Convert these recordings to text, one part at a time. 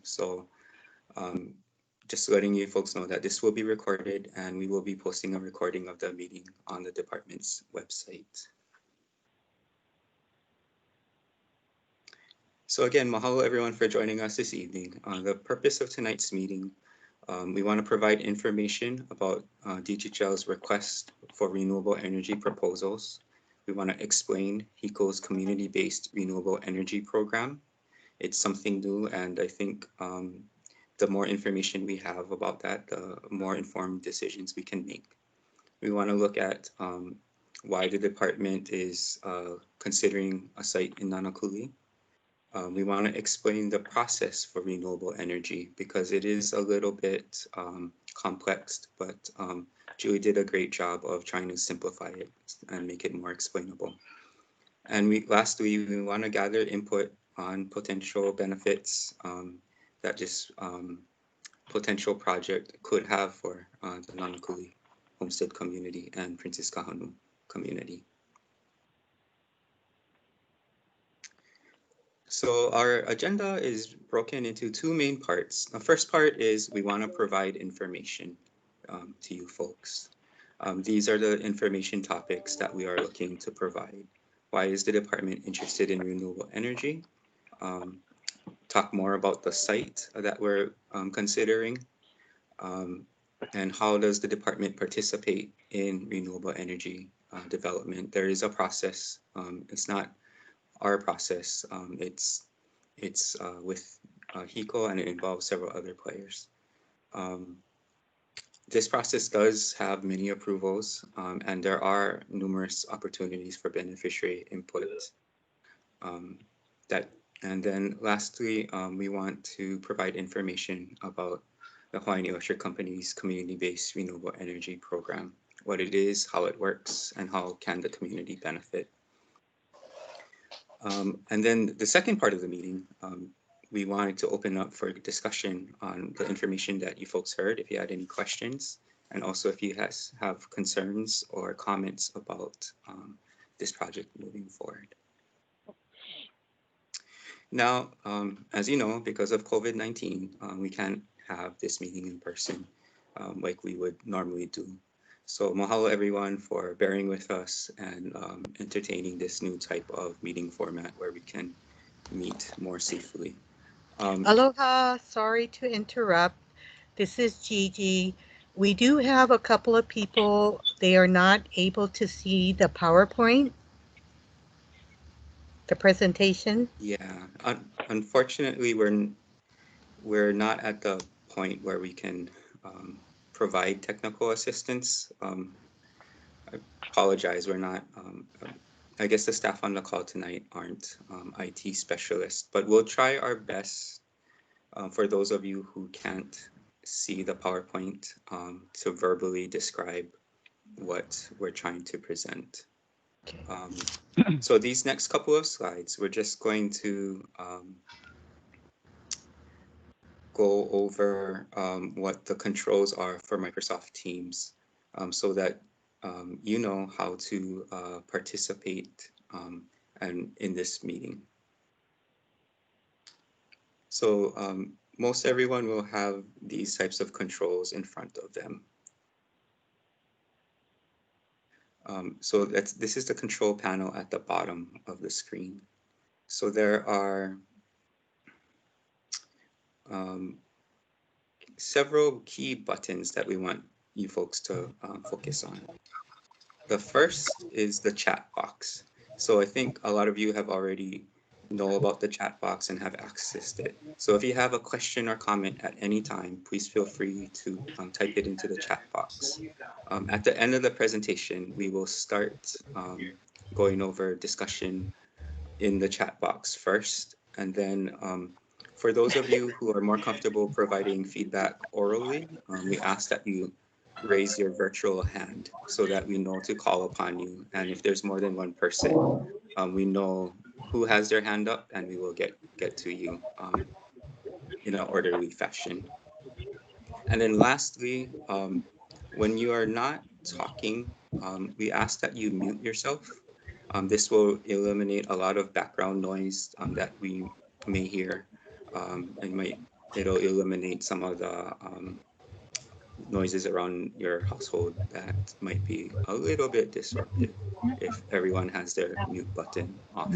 So just letting you folks know that this will be recorded and we will be posting a recording of the meeting on the department's website. So again, mahalo everyone for joining us this evening. The purpose of tonight's meeting, we want to provide information about DHHL's request for renewable energy proposals. We want to explain HECO's community-based renewable energy program. It's something new, and I think the more information we have about that, the more informed decisions we can make. We want to look at why the department is considering a site in Nanakuli. We want to explain the process for renewable energy because it is a little bit complex, but Julie did a great job of trying to simplify it and make it more explainable. And lastly, we want to gather input on potential benefits that this potential project could have for the Nanakuli Homestead community and Princess Kahanu community. So our agenda is broken into two main parts. The first part is we want to provide information to you folks. These are the information topics that we are looking to provide. Why is the department interested in renewable energy? Talk more about the site that we're considering, and how does the department participate in renewable energy development. There is a process. It's not our process. It's with HECO, and it involves several other players. This process does have many approvals, and there are numerous opportunities for beneficiary input. And then lastly, we want to provide information about the Hawaiian Electric Company's community-based renewable energy program, what it is, how it works, and how can the community benefit. And then the second part of the meeting, we wanted to open up for discussion on the information that you folks heard, if you had any questions, and also if you have concerns or comments about this project moving forward. Now, as you know, because of COVID-19, we can't have this meeting in person like we would normally do. So mahalo everyone for bearing with us and entertaining this new type of meeting format where we can meet more safely. Aloha, sorry to interrupt. This is Gigi. We do have a couple of people, they are not able to see the PowerPoint, the presentation. Yeah, unfortunately, we're not at the point where we can provide technical assistance. I apologize, we're not, I guess the staff on the call tonight aren't IT specialists, but we'll try our best for those of you who can't see the PowerPoint to verbally describe what we're trying to present. So these next couple of slides, we're just going to go over what the controls are for Microsoft Teams so that you know how to participate and in this meeting. So most everyone will have these types of controls in front of them. So this is the control panel at the bottom of the screen. So there are several key buttons that we want you folks to focus on. The first is the chat box. So I think a lot of you have already know about the chat box and have accessed it. So if you have a question or comment at any time, please feel free to type it into the chat box. At the end of the presentation, we will start going over discussion in the chat box first. And then for those of you who are more comfortable providing feedback orally, we ask that you raise your virtual hand so that we know to call upon you. And if there's more than one person, we know who has their hand up and we will get to you in an orderly fashion. And then lastly, when you are not talking, we ask that you mute yourself. This will eliminate a lot of background noise that we may hear It'll eliminate some of the noises around your household that might be a little bit disruptive if everyone has their mute button off.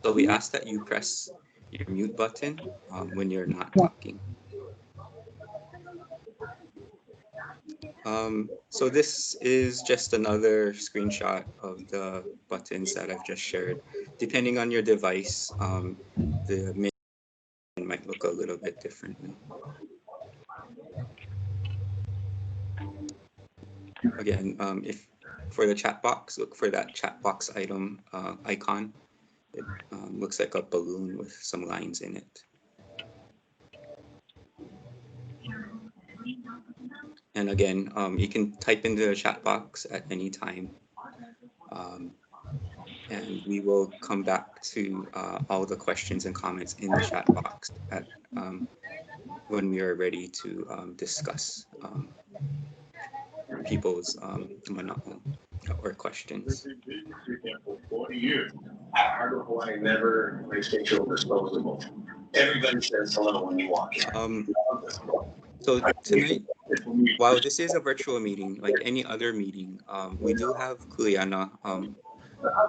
So we ask that you press your mute button when you're not talking. So this is just another screenshot of the buttons that I've just shared. Depending on your device, the menu might look a little bit differently. Again, if for the chat box, look for that chat box item icon. It looks like a balloon with some lines in it. And again, you can type into the chat box at any time. And we will come back to all the questions and comments in the chat box at when we are ready to discuss people's mana'o or questions. For 40 years, Hawaii never makes me feel disposable. Everybody says hello when you walk in. So tonight, while this is a virtual meeting, like any other meeting, we do have kuleana.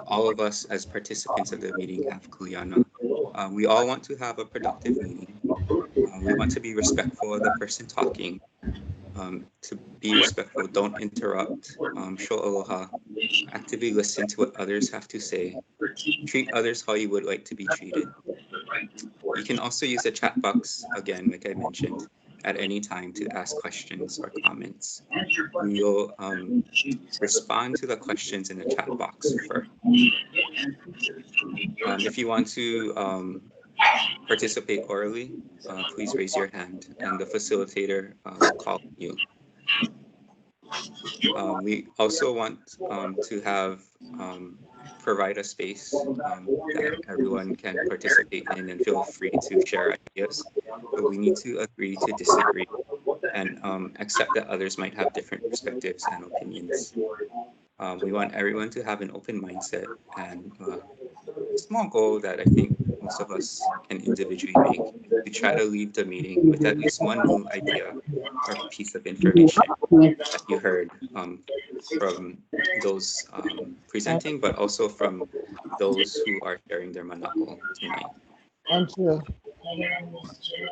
All of us as participants of the meeting have kuleana. We all want to have a productive meeting. We want to be respectful of the person talking. To be respectful, don't interrupt, show aloha, actively listen to what others have to say, treat others how you would like to be treated. You can also use the chat box, again, like I mentioned, at any time to ask questions or comments. We will respond to the questions in the chat box first. If you want to participate orally, please raise your hand and the facilitator will call you. We also want to have provide a space that everyone can participate in and feel free to share ideas, but we need to agree to disagree and accept that others might have different perspectives and opinions. We want everyone to have an open mindset and a small goal that I think most of us can individually make. We try to leave the meeting with at least one new idea or piece of information that you heard from those presenting, but also from those who are sharing their mana'o tonight.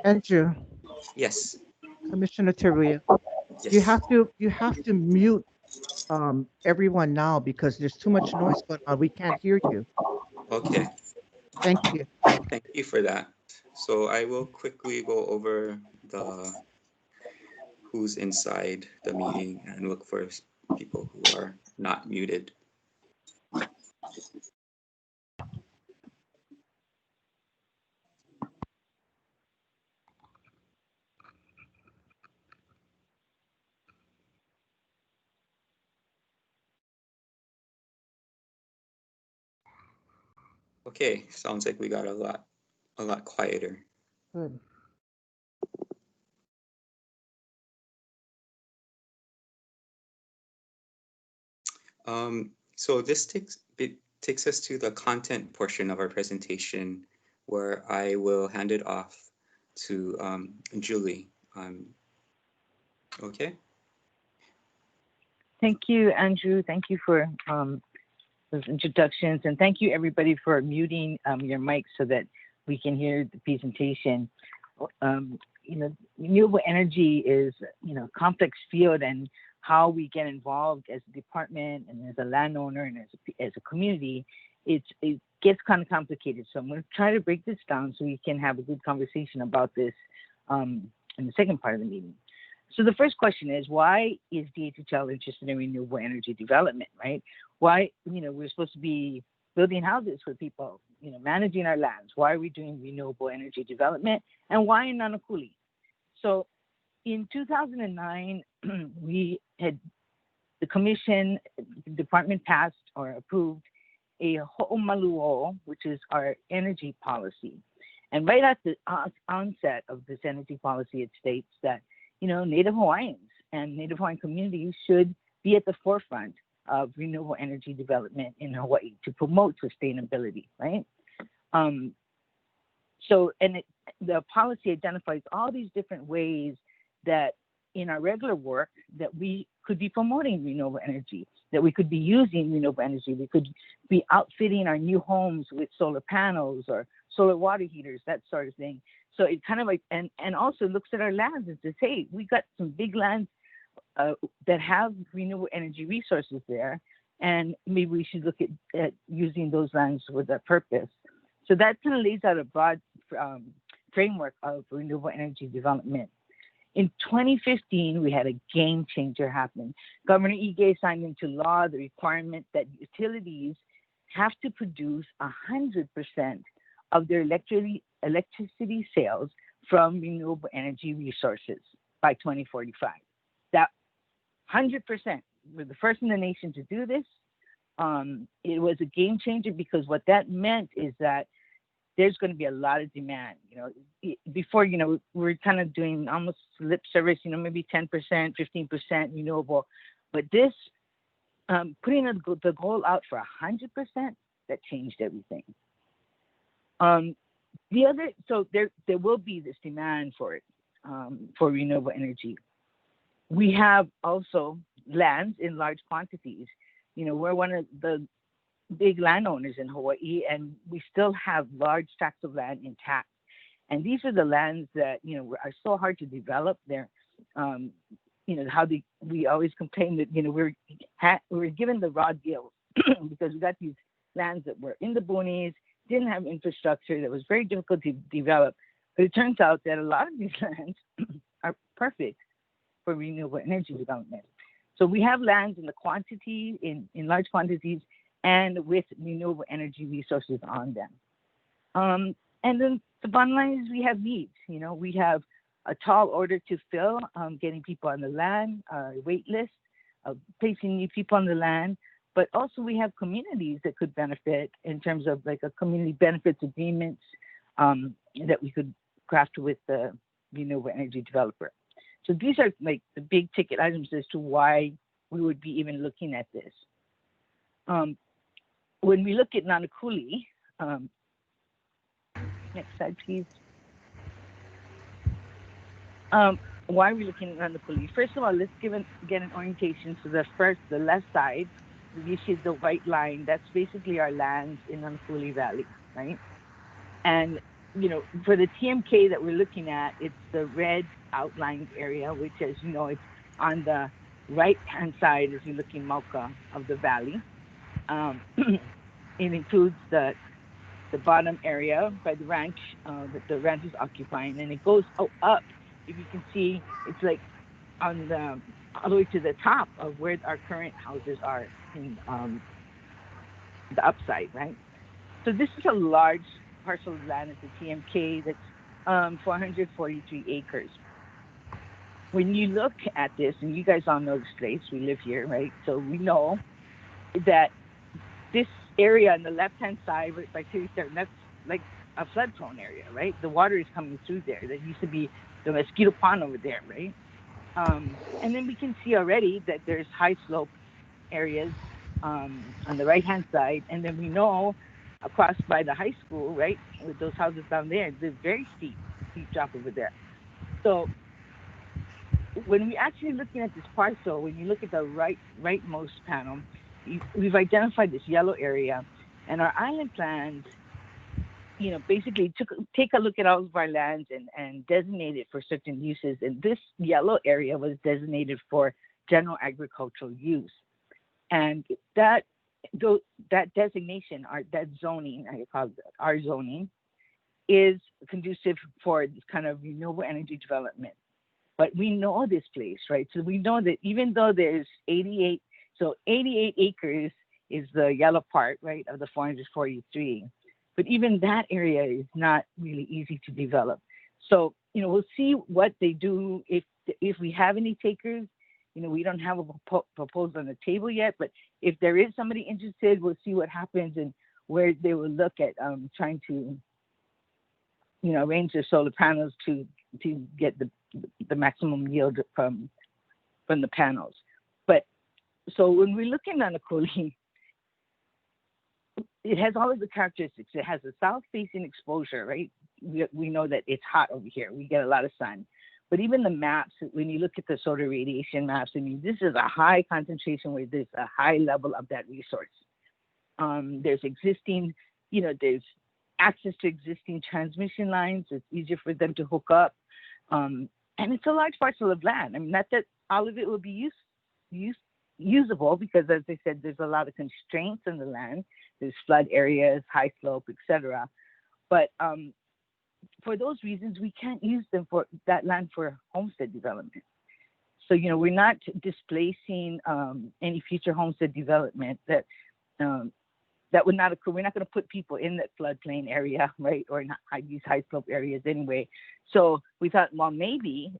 Andrew. Yes. Commissioner Teruya, Yes. you have to mute everyone now because there's too much noise going on. We can't hear you. Okay. Thank you. Thank you for that. So I will quickly go over the who's inside the meeting and look for people who are not muted. Okay, sounds like we got a lot quieter. Good. So this takes us to the content portion of our presentation, where I will hand it off to Julie. Okay. Thank you, Andrew. Thank you for those introductions, and thank you everybody for muting your mic so that we can hear the presentation. Renewable energy is a complex field, and how we get involved as a department and as a landowner and as a community, it gets kind of complicated. So I'm going to try to break this down so we can have a good conversation about this in the second part of the meeting. So the first question is, why is DHHL interested in renewable energy development, right? Why, we're supposed to be building houses for people, managing our lands. Why are we doing renewable energy development? And why in Nanakuli? So in 2009, the commission, department passed or approved a ho'omaluo, which is our energy policy. And right at the onset of this energy policy, it states that, Native Hawaiians and Native Hawaiian communities should be at the forefront of renewable energy development in Hawaii to promote sustainability, right? So, and the policy identifies all these different ways that in our regular work that we could be promoting renewable energy, that we could be using renewable energy. We could be outfitting our new homes with solar panels or solar water heaters, that sort of thing. So it kind of like, and also looks at our lands and says, hey, we got some big lands that have renewable energy resources there, and maybe we should look at using those lands for that purpose. So that kind of lays out a broad framework of renewable energy development. In 2015, we had a game changer happen. Governor Ige signed into law the requirement that utilities have to produce 100% of their electricity sales from renewable energy resources by 2045. That 100%. We're the first in the nation to do this. It was a game changer because what that meant is that there's going to be a lot of demand. You know, before, you know, we're kind of doing almost lip service, you know, maybe 10%, 15% renewable. But this, putting the goal out for 100%, that changed everything. So there will be this demand for it, for renewable energy. We have also lands in large quantities. You know, we're one of the big landowners in Hawaii, and we still have large tracts of land intact. And these are the lands that, you know, are so hard to develop. They're, you know, we always complain that, you know, we're given the raw deal because we got these lands that were in the boonies, didn't have infrastructure, that was very difficult to develop. But it turns out that a lot of these lands are perfect for renewable energy development. So we have lands in the quantity, in large quantities, and with renewable energy resources on them. And then the bottom line is we have needs. You know, we have a tall order to fill, getting people on the land, wait list, placing new people on the land, but also we have communities that could benefit in terms of like a community benefits agreements that we could craft with the renewable energy developer. So these are like the big ticket items as to why we would be even looking at this. When we look at Nanakuli, next slide, please. Why are we looking at Nanakuli? First of all, let's get an orientation. So the left side, you see the white line, that's basically our lands in Nanakuli Valley, right? And, you know, for the TMK that we're looking at, it's the red outlined area, which, as you know, it's on the right-hand side as you look in Mauka of the valley. It includes the bottom area by the ranch that the ranch is occupying, and it goes up. If you can see, it's like on the all the way to the top of where our current houses are in the upside, right? So this is a large parcel of land at the TMK that's 443 acres. When you look at this, and you guys all know this place, we live here, right? So we know that this area on the left-hand side, by City Start, that's like a flood-prone area, right? The water is coming through there. There used to be the mosquito pond over there, right? And then we can see already that there's high slope areas on the right-hand side. And then we know across by the high school, right, with those houses down there, there's very steep drop over there. So when we actually looking at this parcel, when you look at the rightmost panel, we've identified this yellow area, and our island plans, you know, basically take a look at all of our lands and designate it for certain uses. And this yellow area was designated for general agricultural use. And that designation, that zoning, I call it our zoning, is conducive for this kind of renewable energy development. But we know this place, right? So we know that even though there's 88 acres is the yellow part, right, of the 443. But even that area is not really easy to develop. So, you know, we'll see what they do if we have any takers. You know, we don't have a proposal on the table yet, but if there is somebody interested, we'll see what happens and where they will look at trying to, you know, arrange their solar panels to get the maximum yield from the panels. But so when we look at Nanakuli, it has all of the characteristics. It has a south-facing exposure, right? We know that it's hot over here. We get a lot of sun. But even the maps, when you look at the solar radiation maps, I mean, this is a high concentration where there's a high level of that resource. There's existing, there's access to existing transmission lines. It's easier for them to hook up. And it's a large parcel of land. I mean, not that all of it will be usable, because as I said, there's a lot of constraints on the land. There's flood areas, high slope, etc. But for those reasons, we can't use them for that land for homestead development. So, we're not displacing any future homestead development that would not occur. We're not going to put people in that floodplain area, right? Or not these high slope areas anyway. So we thought, well, maybe,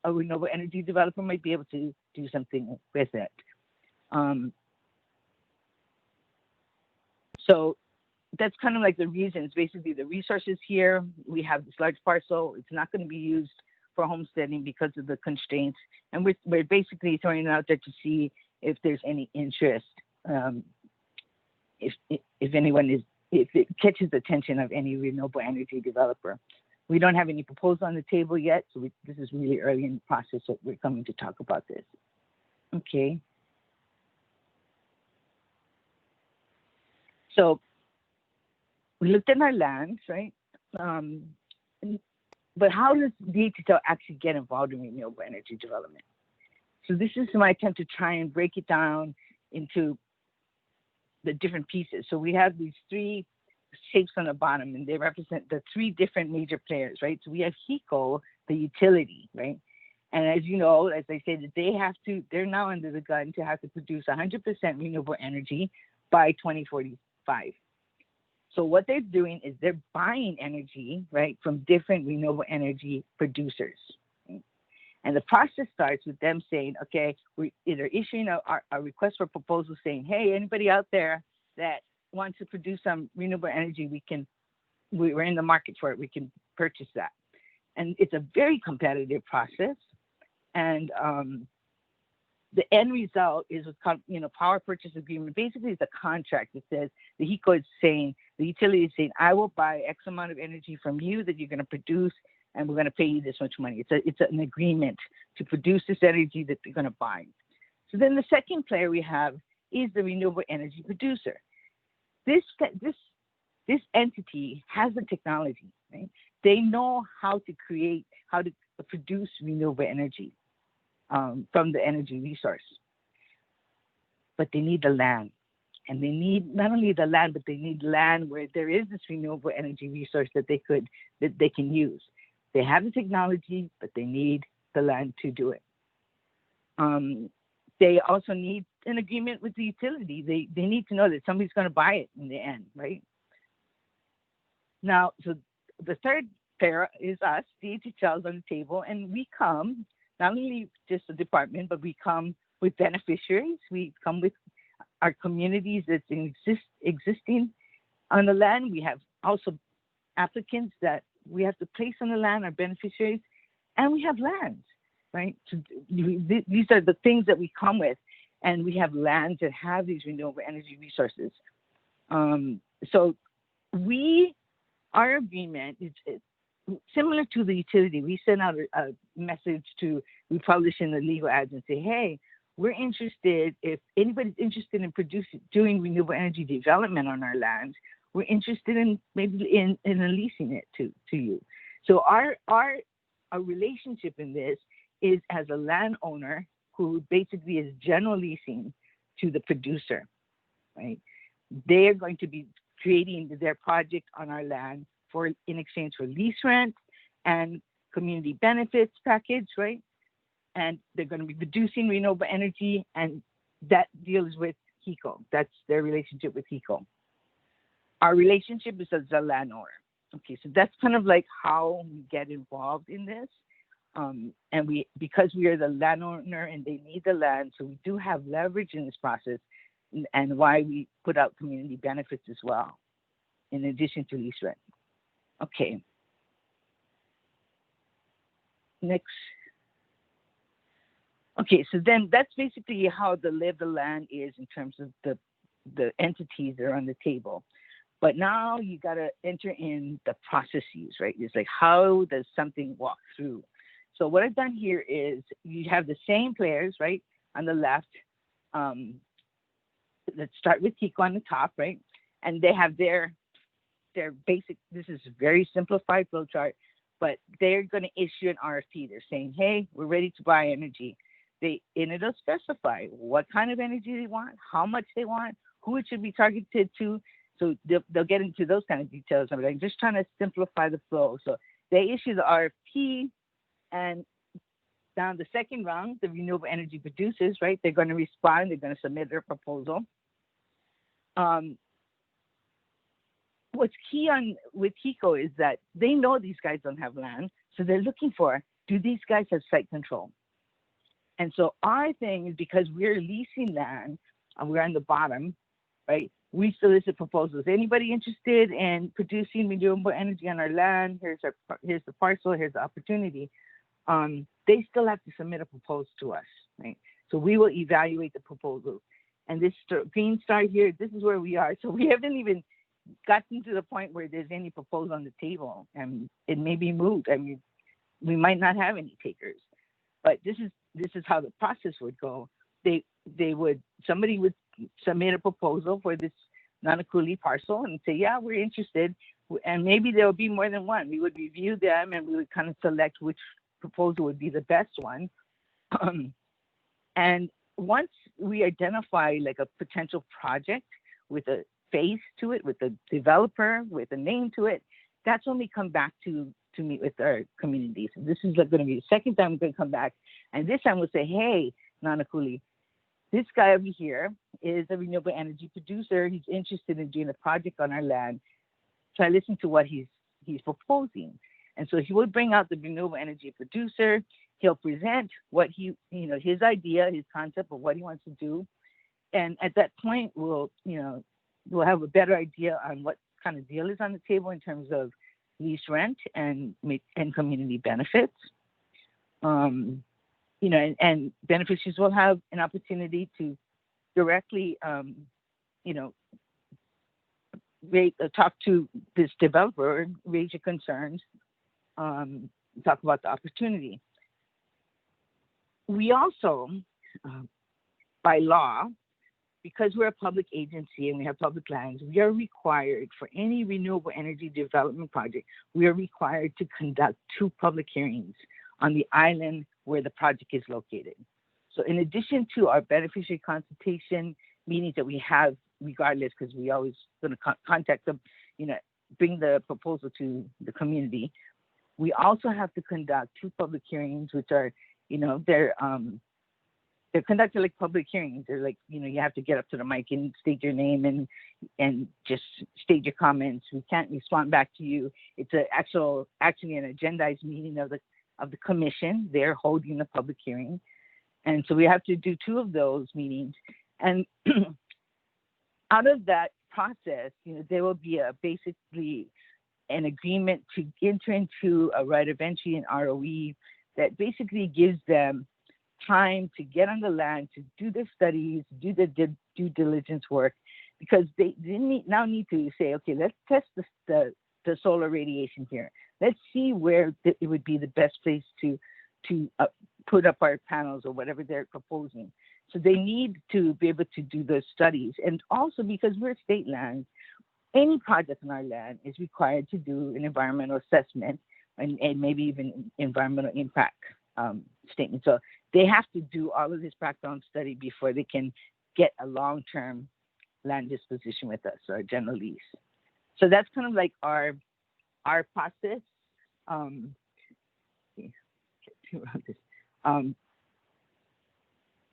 a renewable energy developer might be able to do something with it. So that's kind of like the reasons. Basically, the resources here, we have this large parcel. It's not going to be used for homesteading because of the constraints. And we're basically throwing it out there to see if there's any interest, if it catches the attention of any renewable energy developer. We don't have any proposal on the table yet, so this is really early in the process that we're coming to talk about this. Okay. So we looked at our lands, right? But how does DHHL actually get involved in renewable energy development? So this is my attempt to try and break it down into the different pieces. So we have these three shapes on the bottom, and they represent the three different major players, right? So we have HECO, the utility, right? And as you know, as I said, they're now under the gun to have to produce 100% renewable energy by 2045. So what they're doing is they're buying energy, right, from different renewable energy producers. Right? And the process starts with them saying, okay, we're either issuing a request for proposal saying, hey, anybody out there that wants to produce some renewable energy, we're in the market for it, we can purchase that. And it's a very competitive process. And the end result is a power purchase agreement. Basically, it's a contract that says the HECO is saying, the utility is saying, I will buy X amount of energy from you that you're going to produce, and we're going to pay you this much money. It's an agreement to produce this energy that they're going to buy. So then the second player we have is the renewable energy producer. This entity has the technology, right? They know how to produce renewable energy from the energy resource, but they need the land. And they need not only the land, but they need land where there is this renewable energy resource that they can use. They have the technology, but they need the land to do it. They also need an agreement with the utility. They need to know that somebody's going to buy it in the end, right? Now, so the third pair is us, DHHL is on the table, and we come, not only just the department, but we come with beneficiaries. We come with our communities that's existing on the land. We have also applicants that we have to place on the land, our beneficiaries, and we have lands, right? So these are the things that we come with, and we have lands that have these renewable energy resources. So our agreement is similar to the utility. We send out a message we publish in the legal ads and say, hey, we're interested, if anybody's interested in doing renewable energy development on our lands, we're interested in maybe in leasing it to you. So our relationship in this is as a landowner who basically is general leasing to the producer, right? They are going to be creating their project on our land in exchange for lease rent and community benefits package, right? And they're going to be producing renewable energy, and that deals with HECO. That's their relationship with HECO. Our relationship is as a landowner. Okay, so that's kind of like how we get involved in this. And because we are the landowner and they need the land, so we do have leverage in this process, and why we put out community benefits as well, in addition to lease rent. Okay. Next. Okay, so then that's basically how the lay of the land is in terms of the the entities that are on the table. But now you got to enter in the processes, right? It's like, how does something walk through? So what I've done here is you have the same players, right? On the left, let's start with Kiko on the top, right? And they have their basic, this is a very simplified flow chart, but they're going to issue an RFP. They're saying, hey, we're ready to buy energy. And it'll specify what kind of energy they want, how much they want, who it should be targeted to. So they'll get into those kind of details. I'm like, just trying to simplify the flow. So they issue the RFP, and down the second round, the renewable energy producers, right, they're going to respond. They're going to submit their proposal. What's key with HECO is that they know these guys don't have land. So they're looking for, do these guys have site control? And so our thing is, because we're leasing land and we're on the bottom, right? We solicit proposals. Anybody interested in producing renewable energy on our land? Here's the parcel. Here's the opportunity. They still have to submit a proposal to us, right? So we will evaluate the proposals. And this green star here, this is where we are. So we haven't even gotten to the point where there's any proposal on the table, and it may be moved. I mean, we might not have any takers, but this is how the process would go. Somebody would submit a proposal for this Nanakuli parcel and say, yeah, we're interested. And maybe there will be more than one. We would review them and we would kind of select which proposal would be the best one. And once we identify like a potential project with a face to it, with a developer, with a name to it, that's when we come back to meet with our communities. And this is going to be the second time we're going to come back. And this time we'll say, hey, Nanakuli, this guy over here is a renewable energy producer. He's interested in doing a project on our land. So I listen to what he's proposing. And so he would bring out the renewable energy producer. He'll present what his idea, his concept of what he wants to do. And at that point, we'll have a better idea on what kind of deal is on the table in terms of lease rent and community benefits. And beneficiaries will have an opportunity to directly, talk to this developer, raise your concerns, talk about the opportunity. We also, by law, because we're a public agency and we have public lands, we are required for any renewable energy development project, we are required to conduct 2 public hearings on the island where the project is located. So in addition to our beneficiary consultation meetings that we have regardless, because we always going to contact them, bring the proposal to the community, we also have to conduct 2 public hearings, which are, they're conducted like public hearings. They're like, you have to get up to the mic and state your name and just state your comments. We can't respond back to you. It's actually an agendized meeting of the commission. They're holding the public hearing. And so we have to do 2 of those meetings. And out of that process, there will be basically an agreement to enter into a right of entry and ROE that basically gives them time to get on the land, to do their studies, do the due diligence work, because they now need to say, okay, let's test the solar radiation here. Let's see where it would be the best place to put up our panels or whatever they're proposing. So they need to be able to do those studies. And also because we're state land, any project on our land is required to do an environmental assessment and maybe even environmental impact statement. So they have to do all of this background study before they can get a long-term land disposition with us or a general lease. So that's kind of like our process.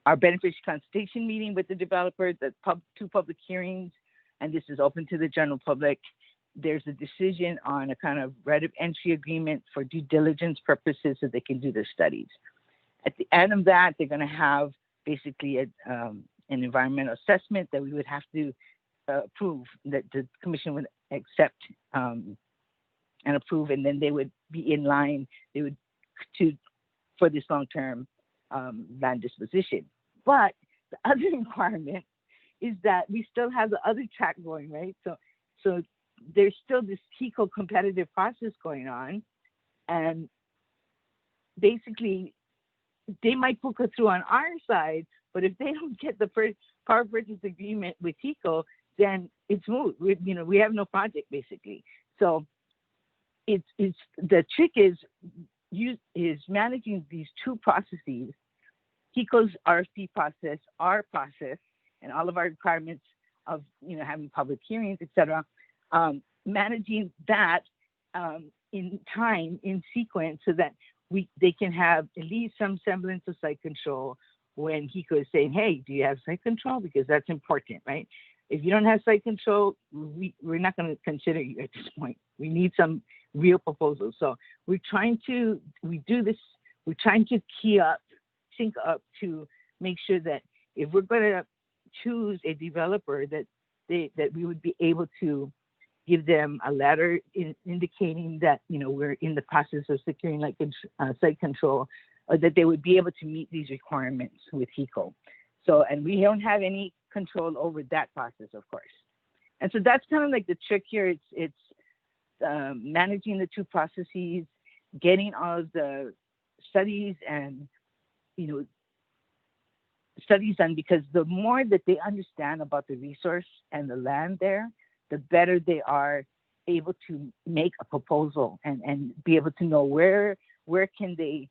Our beneficiary consultation meeting with the developer, the 2 public hearings, and this is open to the general public. There's a decision on a kind of right of entry agreement for due diligence purposes so they can do their studies. At the end of that, they're going to have basically an environmental assessment that we would have to approve, that the commission would accept and approve, and then they would be in line. They would for this long-term land disposition. But the other requirement is that we still have the other track going, right? So there's still this HECO competitive process going on, and basically they might put us through on our side, but if they don't get the first power purchase agreement with HECO, then it's moot. We have no project basically. So it's the trick is managing these two processes, HECO's RFP process, our process, and all of our requirements of having public hearings, etc. Managing that in time, in sequence, so that they can have at least some semblance of site control when HECO is saying, hey, do you have site control? Because that's important, right? If you don't have site control, we're not going to consider you at this point. We need some real proposals. So we're trying to sync up to make sure that if we're going to choose a developer, that we would be able to give them a letter indicating that we're in the process of securing site control, or that they would be able to meet these requirements with HECO. So, and we don't have any control over that process, of course. And so that's kind of like the trick here. It's managing the two processes, getting all of the studies and studies done, because the more that they understand about the resource and the land there, the better they are able to make a proposal and be able to know where can they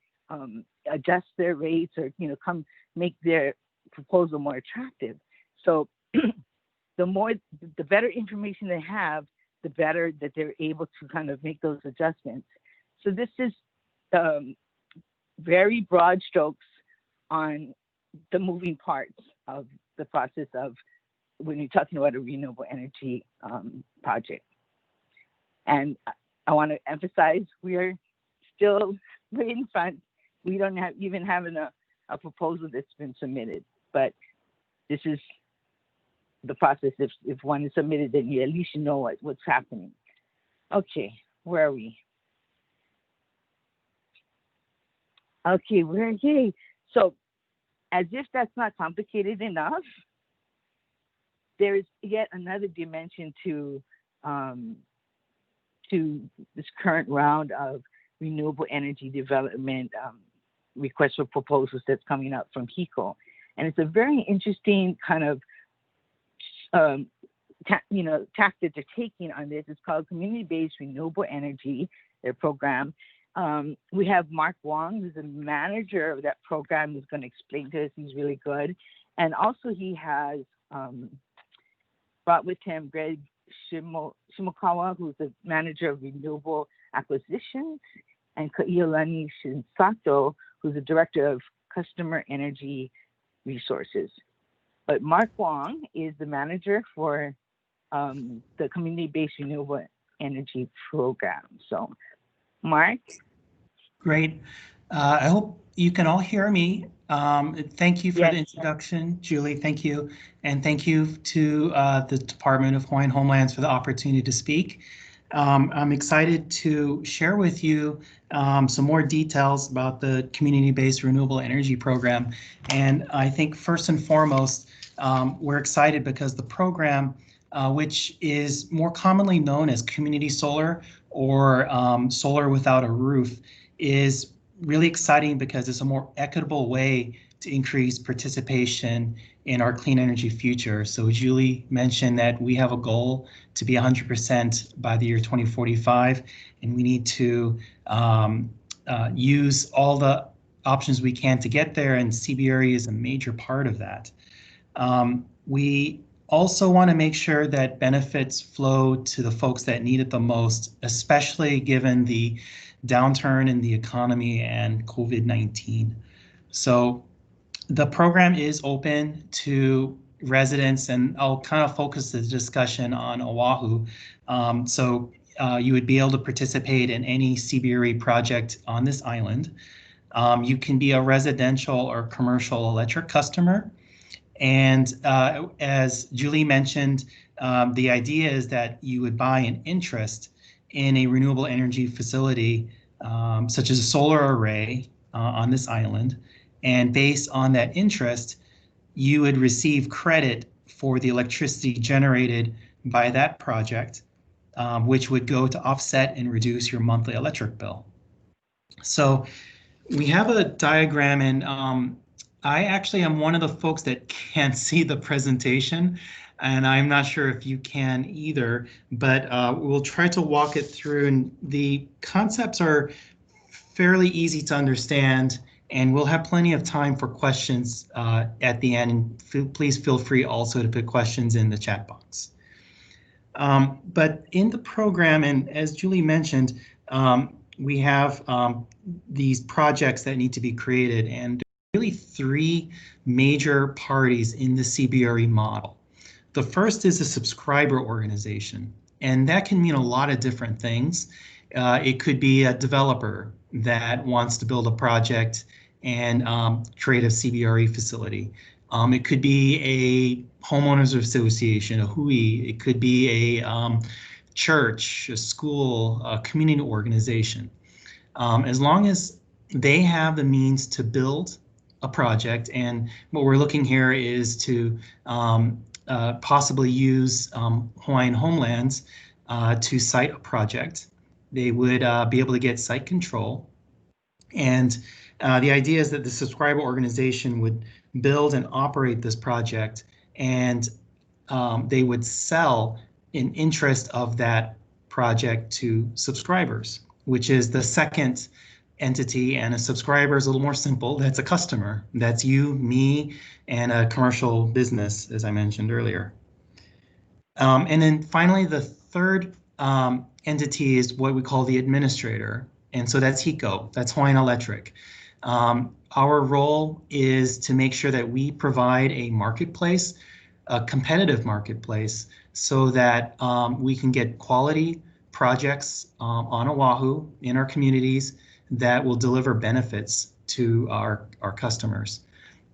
adjust their rates or come make their proposal more attractive. So the better information they have, the better that they're able to kind of make those adjustments. So this is very broad strokes on the moving parts of the process of when you're talking about a renewable energy project. And I want to emphasize, we are still way in front. We don't even have a proposal that's been submitted, but this is the process. If one is submitted, then at least you know what's happening. Okay, where are we? Okay, yay. So as if that's not complicated enough, there is yet another dimension to this current round of renewable energy development requests for proposals that's coming up from HECO. And it's a very interesting kind of tack that they're taking on this. It's called Community-Based Renewable Energy, their program. We have Mark Wong, who's the manager of that program, who's going to explain to us. He's really good. And also he has brought with him Greg Shimokawa, who's the manager of renewable acquisitions, and Ka'iolani Shinsato, who's the director of customer energy resources. But Mark Wong is the manager for the community-based renewable energy program. So, Mark? Great. I hope you can all hear me. Thank you for the introduction, Julie. Thank you. And thank you to the Department of Hawaiian Homelands for the opportunity to speak. I'm excited to share with you some more details about the community-based renewable energy program. And I think first and foremost, we're excited because the program, which is more commonly known as community solar or solar without a roof, is really exciting because it's a more equitable way to increase participation in our clean energy future. So Julie mentioned that we have a goal to be 100% by the year 2045, and we need to use all the options we can to get there, and CBRE is a major part of that. We also want to make sure that benefits flow to the folks that need it the most, especially given the downturn in the economy and COVID-19. So the program is open to residents, and I'll kind of focus the discussion on Oahu. So you would be able to participate in any CBRE project on this island. You can be a residential or commercial electric customer. And as Julie mentioned, the idea is that you would buy an interest in a renewable energy facility, such as a solar array on this island. And based on that interest, you would receive credit for the electricity generated by that project, which would go to offset and reduce your monthly electric bill. So we have a diagram, and I actually am one of the folks that can't see the presentation, and I'm not sure if you can either, but we'll try to walk it through, and the concepts are fairly easy to understand, and we'll have plenty of time for questions at the end. And please feel free also to put questions in the chat box. But in the program, and as Julie mentioned, we have these projects that need to be created, and there are really three major parties in the CBRE model. The first is a subscriber organization, and that can mean a lot of different things. It could be a developer that wants to build a project and create a CBRE facility. It could be a homeowners association, a HUI. It could be a church, a school, a community organization. As long as they have the means to build a project, and what we're looking here is to possibly use Hawaiian homelands to site a project. They would be able to get site control. And the idea is that the subscriber organization would build and operate this project, and they would sell an interest of that project to subscribers, which is the second entity. And a subscriber is a little more simple. That's a customer. That's you, me, and a commercial business, as I mentioned earlier. And then finally, the third entity is what we call the administrator. And so that's HECO, that's Hawaiian Electric. Our role is to make sure that we provide a marketplace, a competitive marketplace, so that we can get quality projects on Oahu in our communities that will deliver benefits to our customers.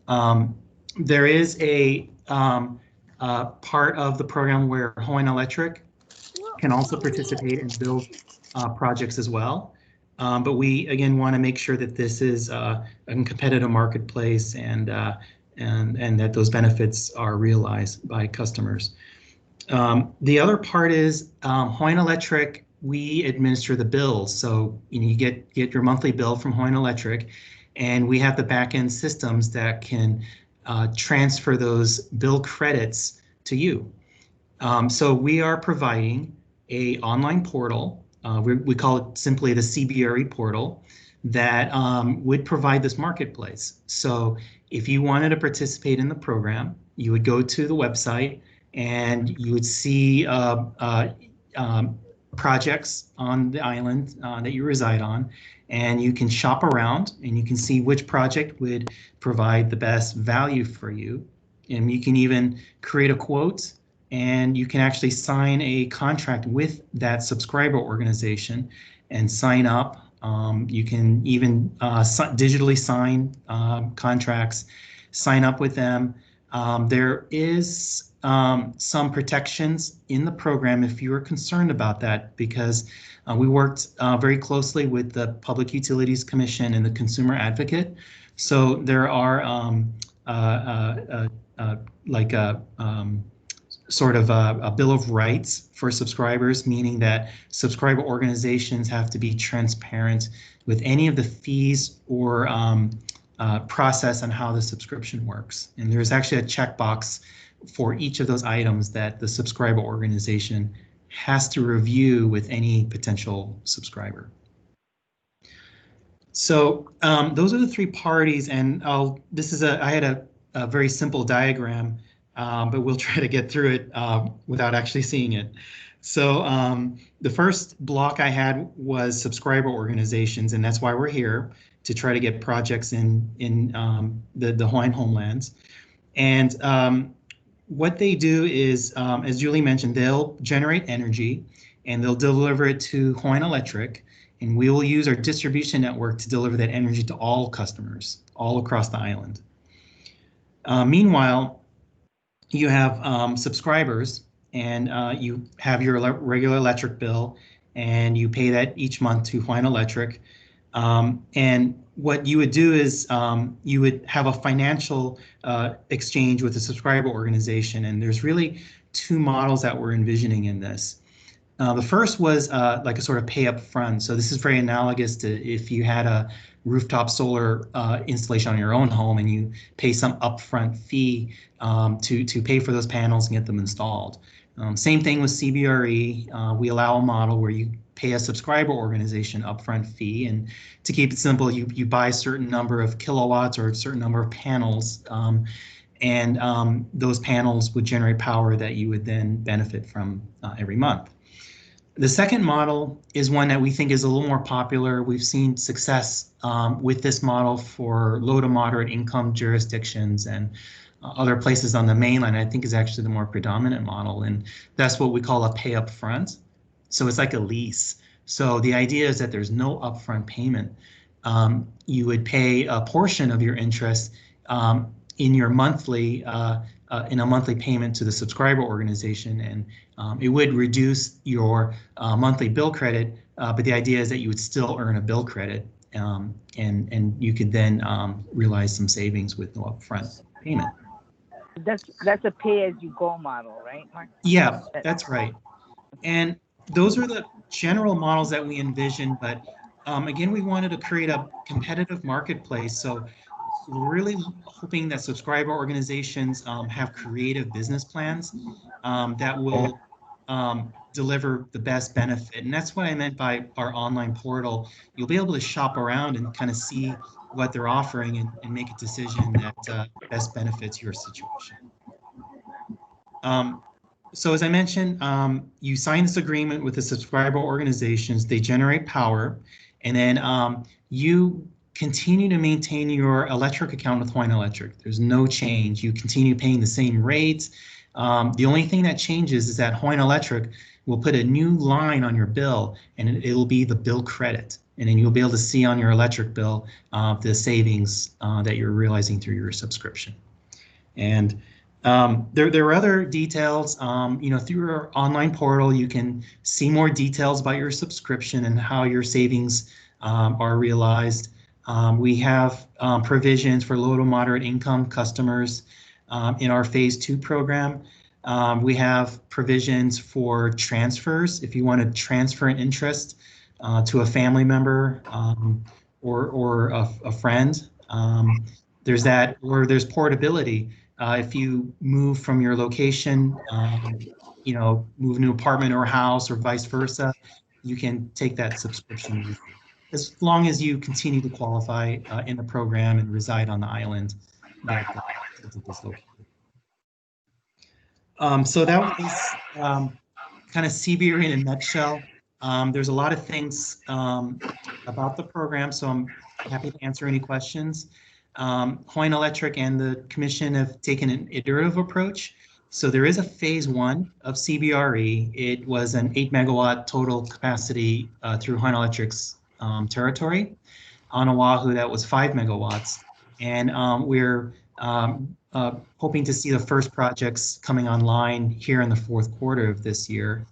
There is a part of the program where Hawaiian Electric can also participate and build projects as well. But we, again, want to make sure that this is a competitive marketplace and that those benefits are realized by customers. The other part is Hawaiian Electric, we administer the bills. So you get your monthly bill from Hawaiian Electric, and we have the back-end systems that can transfer those bill credits to you. So we are providing an online portal. We call it simply the CBRE portal that would provide this marketplace. So if you wanted to participate in the program, you would go to the website and you would see projects on the island that you reside on, and you can shop around and you can see which project would provide the best value for you. And you can even create a quote, and you can actually sign a contract with that subscriber organization and sign up. You can even digitally sign contracts, sign up with them. There is some protections in the program if you are concerned about that, because we worked very closely with the Public Utilities Commission and the Consumer Advocate. So there are sort of a bill of rights for subscribers, meaning that subscriber organizations have to be transparent with any of the fees or process on how the subscription works. And there's actually a checkbox for each of those items that the subscriber organization has to review with any potential subscriber. So those are the three parties, and I had a very simple diagram, but we'll try to get through it without actually seeing it. So the first block I had was subscriber organizations, and that's why we're here, to try to get projects in the Hawaiian homelands. And what they do is, as Julie mentioned, they'll generate energy and they'll deliver it to Hawaiian Electric, and we will use our distribution network to deliver that energy to all customers all across the island. Meanwhile, you have subscribers, and you have your regular electric bill, and you pay that each month to Hawaiian Electric. And what you would do is you would have a financial exchange with a subscriber organization, and there's really two models that we're envisioning in this. The first was like a sort of pay up front. So this is very analogous to if you had a rooftop solar installation on your own home and you pay some upfront fee to pay for those panels and get them installed. Same thing with CBRE. We allow a model where you pay a subscriber organization upfront fee, and to keep it simple, you buy a certain number of kilowatts or a certain number of panels, and those panels would generate power that you would then benefit from every month. The second model is one that we think is a little more popular. We've seen success with this model for low to moderate income jurisdictions and other places on the mainland. I think is actually the more predominant model, and that's what we call a pay up front. So it's like a lease. So the idea is that there's no upfront payment. You would pay a portion of your interest in your monthly in a monthly payment to the subscriber organization, and it would reduce your monthly bill credit, but the idea is that you would still earn a bill credit, and you could then realize some savings with no upfront payment. That's a pay-as-you-go model, right, Mark? Yeah, that's right. And those are the general models that we envision, but again, we wanted to create a competitive marketplace. So we're really hoping that subscriber organizations have creative business plans that will deliver the best benefit. And that's what I meant by our online portal. You'll be able to shop around and kind of see what they're offering and make a decision that best benefits your situation. So as I mentioned, you sign this agreement with the subscriber organizations, they generate power, and then you continue to maintain your electric account with Hawaiian Electric. There's no change. You continue paying the same rates. The only thing that changes is that Hawaiian Electric will put a new line on your bill, and it'll be the bill credit. And then you'll be able to see on your electric bill the savings that you're realizing through your subscription. And there are other details, through our online portal, you can see more details about your subscription and how your savings are realized. We have provisions for low to moderate income customers in our phase 2 program. We have provisions for transfers if you want to transfer an interest to a family member or a friend. There's that, or there's portability. If you move from your location, move a new apartment or house or vice versa, you can take that subscription with you, as long as you continue to qualify in the program and reside on the island that is located. So that was kind of CBRE in a nutshell. There's a lot of things about the program, so I'm happy to answer any questions. Hawaiian Electric and the Commission have taken an iterative approach. So there is a phase 1 of CBRE. It was an 8 megawatt total capacity through Hawaiian Electric's territory. On Oahu, that was 5 megawatts. And we're hoping to see the first projects coming online here in the 4th quarter of this year.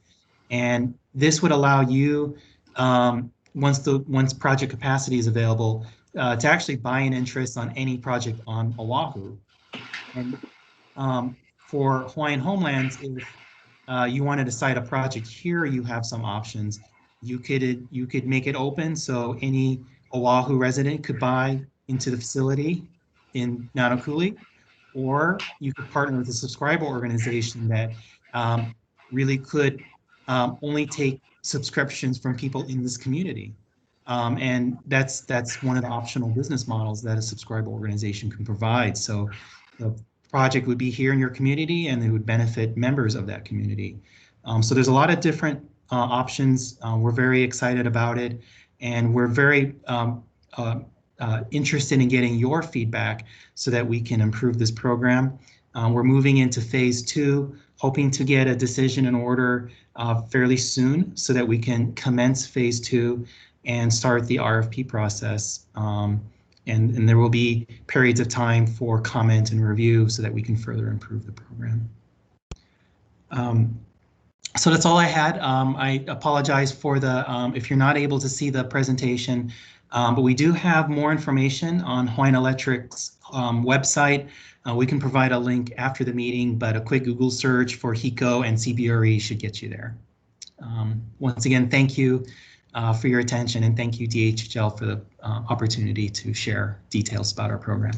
And this would allow you, once project capacity is available, to actually buy an interest on any project on Oahu. And for Hawaiian homelands, if you wanted to site a project here, you have some options. You could make it open so any Oahu resident could buy into the facility in Nanakuli, or you could partner with a subscriber organization that really could only take subscriptions from people in this community. And that's one of the optional business models that a subscriber organization can provide. So the project would be here in your community and it would benefit members of that community. So there's a lot of different options. We're very excited about it, and we're very interested in getting your feedback so that we can improve this program. We're moving into phase 2, hoping to get a decision in order fairly soon so that we can commence phase 2 and start the RFP process. And there will be periods of time for comment and review so that we can further improve the program. So that's all I had. I apologize for the, if you're not able to see the presentation, But we do have more information on Hawaiian Electric's website. We can provide a link after the meeting, but a quick Google search for HECO and CBRE should get you there. Once again, thank you for your attention, and thank you DHHL for the opportunity to share details about our program.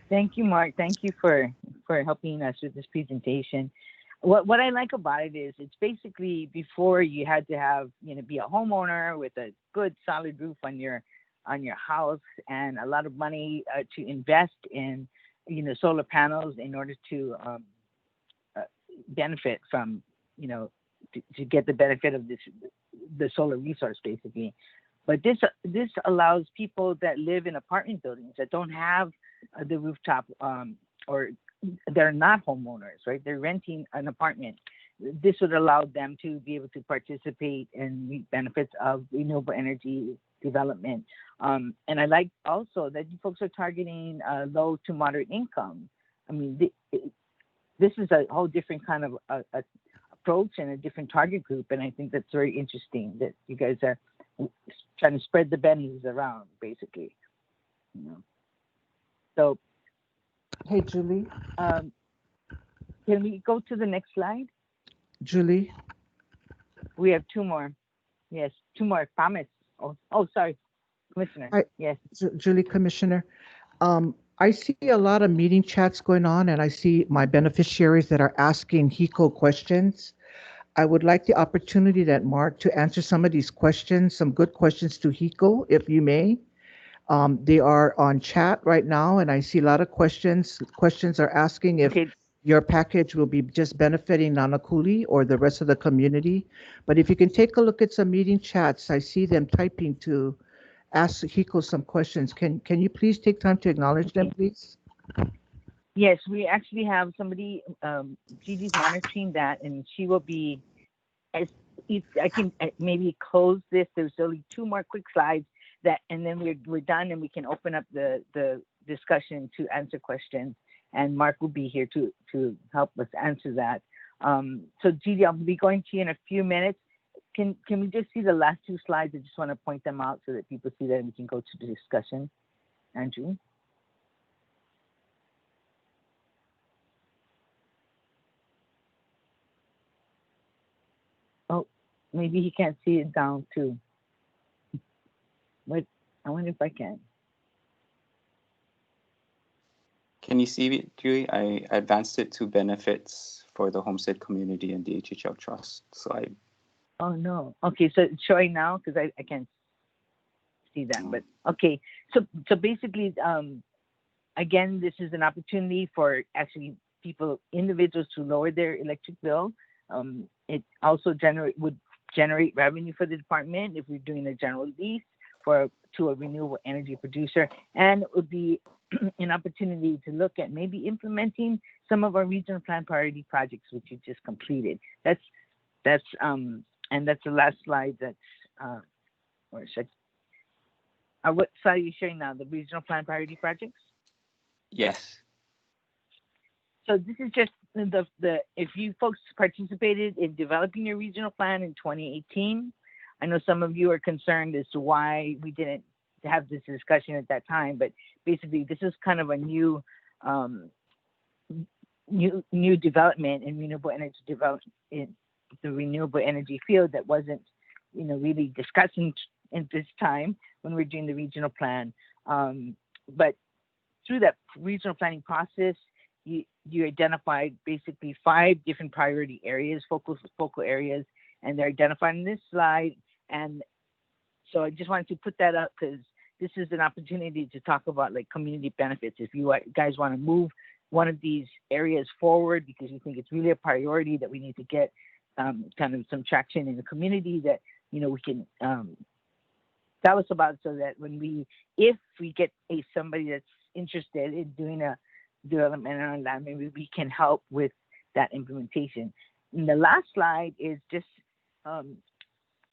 Thank you, Mark. Thank you for helping us with this presentation. What I like about it is it's basically before you had to have, be a homeowner with a good solid roof on your house and a lot of money to invest in, solar panels in order to benefit from, to get the benefit of the solar resource basically. But this allows people that live in apartment buildings that don't have the rooftop or they're not homeowners, right? They're renting an apartment. This would allow them to be able to participate and reap benefits of renewable energy development. And I like also that you folks are targeting low to moderate income. I mean, this is a whole different kind of approach and a different target group. And I think that's very interesting that you guys are trying to spread the bennies around, basically. So, Hey, Julie. Can we go to the next slide? Julie. We have two more. Yes, two more. Promise. Oh, sorry, Commissioner. Yes. Julie, Commissioner. I see a lot of meeting chats going on, and I see my beneficiaries that are asking HECO questions. I would like the opportunity that Mark to answer some of these questions, some good questions to HECO, if you may. They are on chat right now, and I see a lot of questions. Questions are asking if your package will be just benefiting Nanakuli or the rest of the community. But if you can take a look at some meeting chats, I see them typing to ask HECO some questions. Can you please take time to acknowledge them, please? Yes, we actually have somebody, Gigi's monitoring that, and she will be, I can maybe close this. There's only two more quick slides. And then we're done, and we can open up the discussion to answer questions. And Mark will be here to help us answer that. So Gigi, I'll be going to you in a few minutes. Can we just see the last two slides? I just want to point them out so that people see that, and we can go to the discussion. Andrew. Oh, maybe he can't see it down too. But I wonder if I can. Can you see it, Julie? I advanced it to benefits for the Homestead community and DHHL Trust. So Oh no. Okay, so it's showing now because I can't see that. But okay, so basically, again, this is an opportunity for actually individuals to lower their electric bill. It also would generate revenue for the department if we're doing a general lease to a renewable energy producer, and it would be an opportunity to look at maybe implementing some of our regional plan priority projects which you just completed. That's and that's the last slide. That's what slide are you showing now? The regional plan priority projects? yes. So this is just if you folks participated in developing your regional plan in 2018. I know some of you are concerned as to why we didn't have this discussion at that time, but basically this is kind of a new development in renewable energy development in the renewable energy field that wasn't, really discussed in this time when we're doing the regional plan. But through that regional planning process, you identified basically 5 different priority areas, focal areas, and they're identified in this slide. And so I just wanted to put that up because this is an opportunity to talk about like community benefits. If you guys want to move one of these areas forward because you think it's really a priority that we need to get kind of some traction in the community that, we can tell us about so that if we get somebody that's interested in doing a development on land, maybe we can help with that implementation. And the last slide is just,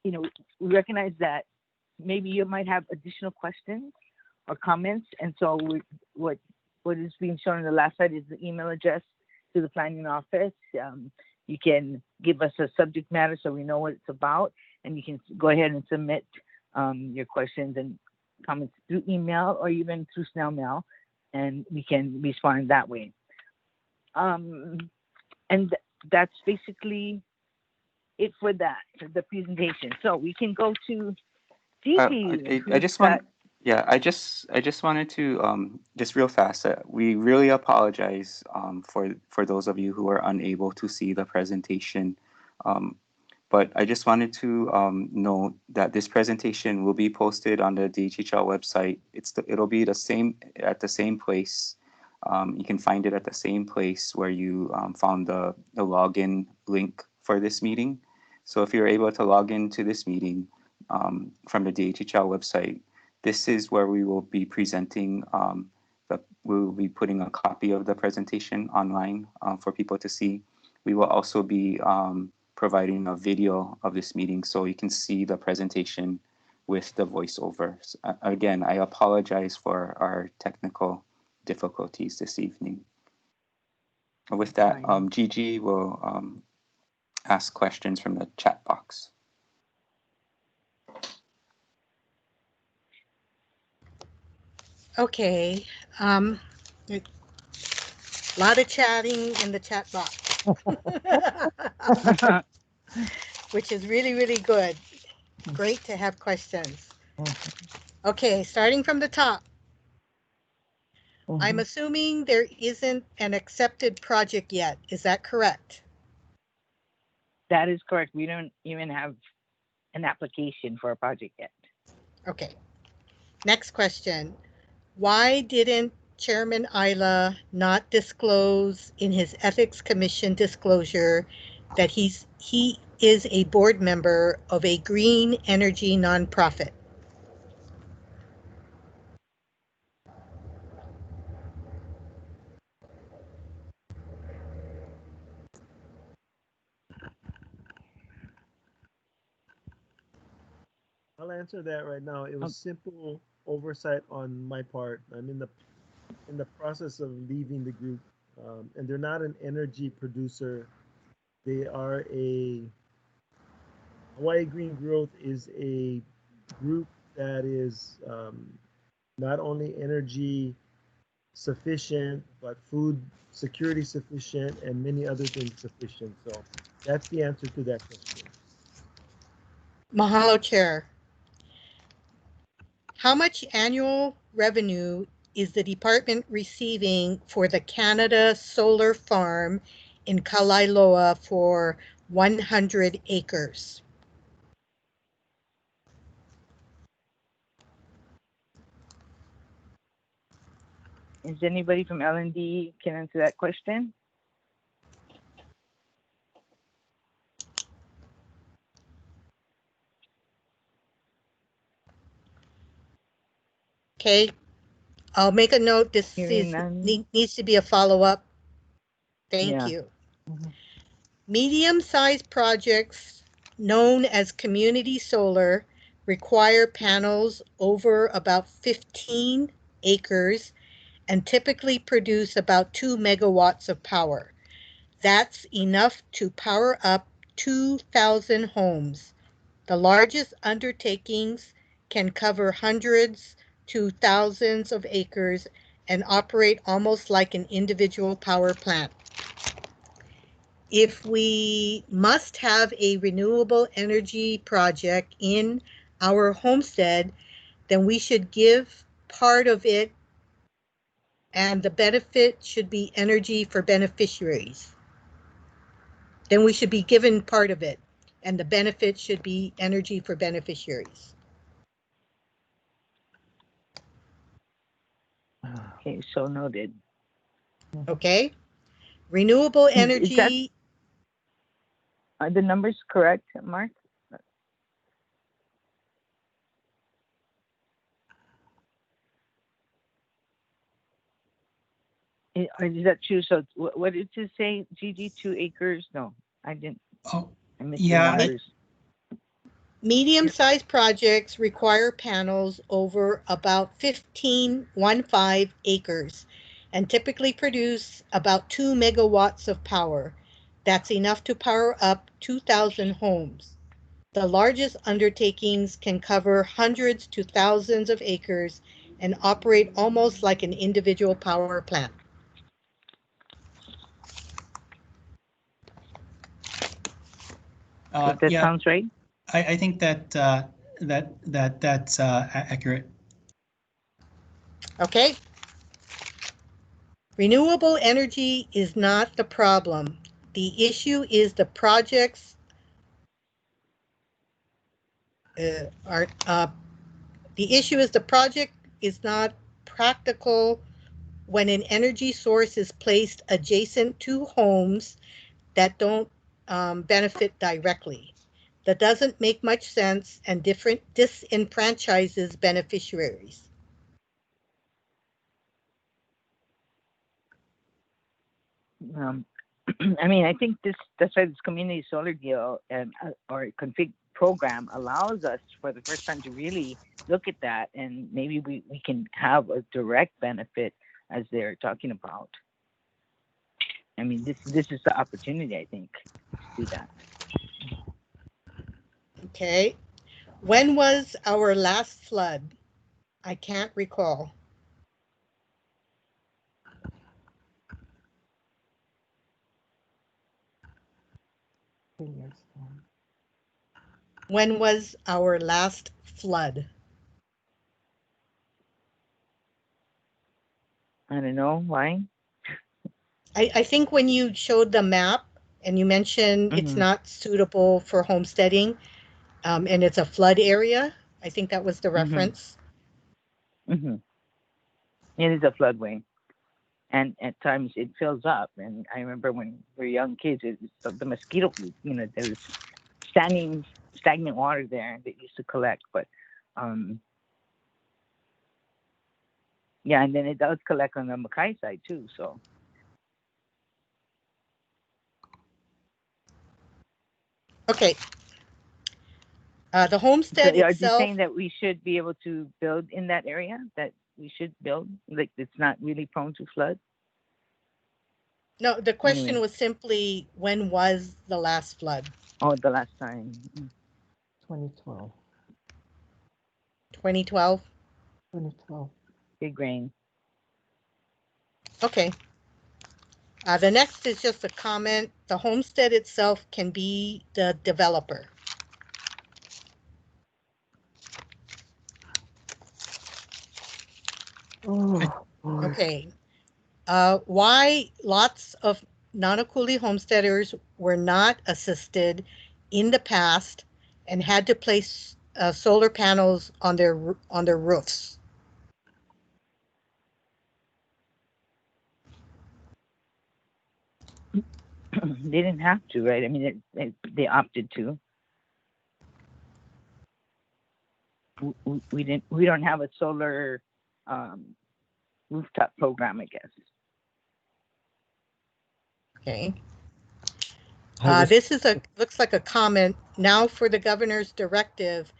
we recognize that maybe you might have additional questions or comments. And so what is being shown in the last slide is the email address to the planning office. You can give us a subject matter so we know what it's about. and you can go ahead and submit your questions and comments through email or even through snail mail, and we can respond that way. And that's basically it for that, for the presentation. So we can go to Gigi. I just want, yeah, I just wanted to just real fast. We really apologize for those of you who are unable to see the presentation. But I just wanted to note that this presentation will be posted on the DHHL website. It'll be the same at the same place. You can find it at the same place where you found the login link for this meeting. So if you're able to log into this meeting from the DHHL website, this is where we will be presenting. We will be putting a copy of the presentation online for people to see. We will also be providing a video of this meeting so you can see the presentation with the voiceover. Again, I apologize for our technical difficulties this evening. With that, Gigi will ask questions from the chat box. Okay. A lot of chatting in the chat box. Which is really, really good. Great to have questions. Okay, starting from the top. I'm assuming there isn't an accepted project yet. Is that correct? That is correct. We don't even have an application for a project yet. Okay. Next question. Why didn't Chairman Isla not disclose in his Ethics Commission disclosure that he is a board member of a green energy nonprofit? I'll answer that right now. It was simple oversight on my part. I'm in the process of leaving the group, and they're not an energy producer. They are Hawaii Green Growth is a group that is not only energy sufficient, but food security sufficient and many other things sufficient. So that's the answer to that question. Mahalo, Chair. How much annual revenue is the department receiving for the Canada Solar Farm in Kalailoa for 100 acres? Is anybody from L&D can answer that question? Okay, I'll make a note. This needs to be a follow-up. Thank you. Medium-sized projects known as community solar require panels over about 15 acres and typically produce about 2 megawatts of power. That's enough to power up 2,000 homes. The largest undertakings can cover hundreds to thousands of acres and operate almost like an individual power plant. If we must have a renewable energy project in our homestead, then we should give part of it, and the benefit should be energy for beneficiaries. Then we should be given part of it, and the benefit should be energy for beneficiaries. Okay, so noted. Okay. Renewable energy. Are the numbers correct, Mark? Is that true? So what did you say, Gigi, 2 acres? No, I didn't. Oh, I missed yeah. the numbers. Medium-sized projects require panels over about 15 acres and typically produce about 2 megawatts of power. That's enough to power up 2,000 homes. The largest undertakings can cover hundreds to thousands of acres and operate almost like an individual power plant. That Yeah, sounds right. I think that's accurate. Okay. Renewable energy is not the problem. The issue is the projects the issue is the project is not practical when an energy source is placed adjacent to homes that don't benefit directly. That doesn't make much sense and disenfranchises beneficiaries. I mean, I think that's why this community solar deal or config program allows us for the first time to really look at that, and maybe we can have a direct benefit as they're talking about. I mean, this is the opportunity, I think, to do that. Okay. When was our last flood? I can't recall. When was our last flood? I don't know why. I think when you showed the map and you mentioned it's not suitable for homesteading, and it's a flood area, I think that was the reference. It is a floodway, and at times it fills up. And I remember when we were young kids, the mosquito, there was stagnant water there that used to collect. But yeah, and then it does collect on the Mackay side too. So. Okay. The homestead So are itself. you saying that we should be able to build in that area? That we should build, like it's not really prone to flood? No, the question was simply, when was the last flood? Oh, the last time. 2012. 2012? 2012. Big rain. Okay. The next is just a comment. The homestead itself can be the developer. Oh, okay. Why lots of Nanakuli homesteaders were not assisted in the past and had to place solar panels on their roofs? They didn't have to, right? I mean, they opted to. We don't have a solar rooftop program, I guess. Okay. This is looks like a comment. Now for the governor's directive,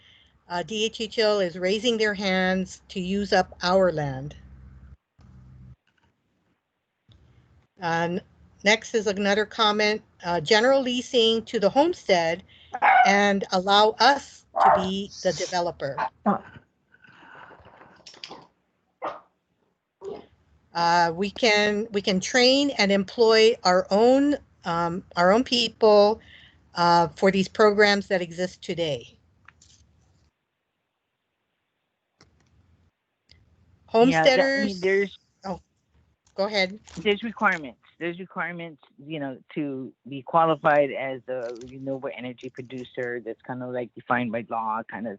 DHHL is raising their hands to use up our land. Next is another comment, general leasing to the homestead and allow us to be the developer. We can train and employ our own people for these programs that exist today. Homesteaders. Yeah, oh, go ahead. There's requirements. To be qualified as a renewable energy producer. That's kind of like defined by law. Kind of,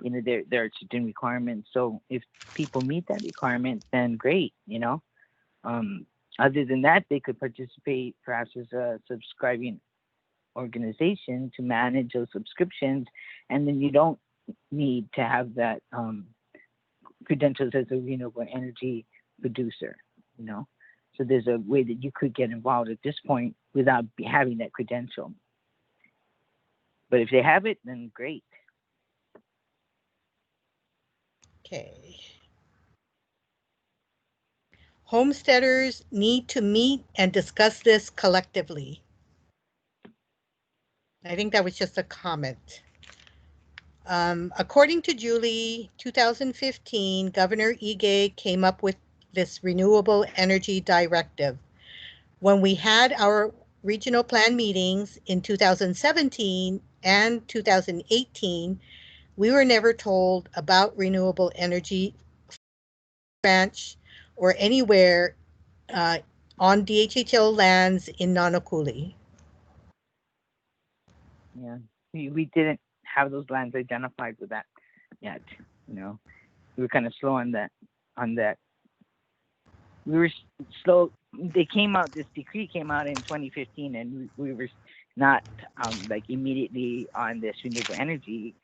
there are certain requirements. So if people meet that requirement, then great. Other than that, they could participate perhaps as a subscribing organization to manage those subscriptions, and then you don't need to have that credentials as a renewable energy producer. So there's a way that you could get involved at this point without having that credential. But if they have it, then great. Okay. Homesteaders need to meet and discuss this collectively. I think that was just a comment. According to Julie, 2015, Governor Ige came up with this Renewable Energy Directive. When we had our regional plan meetings in 2017 and 2018, we were never told about renewable energy branch or anywhere on DHHL lands in Nanakuli. Yeah, we didn't have those lands identified with that yet. You know, we were kind of slow on that. We were slow. They came out. This decree came out in 2015, and we were not like immediately on this renewable energy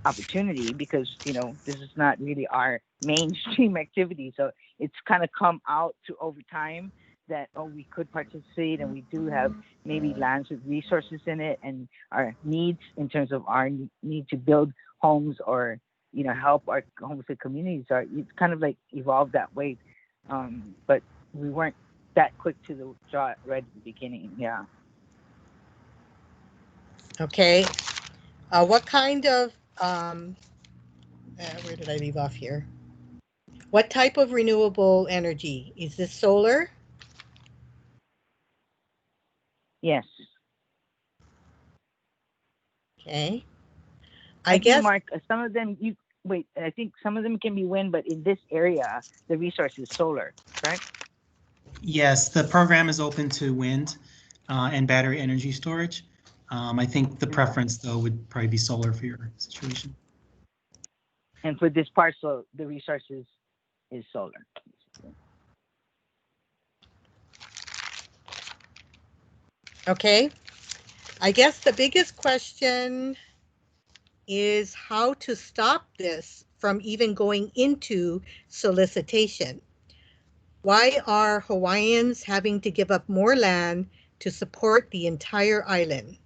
opportunity because this is not really our mainstream activity. So it's kind of come out to over time that we could participate, and we do have maybe lands with resources in it, and our needs in terms of our need to build homes or help our homestead communities it's kind of like evolved that way, but we weren't that quick to the draw right at the beginning. Yeah. Okay. What kind of where did I leave off here? What type of renewable energy is this? Solar? Yes. Okay. I guess, Mark, some of them I think some of them can be wind, but in this area, the resource is solar, correct? Yes, the program is open to wind and battery energy storage. I think the preference, though, would probably be solar for your situation. And for this parcel, the resource is solar. Okay. I guess the biggest question is how to stop this from even going into solicitation. Why are Hawaiians having to give up more land to support the entire island?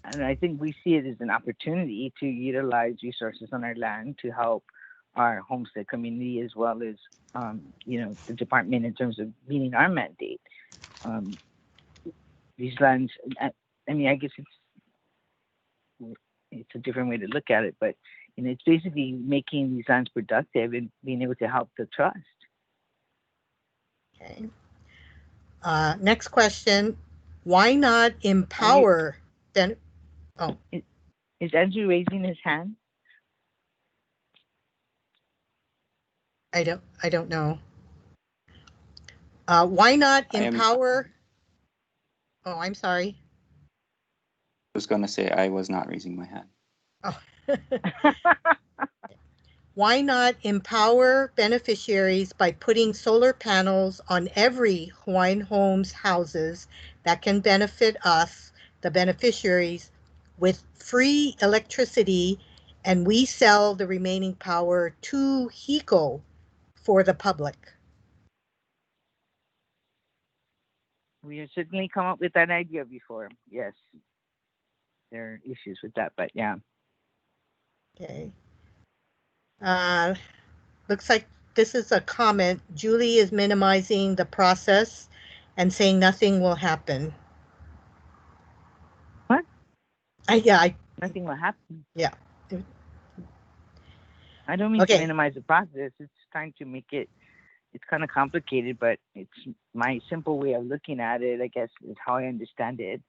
And I think we see it as an opportunity to utilize resources on our land to help our homestead community as well as, the department in terms of meeting our mandate. These lands, I guess it's a different way to look at it, but it's basically making these lands productive and being able to help the trust. Okay. Next question. Why not empower then? Oh. Is Andrew raising his hand? I don't know. Why not empower? Oh, I'm sorry. I was going to say I was not raising my hand. Oh. Why not empower beneficiaries by putting solar panels on every Hawaiian Homes houses that can benefit us, the beneficiaries, with free electricity, and we sell the remaining power to HECO for the public? We have certainly come up with that idea before. Yes. There are issues with that, but yeah. Okay. Looks like this is a comment. Julie is minimizing the process and saying nothing will happen. What? Nothing will happen. Yeah. I don't mean to minimize the process. It's trying to make it, it's kind of complicated, but it's my simple way of looking at it, I guess, is how I understand it.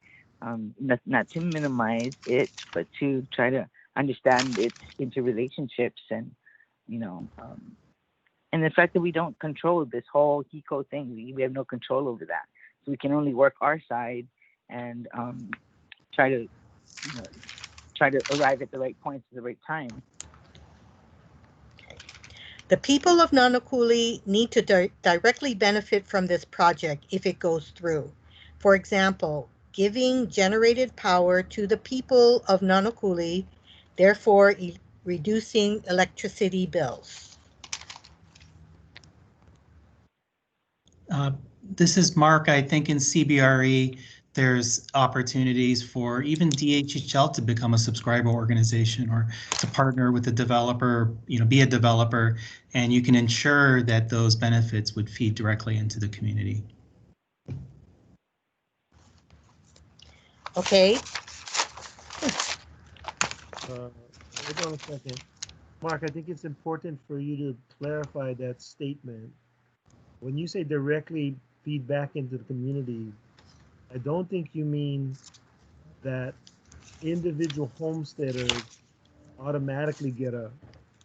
Not to minimize it, but to try to understand its interrelationships and, and the fact that we don't control this whole HECO thing. We have no control over that. So we can only work our side and try to arrive at the right points at the right time. The people of Nanakuli need to directly benefit from this project if it goes through. For example, giving generated power to the people of Nanakuli, therefore reducing electricity bills. This is Mark. I think in CBRE, there's opportunities for even DHHL to become a subscriber organization or to partner with a developer, be a developer, and you can ensure that those benefits would feed directly into the community. Okay, Hold on a second. Mark, I think it's important for you to clarify that statement. When you say directly feed back into the community, I don't think you mean that individual homesteaders automatically get a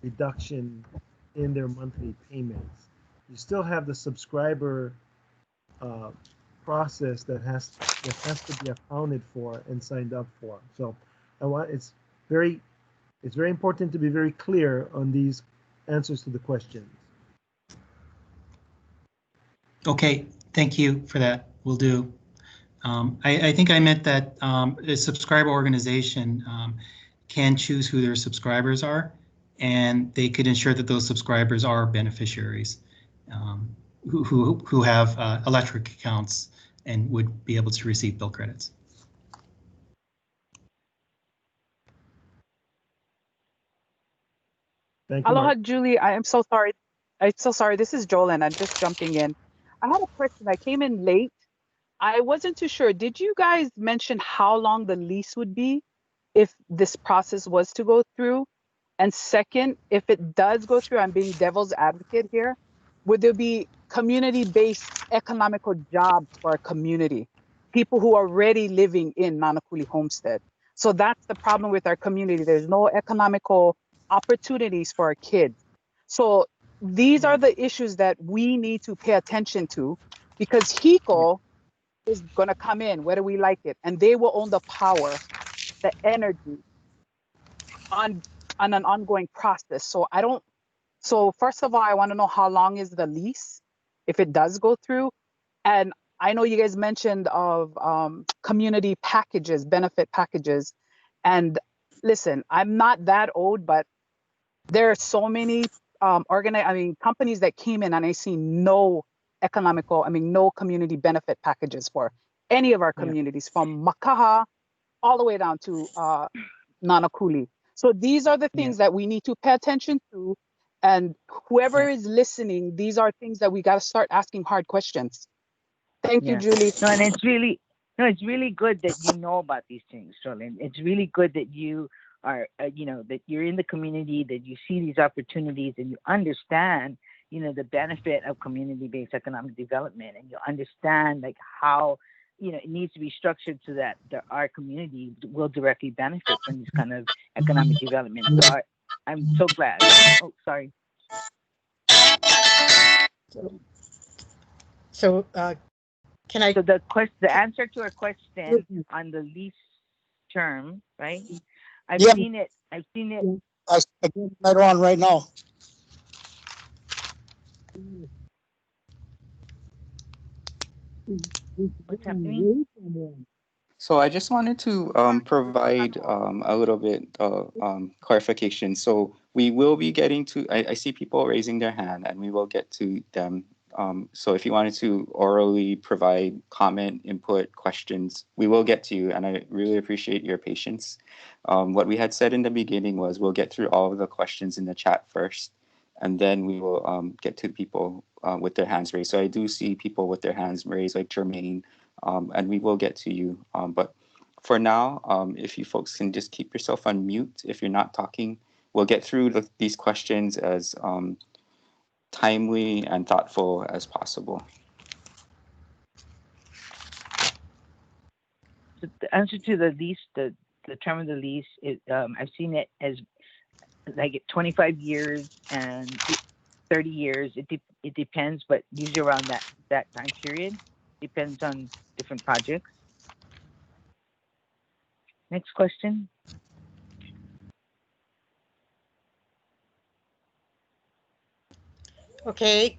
reduction in their monthly payments. You still have the subscriber process that has to be accounted for and signed up for. So it's very important to be very clear on these answers to the questions. Okay, thank you for that. Will do. I think I meant that a subscriber organization can choose who their subscribers are, and they could ensure that those subscribers are beneficiaries who have electric accounts and would be able to receive bill credits. Thank you, Aloha, Mark. Julie. I am so sorry. I'm so sorry. This is Jolene. I'm just jumping in. I had a question. I came in late. I wasn't too sure. Did you guys mention how long the lease would be if this process was to go through? And second, if it does go through, I'm being devil's advocate here, would there be community-based economical jobs for our community? People who are already living in Nanakuli Homestead. So that's the problem with our community. There's no economical opportunities for our kids. So these are the issues that we need to pay attention to, because HECO is going to come in, whether we like it, and they will own the power, the energy on an ongoing process. So first of all, I want to know how long is the lease if it does go through. And I know you guys mentioned of community packages, benefit packages. And listen, I'm not that old, but there are so many companies that came in and I see no community benefit packages for any of our communities, from Makaha all the way down to Nanakuli. So these are the things that we need to pay attention to. And whoever is listening, these are things that we got to start asking hard questions. Thank you, Julie. No, and it's really good that you know about these things, Jolene. It's really good that you are, that you're in the community, that you see these opportunities, and you understand, the benefit of community-based economic development, and you understand like how, it needs to be structured so that our community will directly benefit from this kind of economic development. So I'm so glad. Oh, sorry. so can I? So the answer to our question on the lease term, right? I've seen it. I get right on right now. What's happening? So I just wanted to provide a little bit of clarification. So we will be getting to, I see people raising their hand and we will get to them. So if you wanted to orally provide comment, input, questions, we will get to you, and I really appreciate your patience. What we had said in the beginning was we'll get through all of the questions in the chat first, and then we will get to people with their hands raised. So I do see people with their hands raised, like Jermaine, and we will get to you. But for now, if you folks can just keep yourself on mute if you're not talking, we'll get through these questions as timely and thoughtful as possible. So the answer to the lease, the term of the lease, I've seen it as like 25 years and 30 years. It depends, but usually around that time period. Depends on different projects. Next question. Okay.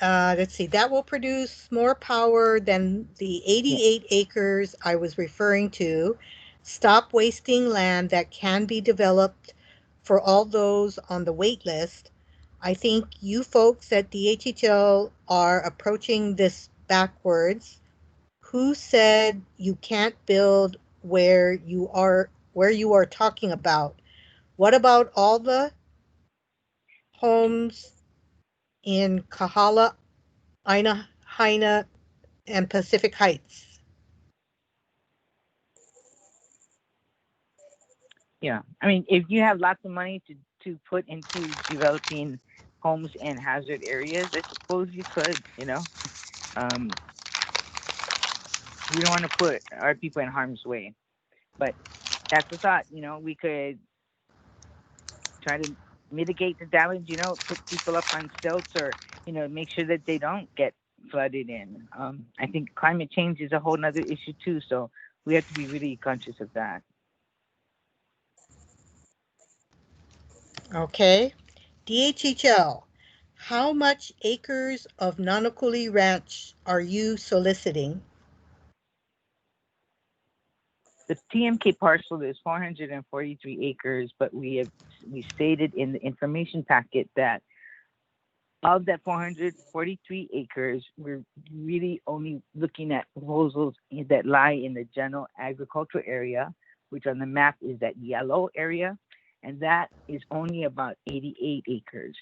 Let's see. That will produce more power than the 88 acres I was referring to. Stop wasting land that can be developed for all those on the wait list. I think you folks at DHHL are approaching this backwards. Who said you can't build where you are talking about? What about all the homes in Kahala, Aina, Haina, and Pacific Heights? Yeah, I mean, if you have lots of money to put into developing homes in hazard areas, I suppose you could, you know. We don't want to put our people in harm's way, but that's the thought, you know. We could try to mitigate the damage, you know, put people up on stilts, or, you know, make sure that they don't get flooded in. I think climate change is a whole nother issue too, so we have to be really conscious of that. Okay. DHHL, how much acres of Nanakuli Ranch are you soliciting? The TMK parcel is 443 acres, but we stated in the information packet that of that 443 acres, we're really only looking at proposals that lie in the general agricultural area, which on the map is that yellow area, and that is only about 88 acres.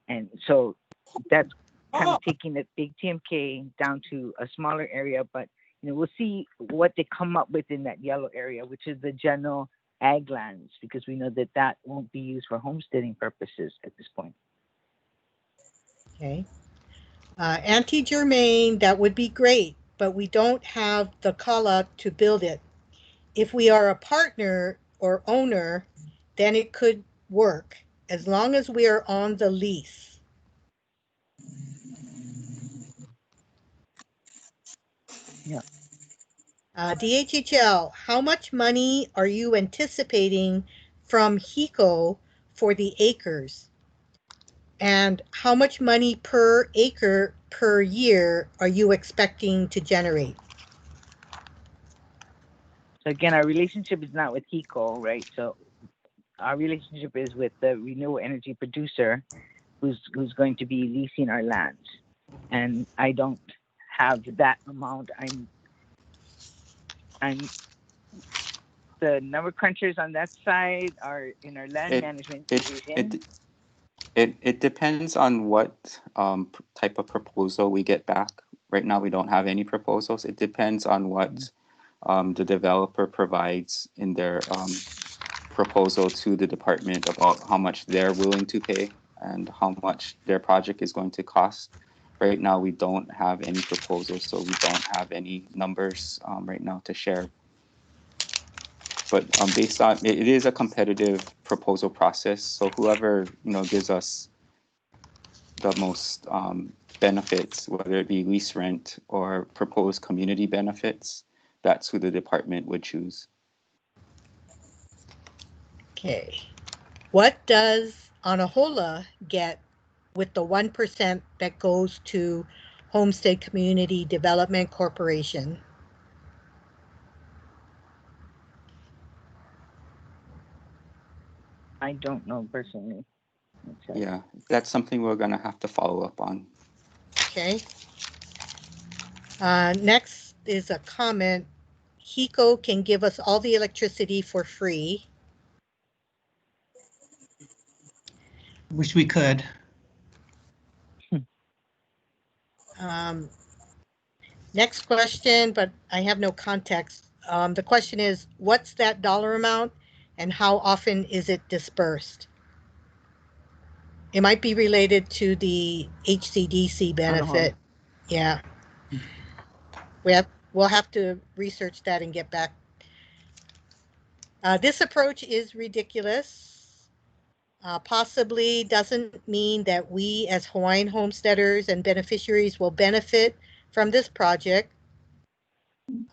And so that's kind of taking the big TMK down to a smaller area, but you know, we'll see what they come up with in that yellow area, which is the general ag lands, because we know that that won't be used for homesteading purposes at this point. Okay. Anti-germane, that would be great, but we don't have the kala to build it. If we are a partner or owner, then it could work as long as we are on the lease. Yeah. DHHL, how much money are you anticipating from HECO for the acres? And how much money per acre per year are you expecting to generate? So again, our relationship is not with HECO, right? So our relationship is with the renewable energy producer who's going to be leasing our lands. And I don't have that amount. I'm the number crunchers on that side are in our land management division. It depends on what type of proposal we get back. Right now, we don't have any proposals. It depends on what the developer provides in their proposal to the department about how much they're willing to pay and how much their project is going to cost. Right now, we don't have any proposals, so we don't have any numbers right now to share. But based on it is a competitive proposal process, so whoever gives us the most benefits, whether it be lease rent or proposed community benefits, that's who the department would choose. Okay. What does Anahola get with the 1% that goes to Homestead Community Development Corporation? I don't know personally. Yeah, that's something we're going to have to follow up on. Okay. Next is a comment. HECO can give us all the electricity for free. Wish we could. Next question, but I have no context. The question is, what's that dollar amount and how often is it dispersed? It might be related to the HCDC benefit. Yeah. We'll have to research that and get back. This approach is ridiculous. Possibly doesn't mean that we as Hawaiian homesteaders and beneficiaries will benefit from this project.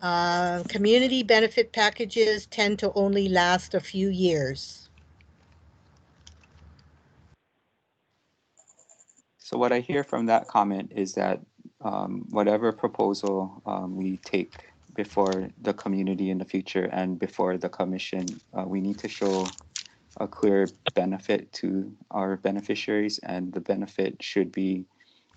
Community benefit packages tend to only last a few years. So what I hear from that comment is that whatever proposal we take before the community in the future and before the commission, we need to show a clear benefit to our beneficiaries, and the benefit should be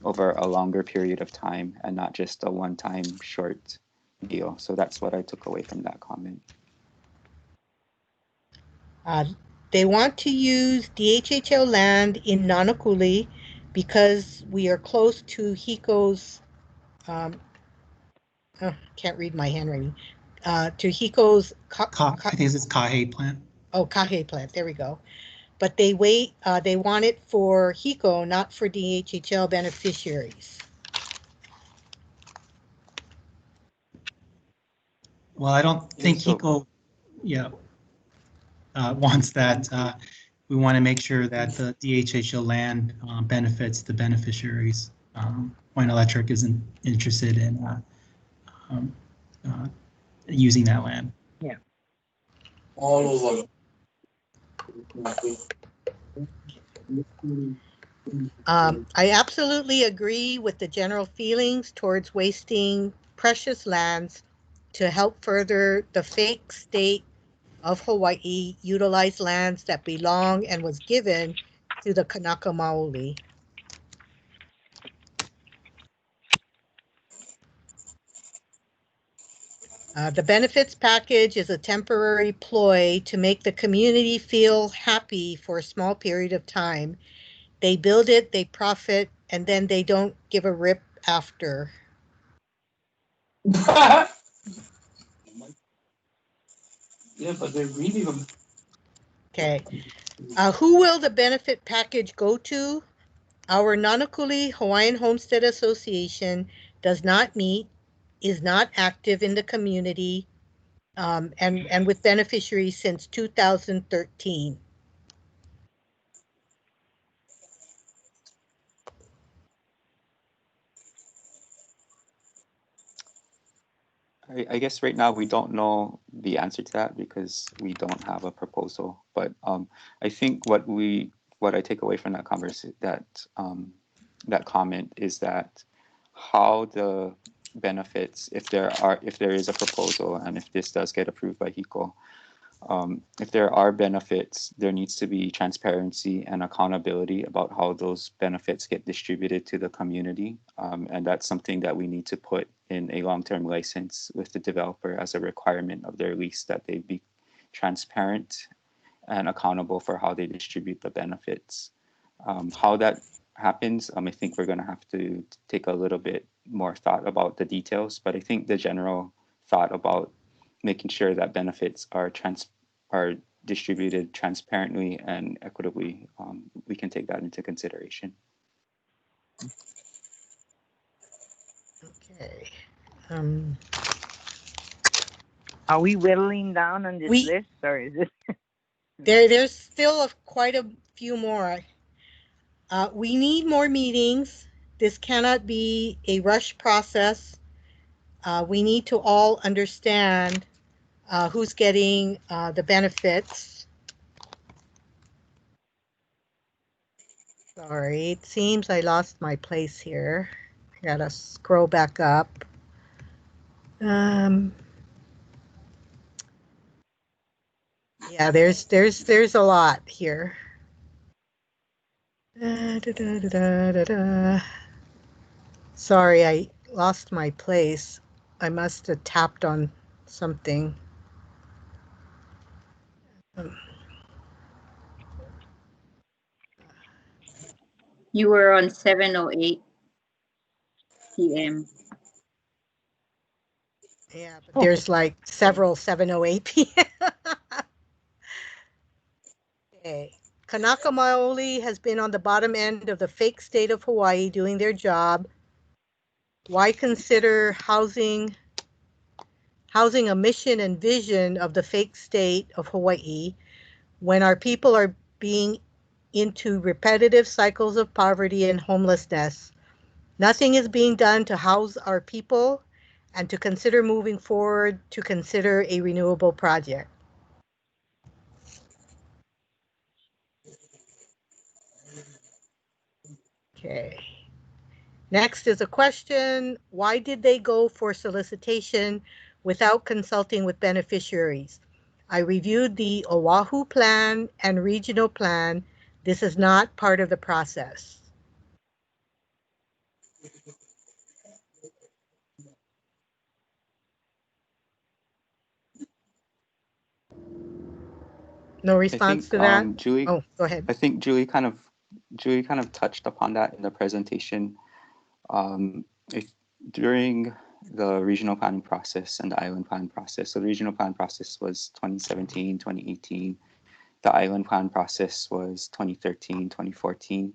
over a longer period of time and not just a one-time short deal. So that's what I took away from that comment. They want to use DHHL land in Nanakuli because we are close to HECO's, can't read my handwriting, to HECO's, I think it's Kahe plant. Oh, kahe plant, there we go. But they want it for HECO, not for DHHL beneficiaries. Well, I don't think so- HECO, wants that. We want to make sure that the DHHL land benefits the beneficiaries. Hawaiian Electric isn't interested in using that land. Yeah. All of them. I absolutely agree with the general feelings towards wasting precious lands to help further the fake state of Hawaii utilize lands that belong and was given to the Kanaka Maoli. The benefits package is a temporary ploy to make the community feel happy for a small period of time. They build it, they profit, and then they don't give a rip after. Yeah, but they're reading them. Okay. Who will the benefit package go to? Our Nanakuli Hawaiian Homestead Association does not meet, is not active in the community, and with beneficiaries since 2013. I guess right now we don't know the answer to that because we don't have a proposal. But I think what I take away from that conversation, that comment, is that how the benefits, if there is a proposal and if this does get approved by HECO, if there are benefits, there needs to be transparency and accountability about how those benefits get distributed to the community. And that's something that we need to put in a long-term license with the developer as a requirement of their lease, that they be transparent and accountable for how they distribute the benefits. How that happens, I think we're going to have to take a little bit more thought about the details, but I think the general thought about making sure that benefits are distributed transparently and equitably, we can take that into consideration. Okay. Are we whittling down on this list, or is it? There's still quite a few more. We need more meetings. This cannot be a rush process. We need to all understand who's getting the benefits. Sorry, it seems I lost my place here. I gotta scroll back up. Yeah, there's a lot here. Sorry, I lost my place. I must have tapped on something. You were on 7:08 p.m. Yeah, but there's like several 7:08 p.m. Okay. Kanaka Maoli has been on the bottom end of the fake state of Hawaii doing their job. Why consider housing a mission and vision of the fake state of Hawaii when our people are being into repetitive cycles of poverty and homelessness? Nothing is being done to house our people and to consider moving forward to consider a renewable project. Okay. Next is a question. Why did they go for solicitation without consulting with beneficiaries? I reviewed the Oahu plan and regional plan. This is not part of the process. No response to that? Julie, oh, go ahead. I think Julie kind of touched upon that in the presentation. During the regional planning process and the island plan process, so the regional plan process was 2017, 2018, the island plan process was 2013, 2014.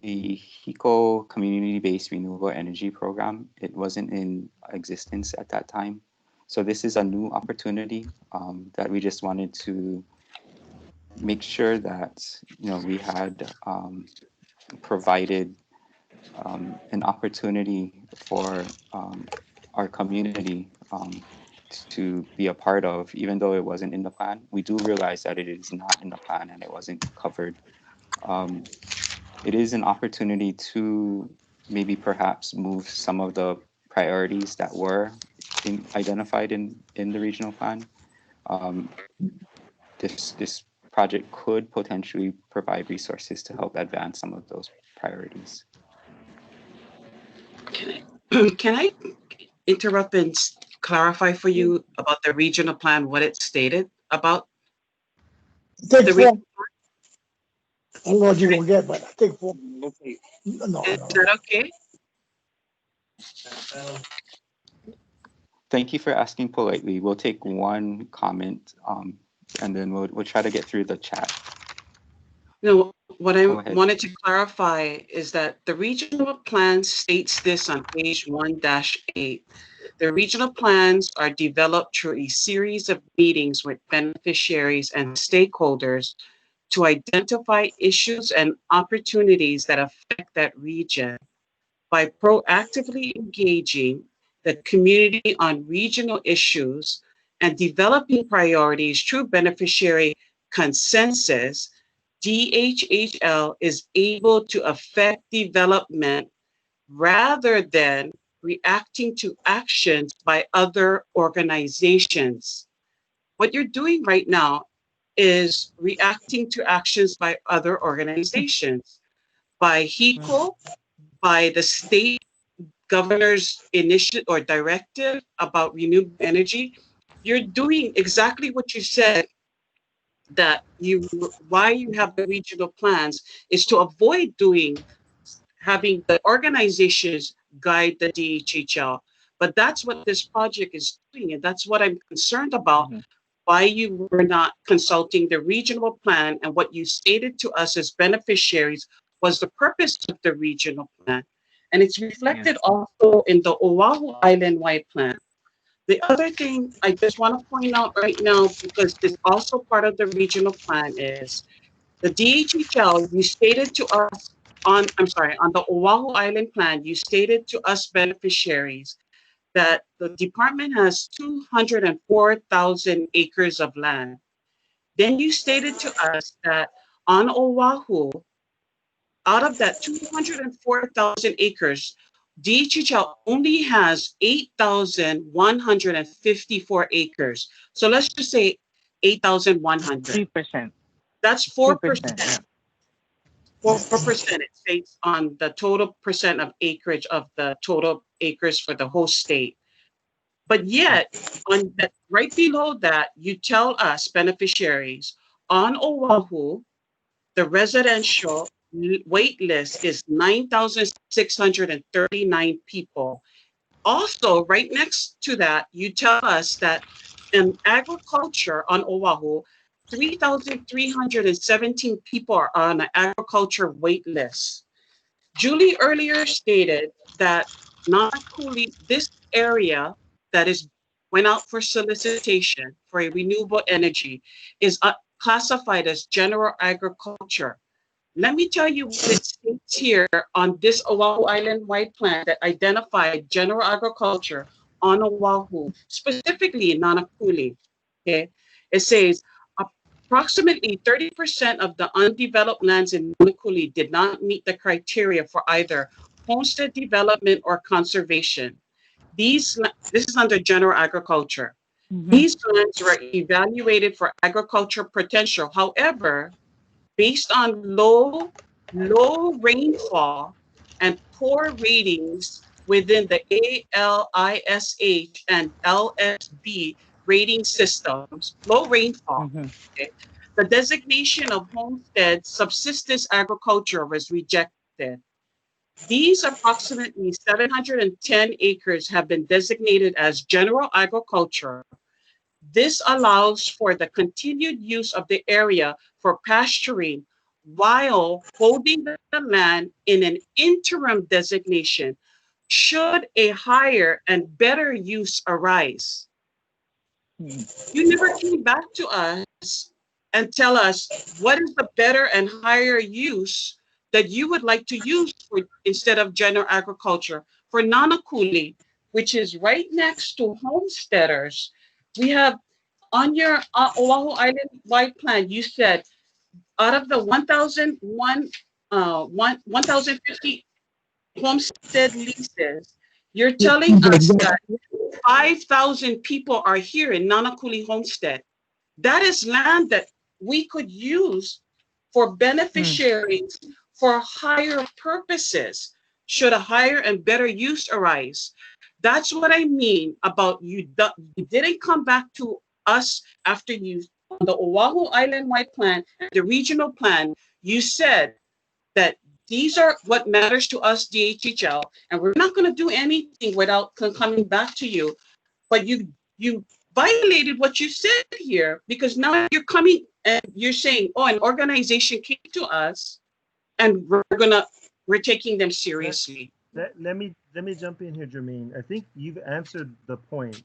The HECO community-based renewable energy program, it wasn't in existence at that time. So this is a new opportunity that we just wanted to make sure that, you know, we had provided an opportunity for our community to be a part of, even though it wasn't in the plan. We do realize that it is not in the plan and it wasn't covered. It is an opportunity to maybe perhaps move some of the priorities that were identified in the regional plan. This project could potentially provide resources to help advance some of those priorities. Can I interrupt and clarify for you about the regional plan, what it stated about Take the form. I don't know what you're gonna get, but take form. No, Is that okay? Thank you for asking politely. We'll take one comment and then we'll try to get through the chat. No, what I Go ahead. wanted to clarify is that the regional plan states this on page 1-8. The regional plans are developed through a series of meetings with beneficiaries and stakeholders to identify issues and opportunities that affect that region. By proactively engaging the community on regional issues and developing priorities through beneficiary consensus, DHHL is able to affect development rather than reacting to actions by other organizations. What you're doing right now is reacting to actions by other organizations, by HECO, by the state governor's initiative or directive about renewable energy. You're doing exactly what you said, that why you have the regional plans is to avoid having the organizations guide the DHHL. But that's what this project is doing, and that's what I'm concerned about. Why you were not consulting the regional plan, and what you stated to us as beneficiaries was the purpose of the regional plan. And it's reflected also in the Oahu Island-wide plan. The other thing I just want to point out right now, because it's also part of the regional plan, is the DHHL, you stated to us on the Oahu Island plan, you stated to us beneficiaries that the department has 204,000 acres of land. Then you stated to us that on Oahu, out of that 204,000 acres, DHHL only has 8,154 acres. So let's just say 8,100. 3%. That's 4%. 4% it states on the total percent of acreage of the total acres for the whole state. But yet, on that, right below that, you tell us beneficiaries on Oahu, the residential wait list is 9,639 people. Also, right next to that, you tell us that in agriculture on Oahu, 3,317 people are on an agriculture wait list. Julie earlier stated that Nanakuli, this area that went out for solicitation for a renewable energy, is classified as general agriculture. Let me tell you what it states here on this Oahu Island-wide plan that identified general agriculture on Oahu, specifically in Nanakuli. Okay, it says approximately 30% of the undeveloped lands in Nanakuli did not meet the criteria for either homestead development or conservation. This is under general agriculture. These lands were evaluated for agriculture potential. However, based on low rainfall and poor ratings within the ALISH and LSB rating systems, low rainfall, okay, the designation of homestead subsistence agriculture was rejected. These approximately 710 acres have been designated as general agriculture. This allows for the continued use of the area for pasturing while holding the land in an interim designation should a higher and better use arise. You never came back to us and tell us what is the better and higher use that you would like to use for, instead of general agriculture. For Nanakuli, which is right next to homesteaders, we have on your Oahu Island-wide plan, you said out of the 1,050 homestead leases, you're telling us that 5,000 people are here in Nanakuli Homestead. That is land that we could use for beneficiaries for higher purposes, should a higher and better use arise. That's what I mean about you didn't come back to us after you, on the Oahu Island-wide plan, the regional plan, you said that these are what matters to us, DHHL, and we're not going to do anything without coming back to you. But you violated what you said here, because now you're coming and you're saying, oh, an organization came to us and we're taking them seriously. Let me jump in here, Jermaine. I think you've answered the point.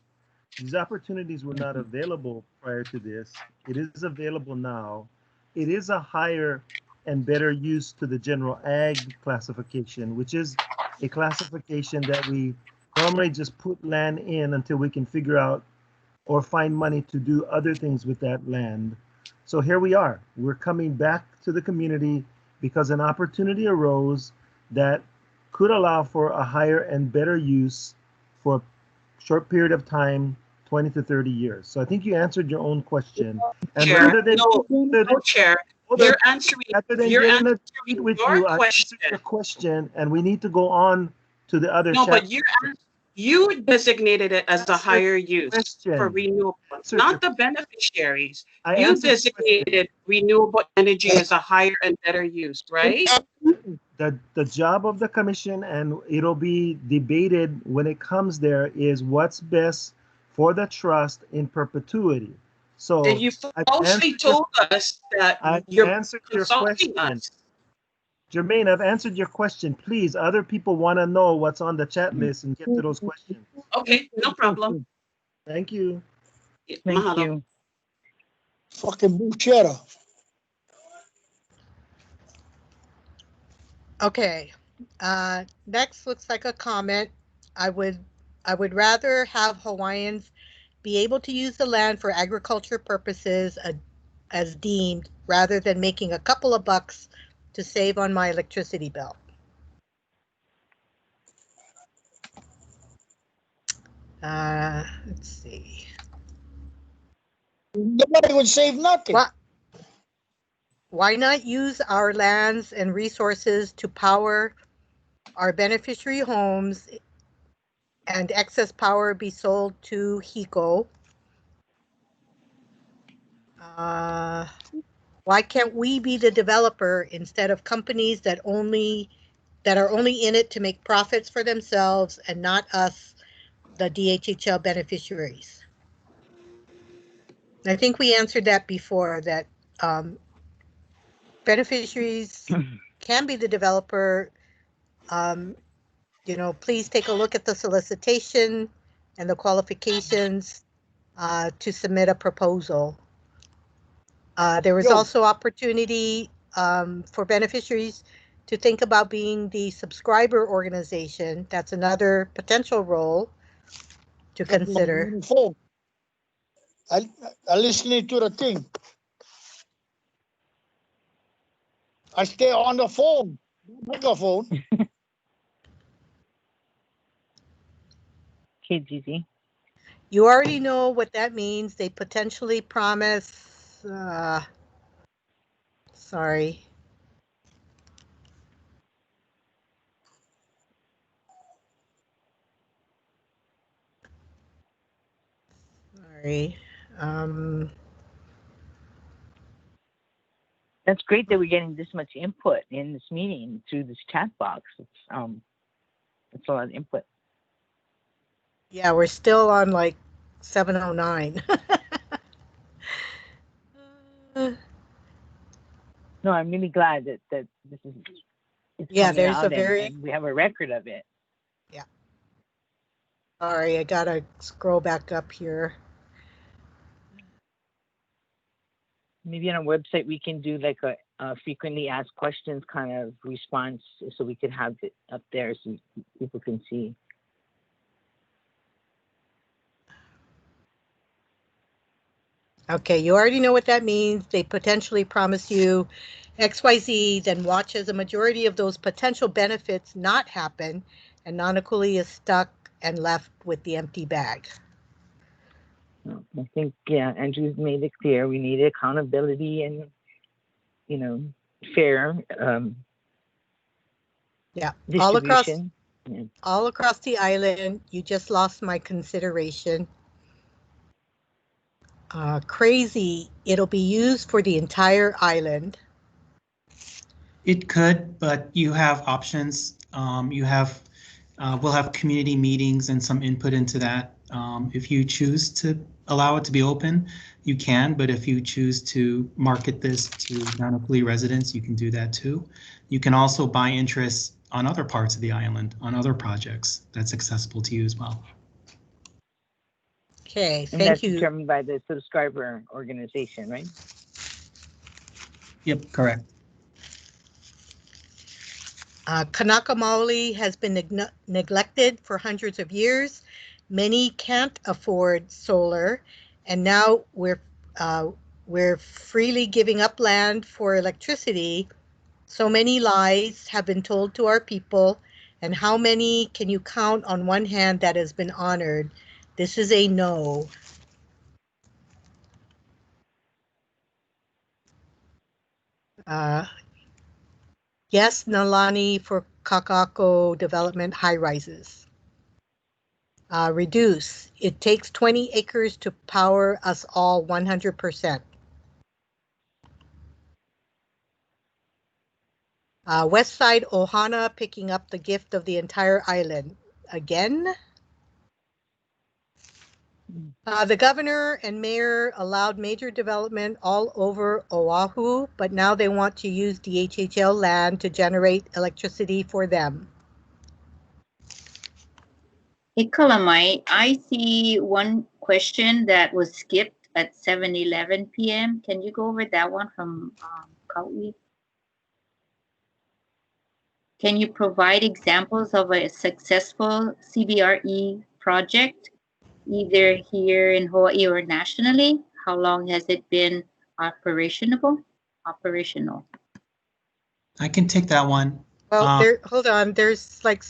These opportunities were not available prior to this. It is available now. It is a higher and better use to the general ag classification, which is a classification that we normally just put land in until we can figure out or find money to do other things with that land. So here we are. We're coming back to the community because an opportunity arose that could allow for a higher and better use for a short period of time, 20 to 30 years. So I think you answered your own question. And Chair, rather than, no, Chair. You're answering your question, and we need to go on to the other. No, but you designated it as a higher use for renewable, not the beneficiaries. You designated renewable energy as a higher and better use, right? The job of the commission, and it'll be debated when it comes there, is what's best for the trust in perpetuity. So and you falsely told us that you're answered your consulting question. us. Jermaine, I've answered your question. Please, other people want to know what's on the chat list and get to those questions. Okay, no problem. Thank you. Thank you. Fucking buchera. Okay. Next looks like a comment. I would rather have Hawaiians be able to use the land for agriculture purposes as deemed, rather than making a couple of bucks to save on my electricity bill. Let's see. Nobody would save nothing. Why not use our lands and resources to power our beneficiary homes, and excess power be sold to HECO? Why can't we be the developer instead of companies that are only in it to make profits for themselves and not us, the DHHL beneficiaries? I think we answered that before, that beneficiaries can be the developer. Please take a look at the solicitation and the qualifications to submit a proposal. There was also opportunity for beneficiaries to think about being the subscriber organization. That's another potential role to consider. I listening to the thing. I stay on the phone, microphone. Okay, Gigi. You already know what that means. They potentially promise, sorry. Sorry. That's great that we're getting this much input in this meeting through this chat box. It's a lot of input. Yeah, we're still on like 709. No, I'm really glad that this is it's Yeah, coming there's out a very, and we have a record of it. sorry, I gotta scroll back up here. Maybe on our website we can do like a frequently asked questions kind of response, so we could have it up there so people can see. Okay, you already know what that means. They potentially promise you XYZ, then watch as a majority of those potential benefits not happen, and Nanakuli is stuck and left with the empty bag. I think, yeah, Andrew's made it clear we need accountability and, you know, fair Yeah, all across distribution. Yeah. all across the island. You just lost my consideration. Crazy, it'll be used for the entire island. It could, but you have options. We'll have community meetings and some input into that. If you choose to allow it to be open, you can, but if you choose to market this to Nanakuli residents, you can do that too. You can also buy interest on other parts of the island, on other projects that's accessible to you as well. Okay, And thank that's you. determined by the subscriber organization, right? Yep, correct. Kanaka Maoli has been neglected for hundreds of years. Many can't afford solar, and now we're freely giving up land for electricity. So many lies have been told to our people, and how many can you count on one hand that has been honored? This is a no. Yes, Nalani for Kakako development high rises. Reduce. It takes 20 acres to power us all 100%. West Side Ohana picking up the gift of the entire island. Again? The governor and mayor allowed major development all over Oahu, but now they want to use DHHL land to generate electricity for them. Hey, Kalamai, I see one question that was skipped at 7:11 p.m. Can you go over that one from Kauai? Can you provide examples of a successful CBRE project, either here in Hawaii or nationally? How long has it been operational? I can take that one. Well, hold on. There's like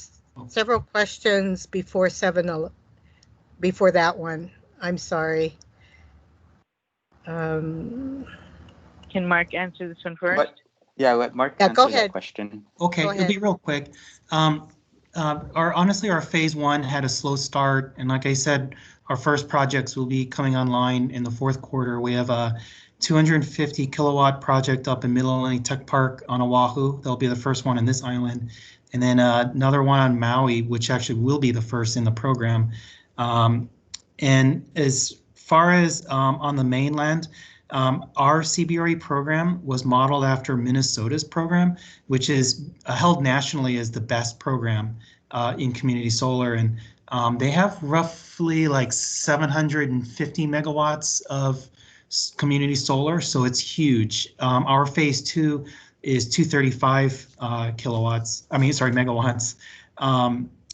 several questions before before that one. I'm sorry. Can Mark answer this one first? Let Mark Yeah, answer go that ahead. question. Okay, it'll be real quick. Honestly, our phase one had a slow start, and like I said, our first projects will be coming online in the fourth quarter. We have a 250 kilowatt project up in Mililani Tech Park on Oahu. That'll be the first one in this island, and then another one on Maui, which actually will be the first in the program. And as far as on the mainland, our CBRE program was modeled after Minnesota's program, which is held nationally as the best program in community solar. And they have roughly like 750 megawatts of community solar, so it's huge. Our phase two is 235 megawatts.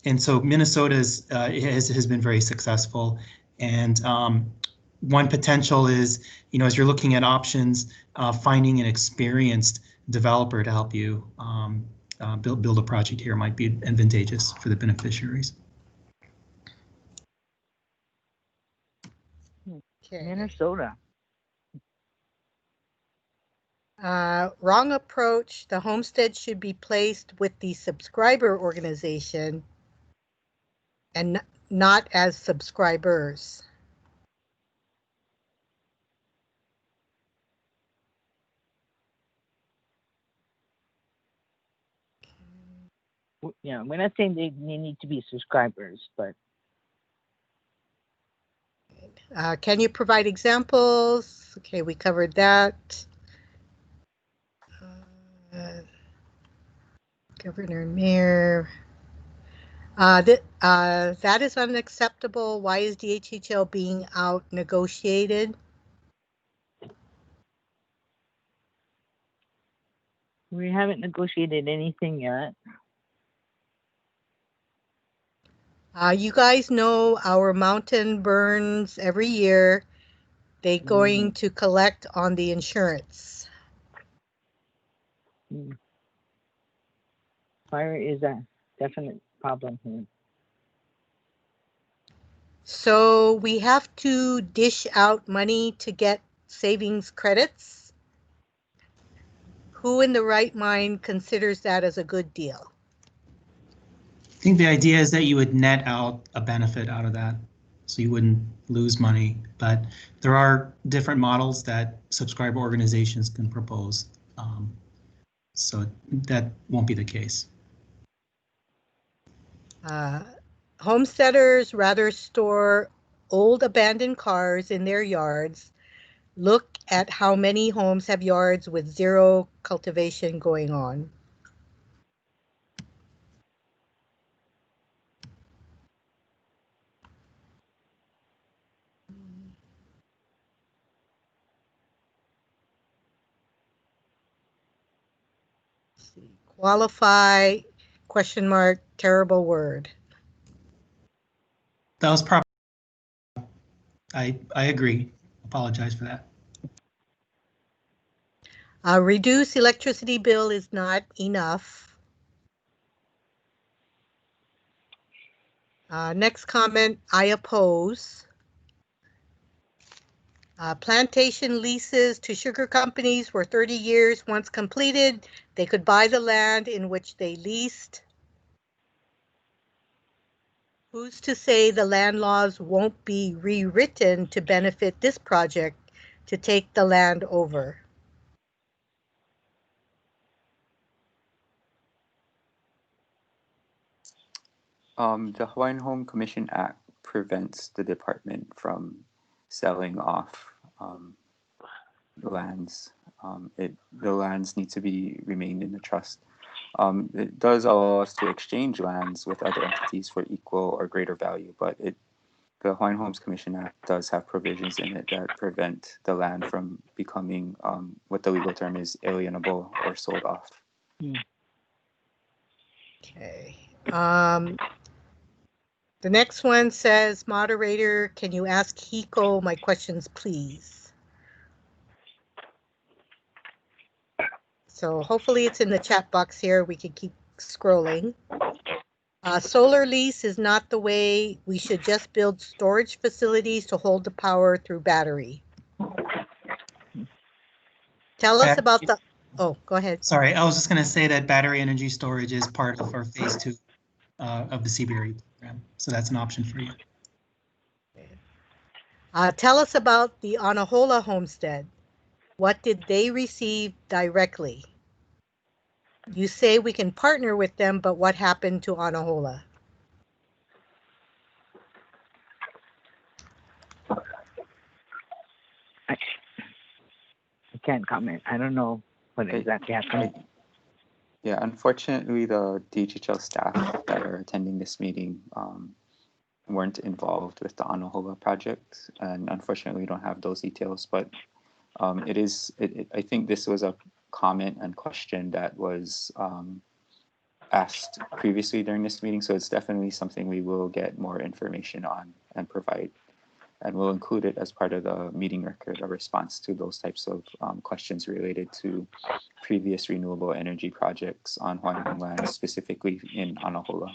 And so Minnesota's has been very successful. And one potential is, as you're looking at options, finding an experienced developer to help you build a project here might be advantageous for the beneficiaries. Okay. Minnesota. Wrong approach. The homestead should be placed with the subscriber organization and not as subscribers. Yeah, we're not saying they need to be subscribers, but Can you provide examples? Okay, we covered that. Governor and Mayor. That is unacceptable. Why is DHHL being out negotiated? We haven't negotiated anything yet. You guys know our mountain burns every year. They're going to collect on the insurance. Fire is a definite problem here. So we have to dish out money to get savings credits. Who in the right mind considers that as a good deal? I think the idea is that you would net out a benefit out of that, so you wouldn't lose money. But there are different models that subscriber organizations can propose. So that won't be the case. Homesteaders rather store old abandoned cars in their yards. Look at how many homes have yards with zero cultivation going on. Let's see. Qualify, question mark, terrible word. That was probably, I agree. Apologize for that. Reduce electricity bill is not enough. Next comment, I oppose. Plantation leases to sugar companies for 30 years. Once completed, they could buy the land in which they leased. Who's to say the land laws won't be rewritten to benefit this project to take the land over? The Hawaiian Home Commission Act prevents the department from selling off lands. The lands need to be remained in the trust. It does allow us to exchange lands with other entities for equal or greater value, but the Hawaiian Homes Commission Act does have provisions in it that prevent the land from becoming what the legal term is alienable or sold off. Okay. The next one says, moderator, can you ask Hiko my questions, please? So hopefully it's in the chat box here. We can keep scrolling. Solar lease is not the way. We should just build storage facilities to hold the power through battery. Tell us about the, oh, go ahead. Sorry, I was just going to say that battery energy storage is part of our phase 2 of the CBRE program. So that's an option for you. Tell us about the Anahola homestead. What did they receive directly? You say we can partner with them, but what happened to Anahola? I can't comment. I don't know what exactly happened. Yeah, unfortunately, the DHHL staff that are attending this meeting weren't involved with the Anahola project, and unfortunately, we don't have those details. But I think this was a comment and question that was asked previously during this meeting, so it's definitely something we will get more information on and provide, and we'll include it as part of the meeting record, a response to those types of questions related to previous renewable energy projects on Hawaiian land, specifically in Anahola.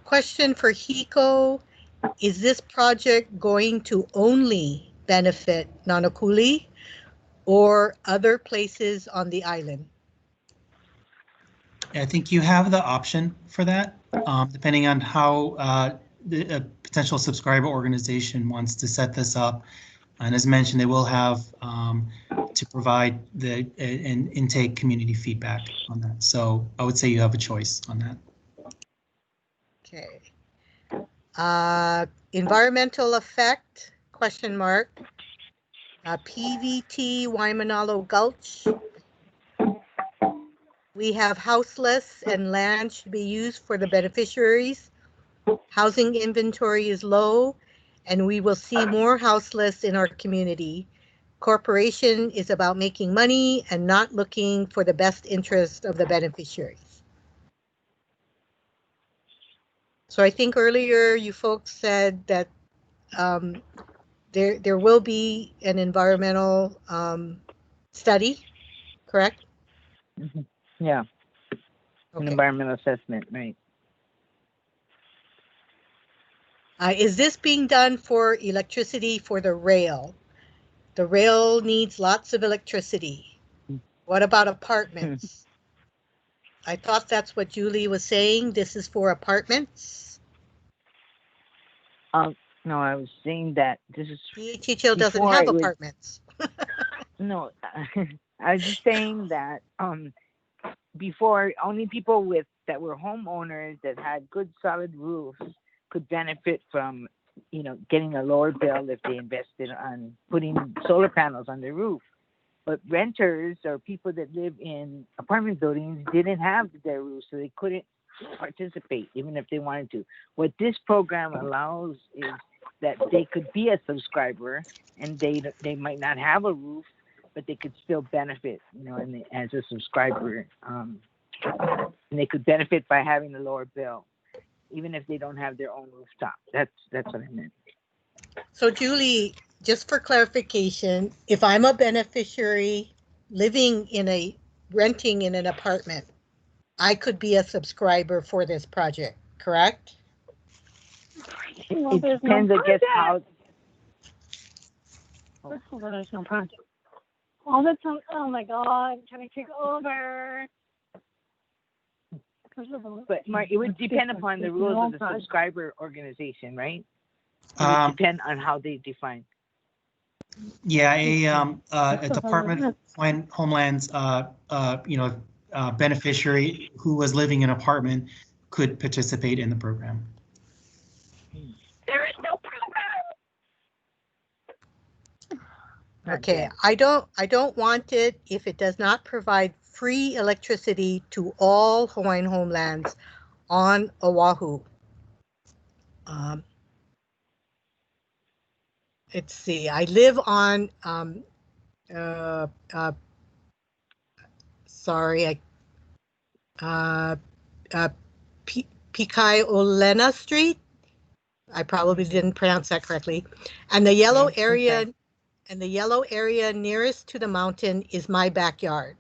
Question for Hiko. Is this project going to only benefit Nanakuli or other places on the island? I think you have the option for that, depending on how the potential subscriber organization wants to set this up. And as mentioned, they will have to provide and intake community feedback on that. So I would say you have a choice on that. Okay. Environmental effect, question mark. PVT Waimanalo Gulch. We have houseless and land should be used for the beneficiaries. Housing inventory is low, and we will see more houseless in our community. Corporation is about making money and not looking for the best interest of the beneficiaries. So I think earlier you folks said that there will be an environmental study, correct? Mhm. Yeah, an Okay. environmental assessment, right? Is this being done for electricity for the rail? The rail needs lots of electricity. What about apartments? I thought that's what Julie was saying. This is for apartments. No, I was saying that this is DHHL doesn't before have it was, apartments. no, I was just saying that before only people with that were homeowners that had good solid roofs could benefit from, you know, getting a lower bill if they invested on putting solar panels on their roof. But renters or people that live in apartment buildings didn't have their roofs, so they couldn't participate even if they wanted to. What this program allows is that they could be a subscriber and they might not have a roof, but they could still benefit, you know, and as a subscriber, and they could benefit by having a lower bill, even if they don't have their own rooftop. That's what I meant. So Julie, just for clarification, if I'm a beneficiary renting in an apartment, I could be a subscriber for this project, correct? Well, It there's depends, no I guess, project. how. Well, there's no project. All the time. Oh my God! Can I take over? But Mark, it would depend upon the rules of the subscriber organization, right? It would depend on how they define. Yeah, a Department of Homeland's beneficiary who was living in an apartment could participate in the program. There is no program. Okay, I don't want it if it does not provide free electricity to all Hawaiian homelands on Oahu. Let's see, I live on, Pikai Olena Street. I probably didn't pronounce that correctly. And the yellow area, nearest to the mountain is my backyard.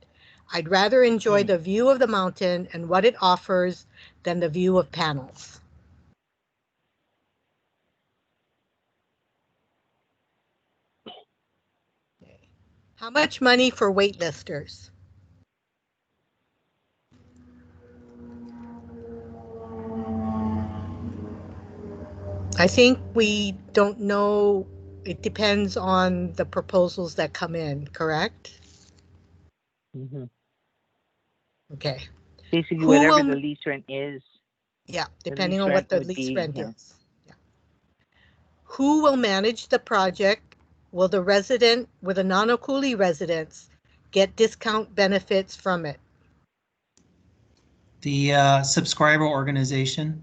I'd rather enjoy the view of the mountain and what it offers than the view of panels. How much money for waitlisters? I think we don't know. It depends on the proposals that come in, correct? Mm-hmm. Okay. Basically, whatever the lease rent is. Yeah, depending on what the lease rent is. Yeah. Who will manage the project? Will the Nanakuli residents get discount benefits from it? The subscriber organization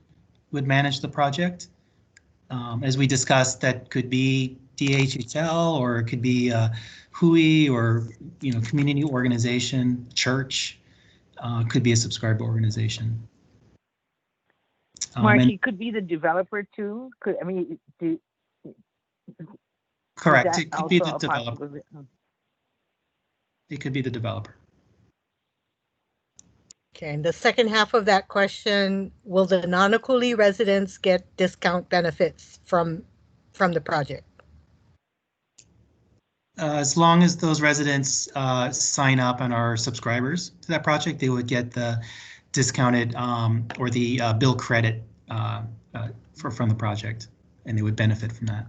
would manage the project. As we discussed, that could be DHHL or it could be Hui or community organization, church, could be a subscriber organization. Mark, it could be the developer too. Correct. It could be the developer. It could be the developer. Okay, and the second half of that question, will the Nanakuli residents get discount benefits from the project? As long as those residents sign up and are subscribers to that project, they would get the discounted or the bill credit from the project, and they would benefit from that.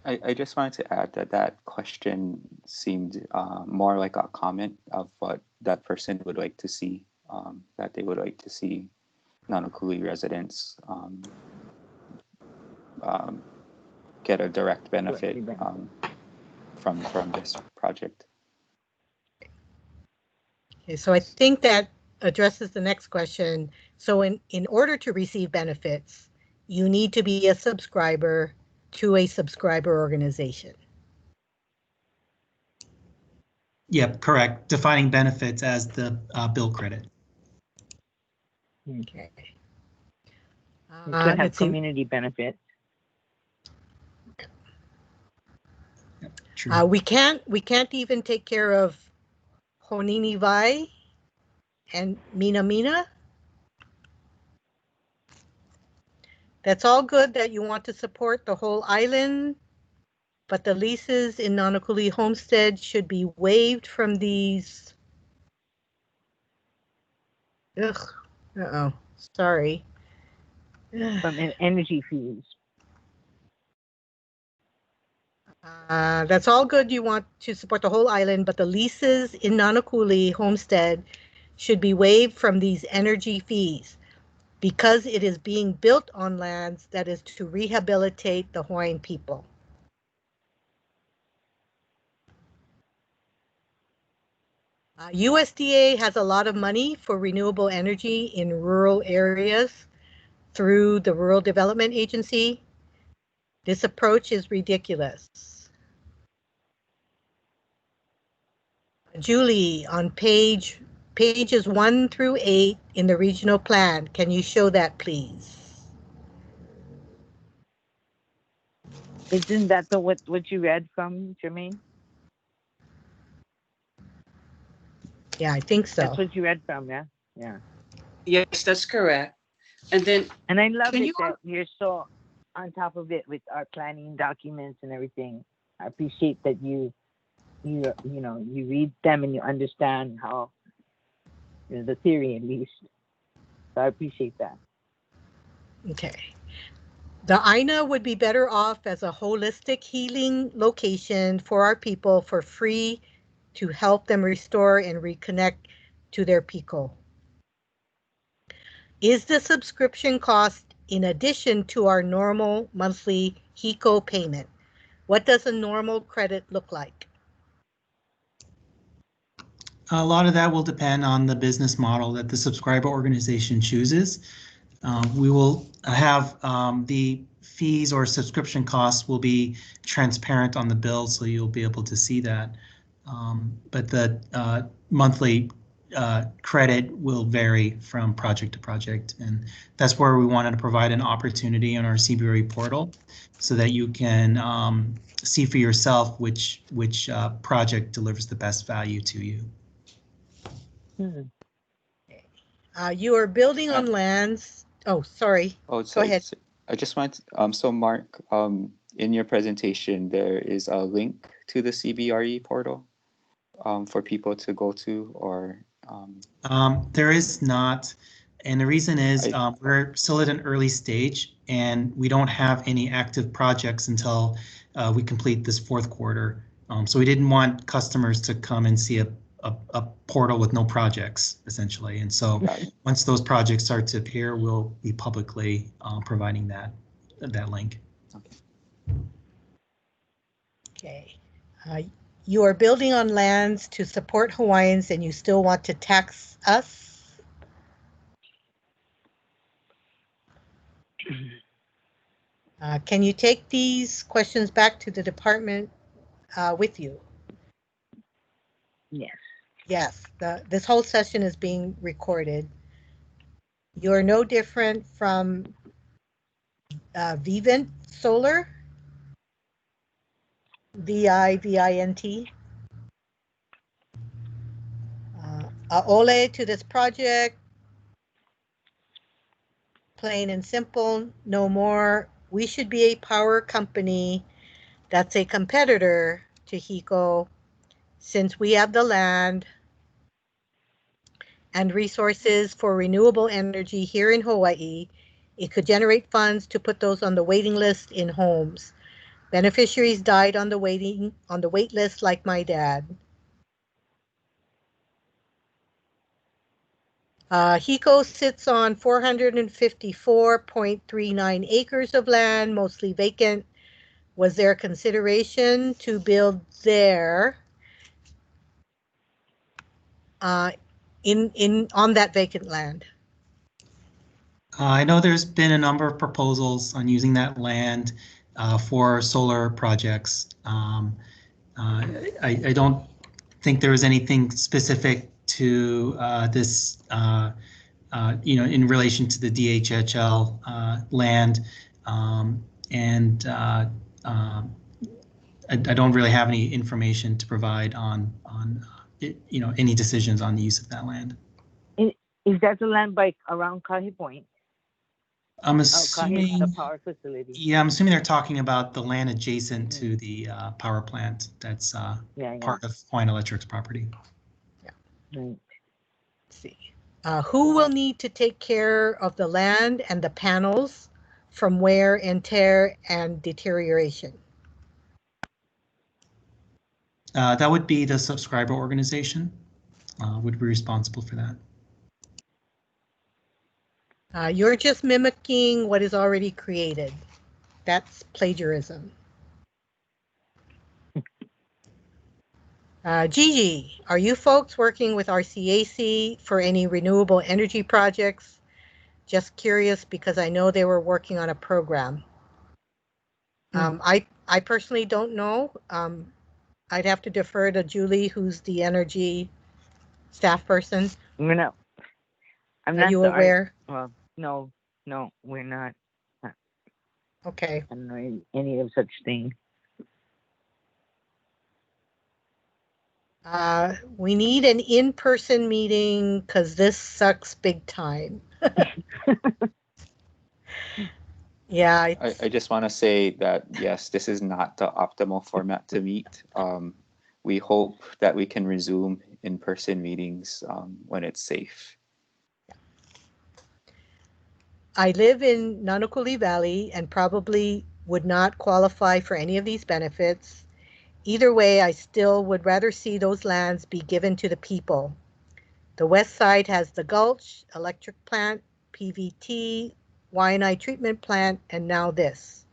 I just wanted to add that question seemed more like a comment of what that person would like to see, that they would like to see Nanakuli residents get a direct benefit from this project. Okay, so I think that addresses the next question. So in order to receive benefits, you need to be a subscriber to a subscriber organization. Yep, correct. Defining benefits as the bill credit. Okay. You could have let's see. community benefits. Yep, true. We can't even take care of Honini Vai and Mina Mina. That's all good that you want to support the whole island, but the leases in Nanakuli Homestead should be waived from these. Ugh, uh-oh, sorry. From energy fees. That's all good. You want to support the whole island, but the leases in Nanakuli Homestead should be waived from these energy fees because it is being built on lands that is to rehabilitate the Hawaiian people. USDA has a lot of money for renewable energy in rural areas through the Rural Development Agency. This approach is ridiculous. Julie, on pages 1 through 8 in the regional plan, can you show that, please? Isn't that what you read from, Jermaine? Yeah, I think so. That's what you read from, yeah? Yeah. Yes, that's correct. And then, And I love can it you that you're so on top of it with our planning documents and everything. I appreciate that you read them and you understand how, the theory at least. So I appreciate that. Okay. The INA would be better off as a holistic healing location for our people for free to help them restore and reconnect to their piko. Is the subscription cost in addition to our normal monthly HICO payment? What does a normal credit look like? A lot of that will depend on the business model that the subscriber organization chooses. We will have the fees or subscription costs will be transparent on the bill, so you'll be able to see that. But the monthly credit will vary from project to project, and that's where we wanted to provide an opportunity on our CBRE portal so that you can see for yourself which project delivers the best value to you. You are building on lands. Oh, sorry. Oh, Go ahead. so I just want, so Mark, in your presentation, there is a link to the CBRE portal for people to go to, or? There is not, and the reason is we're still at an early stage and we don't have any active projects until we complete this fourth quarter. So we didn't want customers to come and see a portal with no projects, essentially. And so once those projects start to appear, we'll be publicly providing that link. Okay. You are building on lands to support Hawaiians and you still want to tax us? Can you take these questions back to the department with you? Yes. Yes, this whole session is being recorded. You're no different from Vivint Solar, VIVINT. Aole to this project, plain and simple, no more. We should be a power company that's a competitor to HICO since we have the land and resources for renewable energy here in Hawaii. It could generate funds to put those on the waiting list in homes. Beneficiaries died on the wait list like my dad. HICO sits on 454.39 acres of land, mostly vacant. Was there consideration to build there on that vacant land? I know there's been a number of proposals on using that land for solar projects. I don't think there was anything specific to this, in relation to the DHHL land, and I don't really have any information to provide on any decisions on the use of that land. Is that the land around Kahi Point? I'm assuming the power facility. Yeah, I'm assuming they're talking about the land adjacent to the power plant. That's part of Hawaiian Electric's property. Yeah. Right. Let's see. Who will need to take care of the land and the panels from wear and tear and deterioration? That would be the subscriber organization would be responsible for that. You're just mimicking what is already created. That's plagiarism. Gigi, are you folks working with RCAC for any renewable energy projects? Just curious because I know they were working on a program. I personally don't know. I'd have to defer to Julie, who's the energy staff person. No, I'm Are not. you aware? Well, no, we're not. Okay. I don't know any of such thing. We need an in-person meeting because this sucks big time. Yeah. I just want to say that, yes, this is not the optimal format to meet. We hope that we can resume in-person meetings when it's safe. I live in Nanakuli Valley and probably would not qualify for any of these benefits. Either way, I still would rather see those lands be given to the people. The west side has the Gulch, electric plant, PVT, Y&I treatment plant, and now this.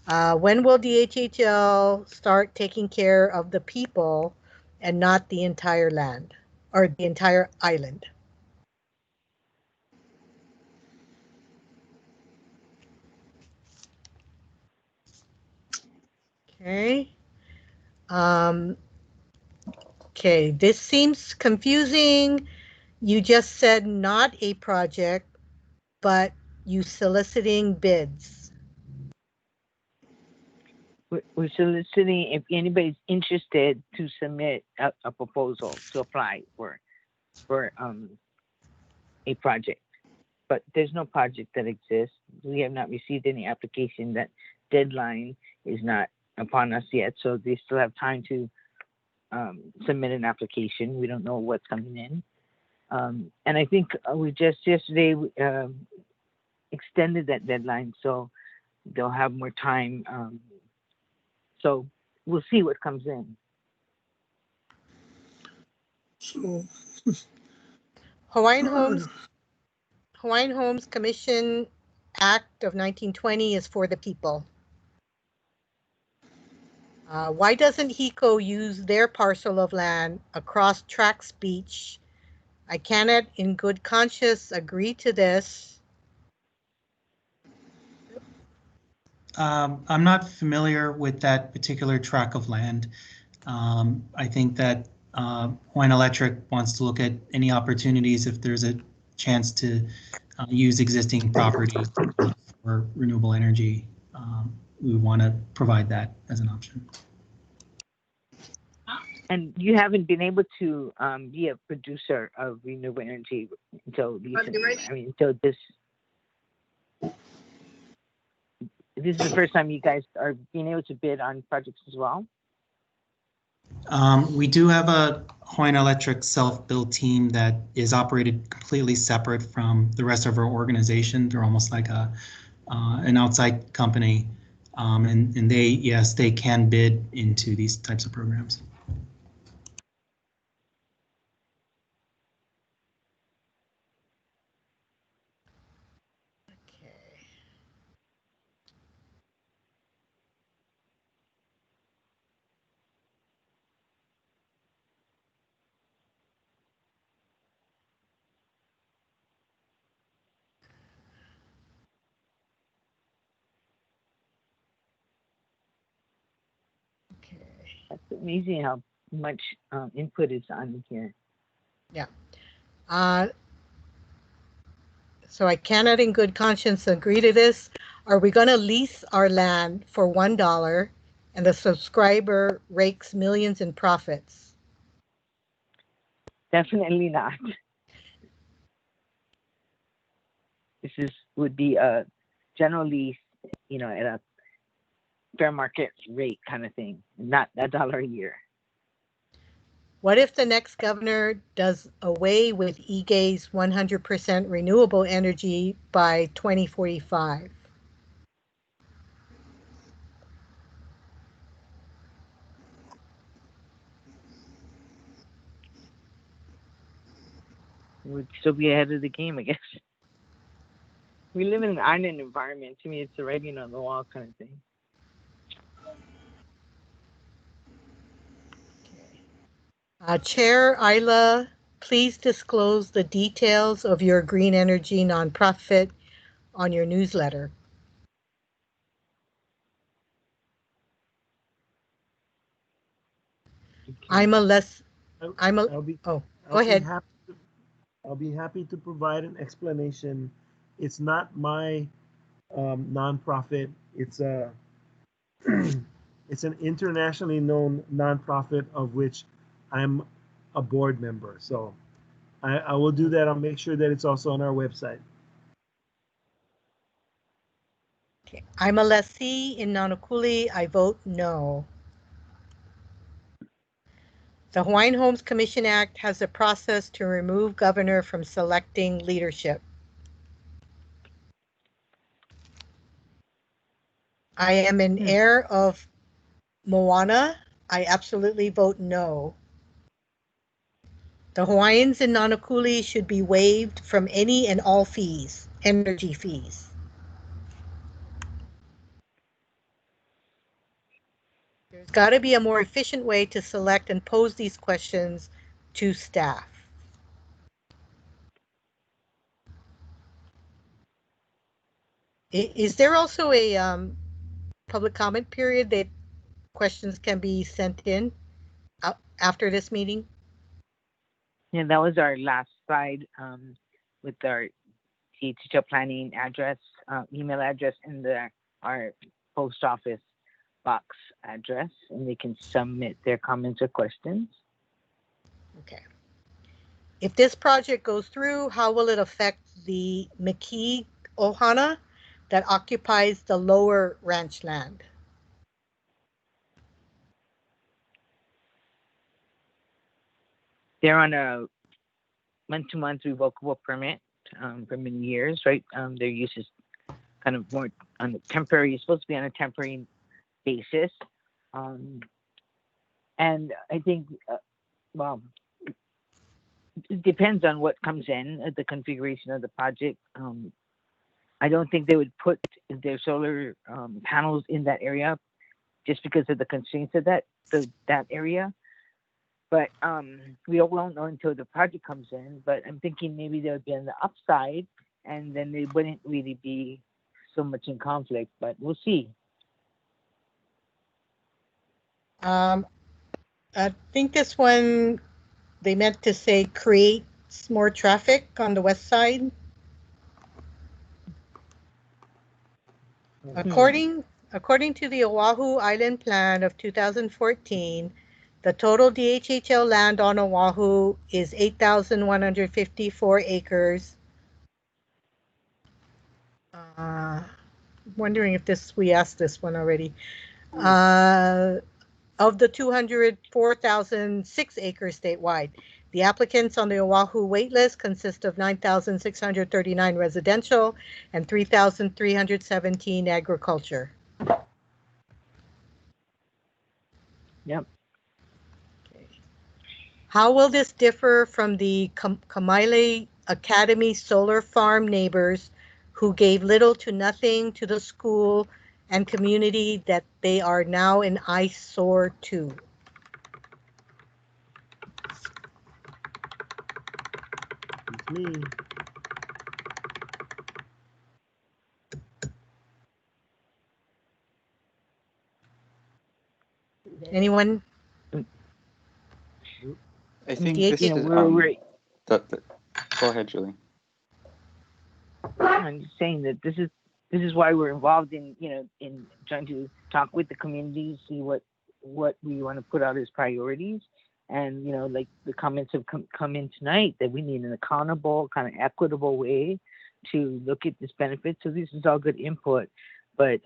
When will DHHL start taking care of the people and not the entire land or the entire island? Okay. Okay, this seems confusing. You just said not a project, but you soliciting bids. We're soliciting if anybody's interested to submit a proposal to apply for a project. But there's no project that exists. We have not received any application. That deadline is not upon us yet, so they still have time to submit an application. We don't know what's coming in. And I think we just yesterday extended that deadline, so they'll have more time. So we'll see what comes in. So Hawaiian Homes Commission Act of 1920 is for the people. Why doesn't HECO use their parcel of land across Trax Beach? I cannot in good conscience agree to this. I'm not familiar with that particular tract of land. I think that Hawaiian Electric wants to look at any opportunities if there's a chance to use existing property for renewable energy. We want to provide that as an option. And you haven't been able to be a producer of renewable energy until recently. I mean, until this. This is the first time you guys are being able to bid on projects as well? We do have a Hawaiian Electric self-build team that is operated completely separate from the rest of our organization. They're almost like an outside company, and they, yes, they can bid into these types of programs. That's amazing how much input is on here. Yeah. So I cannot in good conscience agree to this. Are we going to lease our land for $1 and the subscriber rakes millions in profits? Definitely not. This would be a general lease, at a fair market rate kind of thing, not $1 a year. What if the next governor does away with EGA's 100% renewable energy by 2045? We'd still be ahead of the game, I guess. We live in an island environment. To me, it's the writing on the wall kind of thing. Chair Isla, please disclose the details of your green energy nonprofit on your newsletter. I'll be happy to provide an explanation. It's not my nonprofit. It's it's an internationally known nonprofit of which I'm a board member. So I will do that. I'll make sure that it's also on our website. Okay. I'm a lessee in Nanakuli. I vote no. The Hawaiian Homes Commission Act has a process to remove governor from selecting leadership. I am an heir of Moana. I absolutely vote no. The Hawaiians in Nanakuli should be waived from any and all fees, energy fees. There's got to be a more efficient way to select and pose these questions to staff. Is there also a public comment period that questions can be sent in after this meeting? Yeah, that was our last slide with our DHHL planning address, email address, and our post office box address, and they can submit their comments or questions. Okay. If this project goes through, how will it affect the Miki Ohana that occupies the lower ranch land? They're on a month-to-month revocable permit for many years, right? Their use is kind of more on a temporary, it's supposed to be on a temporary basis. And I think, well, it depends on what comes in, the configuration of the project. I don't think they would put their solar panels in that area just because of the constraints of that area. But we won't know until the project comes in. But I'm thinking maybe they would be on the upside, and then they wouldn't really be so much in conflict. But we'll see. I think this one, they meant to say creates more traffic on the west side. According to the Oahu Island Plan of 2014, the total DHHL land on Oahu is 8,154 acres. Wondering if we asked this one already. Of the 204,006 acres statewide, the applicants on the Oahu waitlist consist of 9,639 residential and 3,317 agriculture. Yep. Okay. How will this differ from the Kamaile Academy solar farm neighbors who gave little to nothing to the school and community that they are now an eyesore to? It's me. Anyone? I think DH? this You know, is, we're go ahead, Julie. I'm just saying that this is why we're involved in, you know, in trying to talk with the community, see what we want to put out as priorities. And, you know, like the comments have come in tonight, that we need an accountable, kind of equitable way to look at this benefit. So this is all good input. But,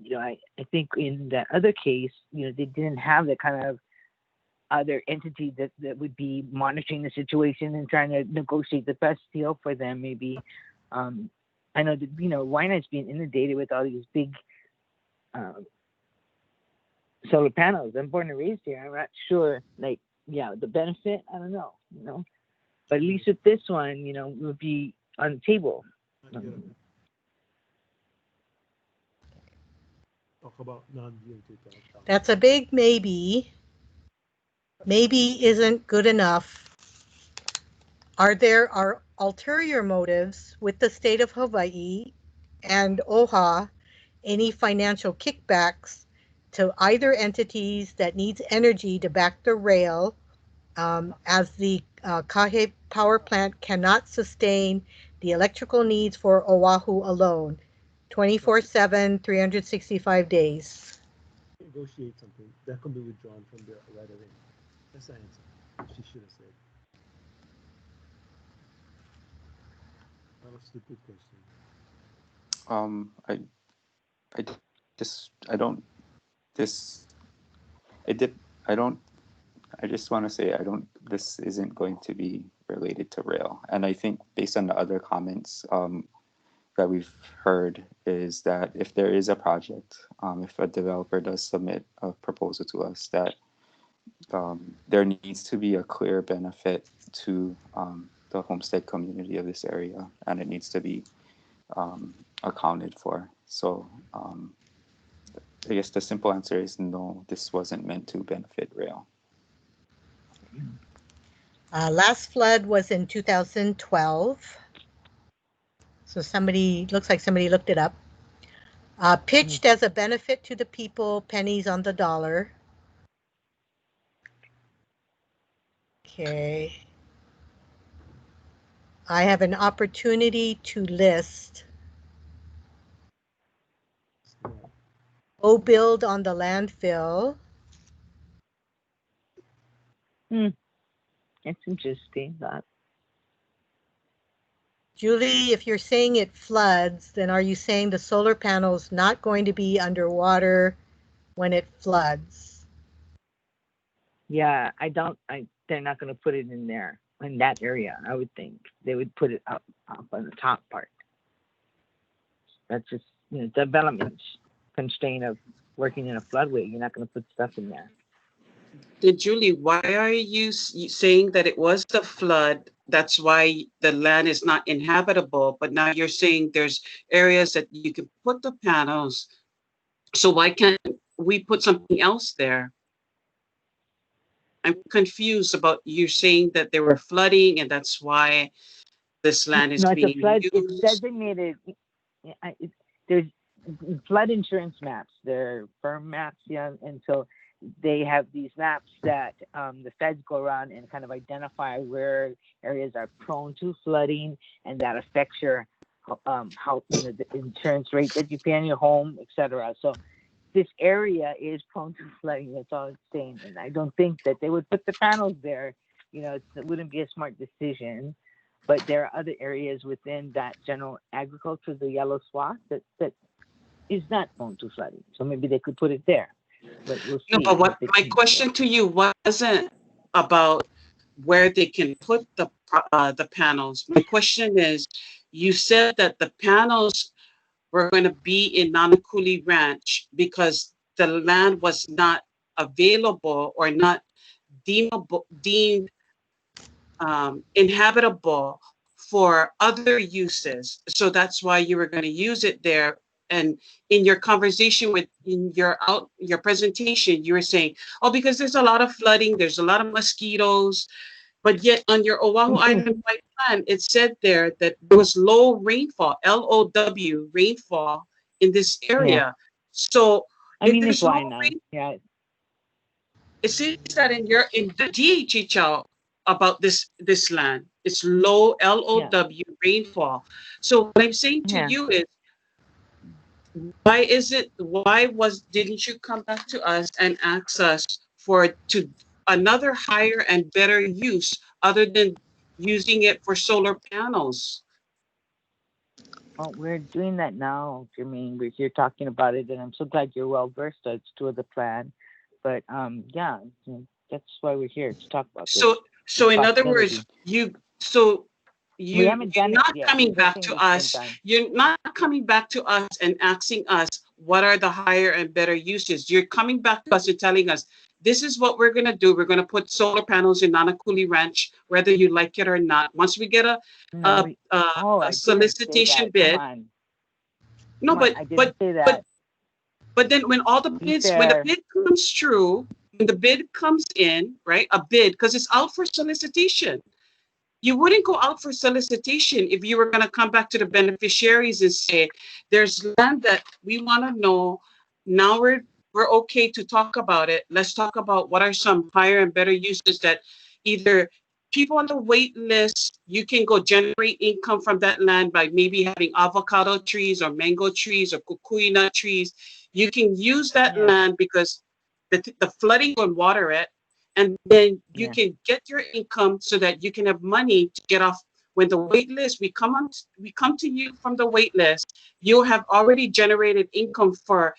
you know, I think in that other case, you know, they didn't have that kind of other entity that would be monitoring the situation and trying to negotiate the best deal for them, maybe. I know that, you know, Waianae's been inundated with all these big solar panels. I'm born and raised here. I'm not sure, like, yeah, the benefit, I don't know, you know. But at least with this one, you know, we'll be on the table. Talk about non-DHHL. That's a big maybe. Maybe isn't good enough. Are there ulterior motives with the state of Hawaii and OHA, any financial kickbacks to either entities that needs energy to back the rail, as the Kahe power plant cannot sustain the electrical needs for Oahu alone, 24/7, 365 days. Negotiate something that can be withdrawn from the right away. That's the answer. She should have said. That was a stupid question. I just want to say this isn't going to be related to rail. And I think based on the other comments that we've heard is that if there is a project, if a developer does submit a proposal to us, that there needs to be a clear benefit to the homestead community of this area, and it needs to be accounted for. So I guess the simple answer is no, this wasn't meant to benefit rail. Last flood was in 2012. So looks like somebody looked it up. Pitched as a benefit to the people, pennies on the dollar. Okay. I have an opportunity to list. Go build on the landfill. It's interesting that. Julie, if you're saying it floods, then are you saying the solar panel's not going to be underwater when it floods? Yeah, they're not going to put it in there, in that area, I would think. They would put it up on the top part. That's just, you know, development constraint of working in a floodway. You're not going to put stuff in there. Julie, why are you saying that it was the flood? That's why the land is not inhabitable. But now you're saying there's areas that you can put the panels. So why can't we put something else there? I'm confused about you saying that there were flooding and that's why this land is being used. It's designated. There's flood insurance maps. They're firm maps, yeah, and so they have these maps that the feds go around and kind of identify where areas are prone to flooding, and that affects your how, you know, the insurance rate that you pay on your home, etc. So this area is prone to flooding. That's all it's saying, and I don't think that they would put the panels there. You know, it wouldn't be a smart decision. But there are other areas within that general agriculture, the yellow swath, that is not prone to flooding. So maybe they could put it there. But we'll see. No, but my question to you wasn't about where they can put the panels. My question is, you said that the panels were going to be in Nanakuli Ranch because the land was not available or not deemed inhabitable for other uses. So that's why you were going to use it there. And in your conversation in your presentation, you were saying, oh, because there's a lot of flooding, there's a lot of mosquitoes, but yet on your Oahu Island White Plan, it said there that there was low rainfall, LOW rainfall in this area. Yeah. So I mean, it's why not. Yeah. it says that in the DHHL about this land. It's low LOW rainfall. So what I'm saying to you is, didn't you come back to us and ask us for another higher and better use other than using it for solar panels? Well, we're doing that now, Jermaine. We're here talking about it, and I'm so glad you're well versed as to the plan. But yeah, that's why we're here to talk about this. So in other words, you're not coming back to us. You're not coming back to us and asking us what are the higher and better uses. You're coming back to us and telling us, this is what we're going to do. We're going to put solar panels in Nanakuli Ranch, whether you like it or not. Once we get a solicitation bid. No, but then when all the bids, when the bid comes through, when the bid comes in, right? A bid, because it's out for solicitation. You wouldn't go out for solicitation if you were going to come back to the beneficiaries and say, there's land that we want to know. Now we're okay to talk about it. Let's talk about what are some higher and better uses that either people on the wait list, you can go generate income from that land by maybe having avocado trees or mango trees or kukui nut trees. You can use that land because the flooding will water it. And then you can get your income so that you can have money to get off. When the wait list, we come to you from the wait list, you have already generated income for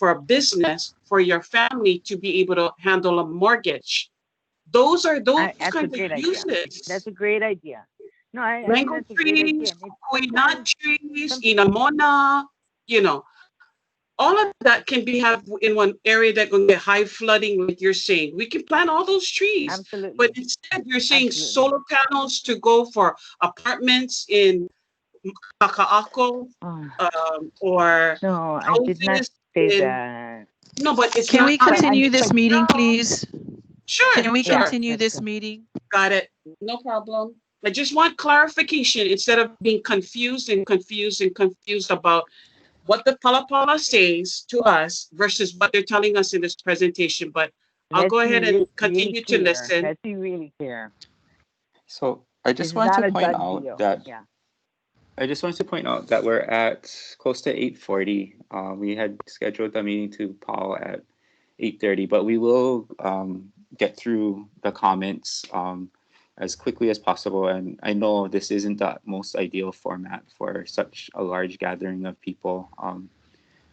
a business, for your family to be able to handle a mortgage. Those kinds of uses. That's a great idea. No, mango trees, kukui nut trees, inamona, all of that can have in one area that can get high flooding, like you're saying. We can plant all those trees. Absolutely. But instead, you're saying solar panels to go for apartments in Kaka'ako, or no, I did not say that. No, but it's Can not. we continue this meeting, please? Sure. Can we continue this meeting? Got it. No problem. I just want clarification instead of being confused about what the Palapala says to us versus what they're telling us in this presentation. But I'll go ahead and continue to listen. Let's be really clear. So I just want to point out that I just wanted to point out that we're at close to 8:40. We had scheduled the meeting to Paul at 8:30, but we will get through the comments as quickly as possible. And I know this isn't the most ideal format for such a large gathering of people,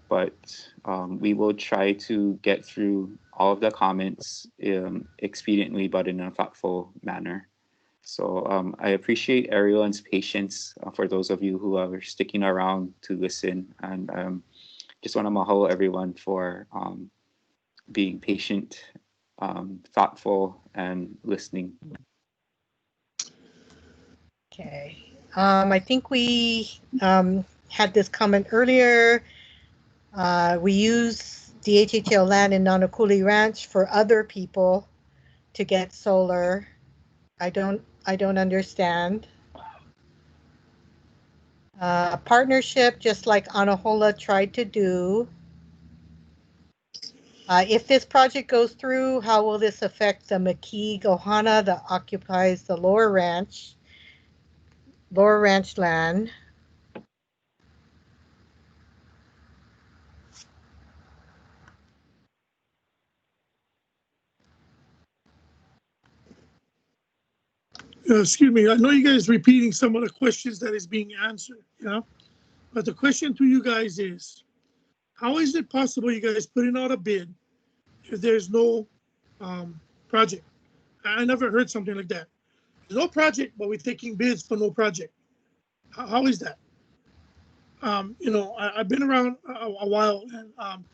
but we will try to get through all of the comments expediently, but in a thoughtful manner. So I appreciate everyone's patience for those of you who are sticking around to listen, and just want to mahalo everyone for being patient, thoughtful, and listening. Okay. I think we had this comment earlier. We use DHHL land in Nanakuli Ranch for other people to get solar. I don't understand. A partnership, just like Anahola tried to do. If this project goes through, how will this affect the Maki Gohana that occupies the lower ranch land? Excuse me, I know you guys are repeating some of the questions that is being answered, but the question to you guys is, how is it possible you guys putting out a bid if there's no project? I never heard something like that. There's no project, but we're taking bids for no project. How is that? I've been around a while, and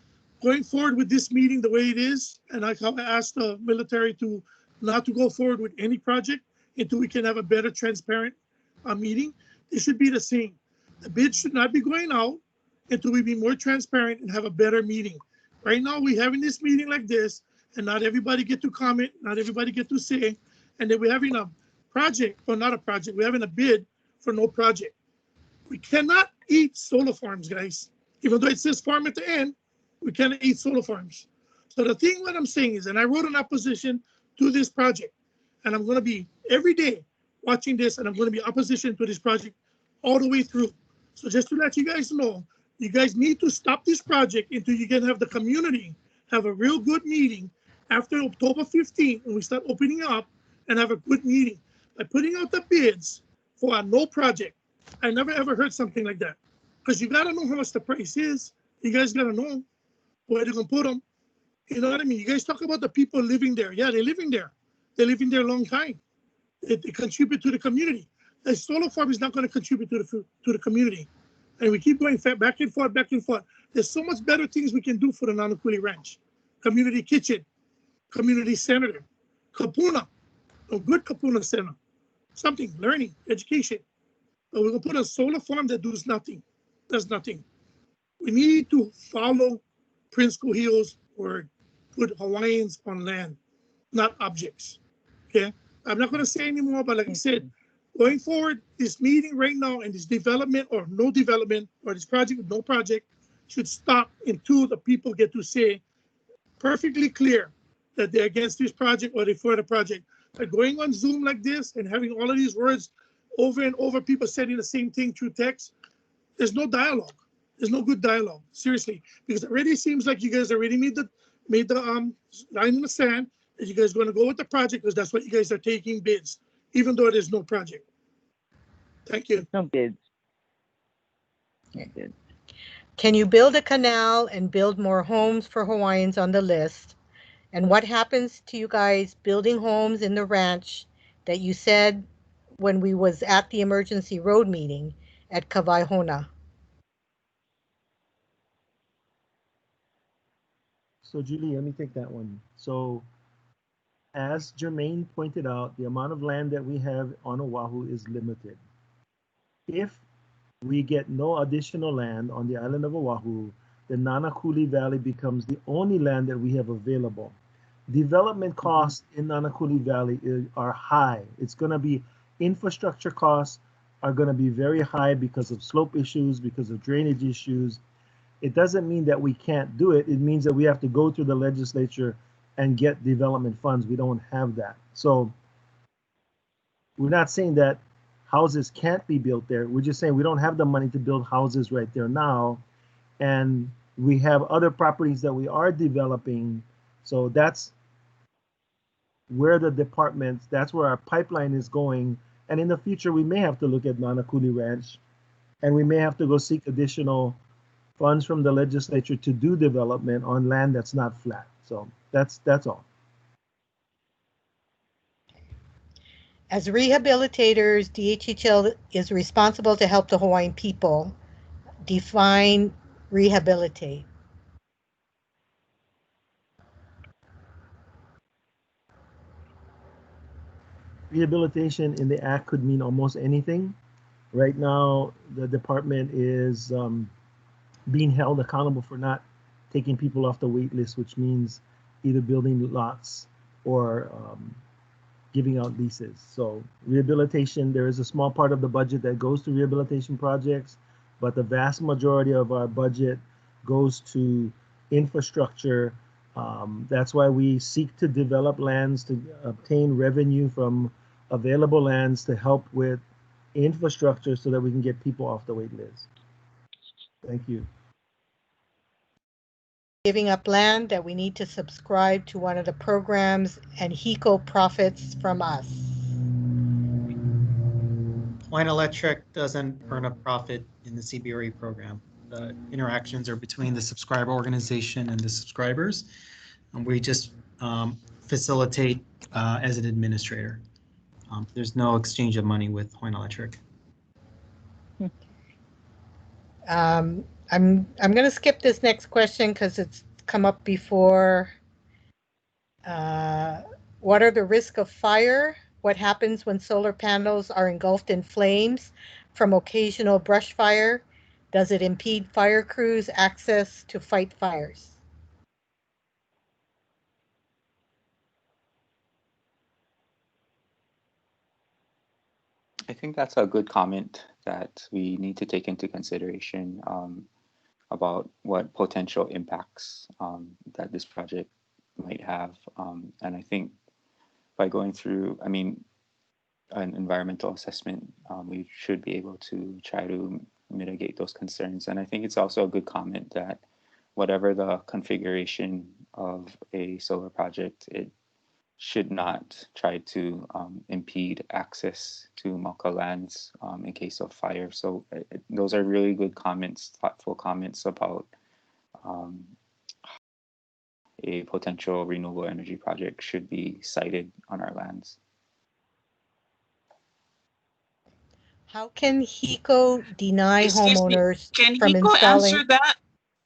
going forward with this meeting the way it is, and I asked the military to not to go forward with any project until we can have a better, transparent meeting. It should be the same. The bid should not be going out until we be more transparent and have a better meeting. Right now, we're having this meeting like this, and not everybody get to comment, not everybody get to say, and then we're having a project, or not a project, we're having a bid for no project. We cannot eat solar farms, guys. Even though it says farm at the end, we cannot eat solar farms. So the thing what I'm saying is, and I wrote an opposition to this project, and I'm going to be every day watching this, and I'm going to be opposition to this project all the way through. So just to let you guys know, you guys need to stop this project until you can have the community have a real good meeting after October 15th when we start opening up and have a good meeting. By putting out the bids for a no project, I never ever heard something like that. Because you got to know how much the price is. You guys got to know where they're going to put them. You know what I mean? You guys talk about the people living there. Yeah, they're living there. They're living there a long time. They contribute to the community. The solar farm is not going to contribute to the community. And we keep going back and forth, back and forth. There's so much better things we can do for the Nanakuli Ranch. Community kitchen, community center, kapuna, a good kapuna center, something, learning, education. But we're going to put a solar farm that does nothing. We need to follow Prince Kuhio's word. Put Hawaiians on land, not objects. Okay? I'm not going to say anymore, but like I said, going forward, this meeting right now and this development or no development or this project with no project should stop until the people get to say perfectly clear that they're against this project or they're for the project. But going on Zoom like this and having all of these words over and over, people saying the same thing through text, there's no dialogue. There's no good dialogue, seriously, because it already seems like you guys already made the line in the sand that you guys are going to go with the project because that's what you guys are taking bids, even though there's no project. Thank you. No bids. No bids. Can you build a canal and build more homes for Hawaiians on the list? And what happens to you guys building homes in the ranch that you said when we was at the emergency road meeting at Kawaihona? So Julie, let me take that one. So as Jermaine pointed out, the amount of land that we have on Oahu is limited. If we get no additional land on the island of Oahu, the Nanakuli Valley becomes the only land that we have available. Development costs in Nanakuli Valley are high. It's going to be infrastructure costs are going to be very high because of slope issues, because of drainage issues. It doesn't mean that we can't do it. It means that we have to go through the legislature and get development funds. We don't have that. So we're not saying that houses can't be built there. We're just saying we don't have the money to build houses right there now. And we have other properties that we are developing. So that's where the department, that's where our pipeline is going. And in the future, we may have to look at Nanakuli Ranch, and we may have to go seek additional funds from the legislature to do development on land that's not flat. So that's all. As rehabilitators, DHHL is responsible to help the Hawaiian people. Define rehabilitate. Rehabilitation in the act could mean almost anything. Right now, the department is being held accountable for not taking people off the wait list, which means either building lots or giving out leases. So rehabilitation, there is a small part of the budget that goes to rehabilitation projects, but the vast majority of our budget goes to infrastructure. That's why we seek to develop lands to obtain revenue from available lands to help with infrastructure so that we can get people off the wait list. Thank you. Giving up land that we need to subscribe to one of the programs and HECO profits from us. Hawaiian Electric doesn't earn a profit in the CBRE program. The interactions are between the subscriber organization and the subscribers. And we just facilitate as an administrator. There's no exchange of money with Hawaiian Electric. I'm going to skip this next question because it's come up before. What are the risks of fire? What happens when solar panels are engulfed in flames from occasional brush fire? Does it impede fire crews' access to fight fires? I think that's a good comment that we need to take into consideration about what potential impacts that this project might have. And I think by going through, I mean, an environmental assessment, we should be able to try to mitigate those concerns. And I think it's also a good comment that whatever the configuration of a solar project, it should not try to impede access to Mauka lands in case of fire. So those are really good comments, thoughtful comments about a potential renewable energy project should be sited on our lands. How can HECO deny Excuse me, homeowners can from Hiko installing? answer that?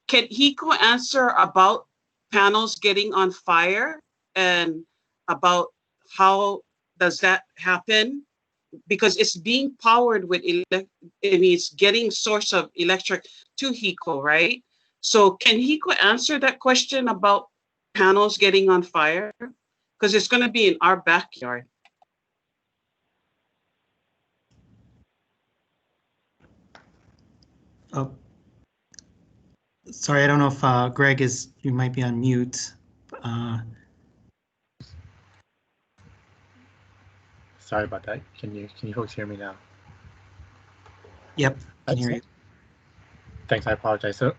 Can Hiko answer about panels getting on fire and about how does that happen? Because it's being powered with it's getting source of electric to Hiko, right? So can Hiko answer that question about panels getting on fire? Because it's going to be in our backyard. Oh, sorry, I don't know if Greg you might be on mute. Sorry about that. Can you folks hear me now? Yep, can hear you. Thanks, I apologize. So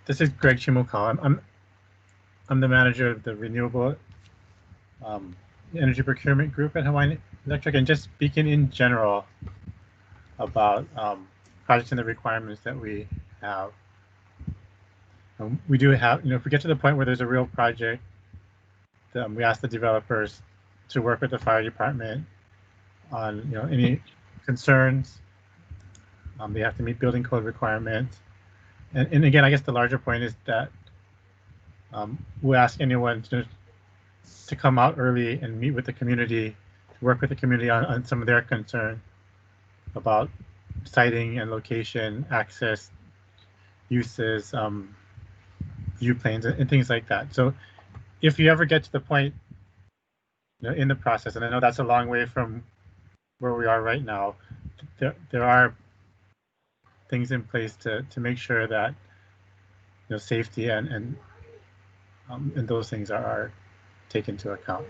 this is Greg Shimokawa. I'm the manager of the Renewable Energy Procurement Group at Hawaiian Electric, and just speaking in general about projects and the requirements that we have. We do have, if we get to the point where there's a real project, we ask the developers to work with the fire department on any concerns. They have to meet building code requirements. And again, I guess the larger point is that we'll ask anyone to come out early and meet with the community, to work with the community on some of their concerns about siting and location, access, uses, view planes, and things like that. So if you ever get to the point in the process, and I know that's a long way from where we are right now, there are things in place to make sure that safety and those things are taken into account.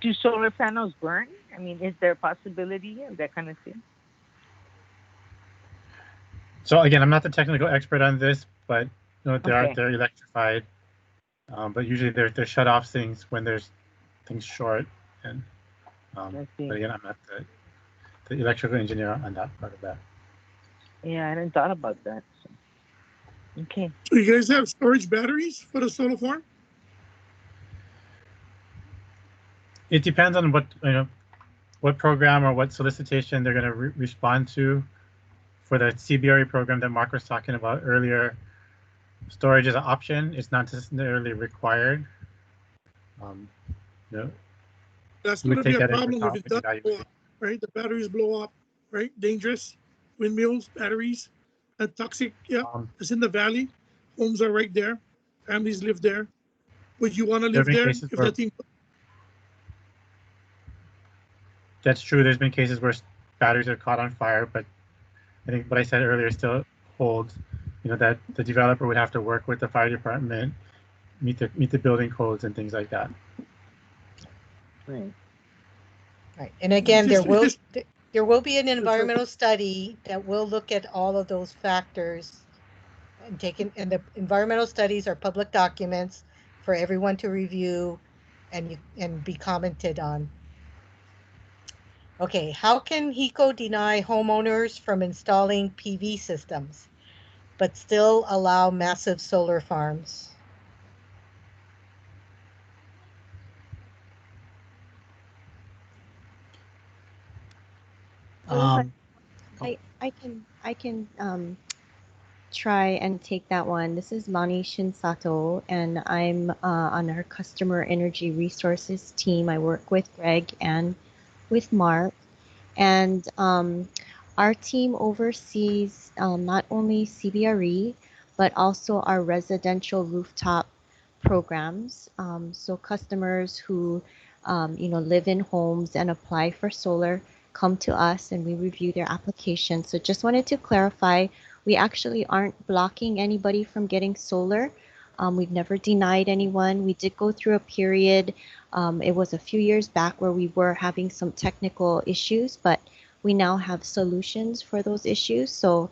Do solar panels burn? I mean, is there a possibility of that kind of thing? So again, I'm not the technical expert on this, but they're electrified. But usually they're shut off things when there's things short. And but again, I'm not the electrical engineer on that part of that. Yeah, I hadn't thought about that. So. Okay. So you guys have storage batteries for the solar farm? It depends on what program or what solicitation they're going to respond to. For the CBRE program that Mark was talking about earlier, storage is an option. It's not necessarily required. That's going to be a problem if it does blow up, right? The batteries blow up, right? Dangerous. Windmills, batteries, and toxic. Yeah, it's in the valley. Homes are right there. Families live there. Would you want to live there if that thing? That's true. There's been cases where batteries are caught on fire, but I think what I said earlier still holds. That the developer would have to work with the fire department, meet the building codes and things like that. Right. Right. And again, there will be an environmental study that will look at all of those factors and the environmental studies are public documents for everyone to review and be commented on. Okay, how can HECO deny homeowners from installing PV systems, but still allow massive solar farms? I can try and take that one. This is Mani Shinsato, and I'm on our customer energy resources team. I work with Greg and with Mark, and our team oversees not only CBRE, but also our residential rooftop programs. So customers who live in homes and apply for solar come to us and we review their application. So just wanted to clarify, we actually aren't blocking anybody from getting solar. We've never denied anyone. We did go through a period, it was a few years back, where we were having some technical issues, but we now have solutions for those issues. So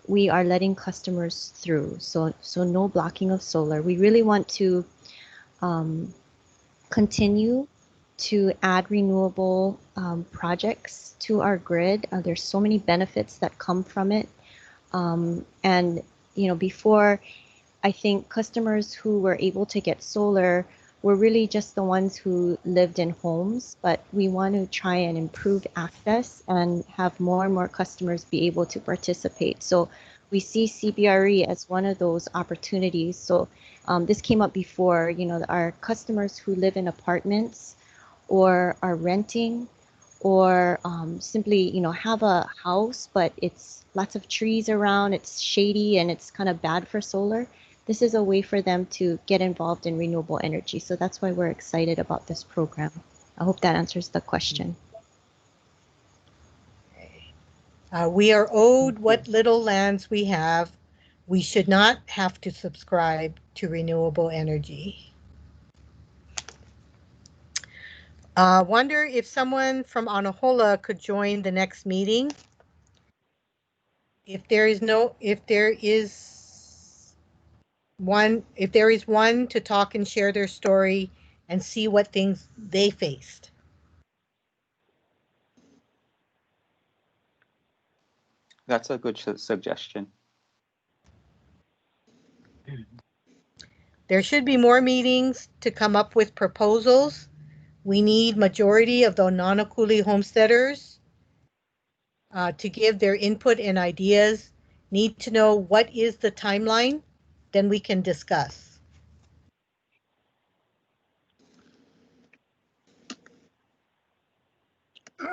we are letting customers through. So no blocking of solar. We really want to continue to add renewable projects to our grid. There's so many benefits that come from it. And, you know, before, I think customers who were able to get solar were really just the ones who lived in homes, but we want to try and improve access and have more and more customers be able to participate. So we see CBRE as one of those opportunities. So this came up before, you know, our customers who live in apartments or are renting, or simply, you know, have a house, but it's lots of trees around, it's shady, and it's kind of bad for solar. This is a way for them to get involved in renewable energy. So that's why we're excited about this program. I hope that answers the question. We are owed what little lands we have. We should not have to subscribe to renewable energy. Wonder if someone from Anahola could join the next meeting. If there is one to talk and share their story and see what things they faced. That's a good suggestion. There should be more meetings to come up with proposals. We need majority of the Nanakuli homesteaders to give their input and ideas. Need to know what is the timeline, then we can discuss.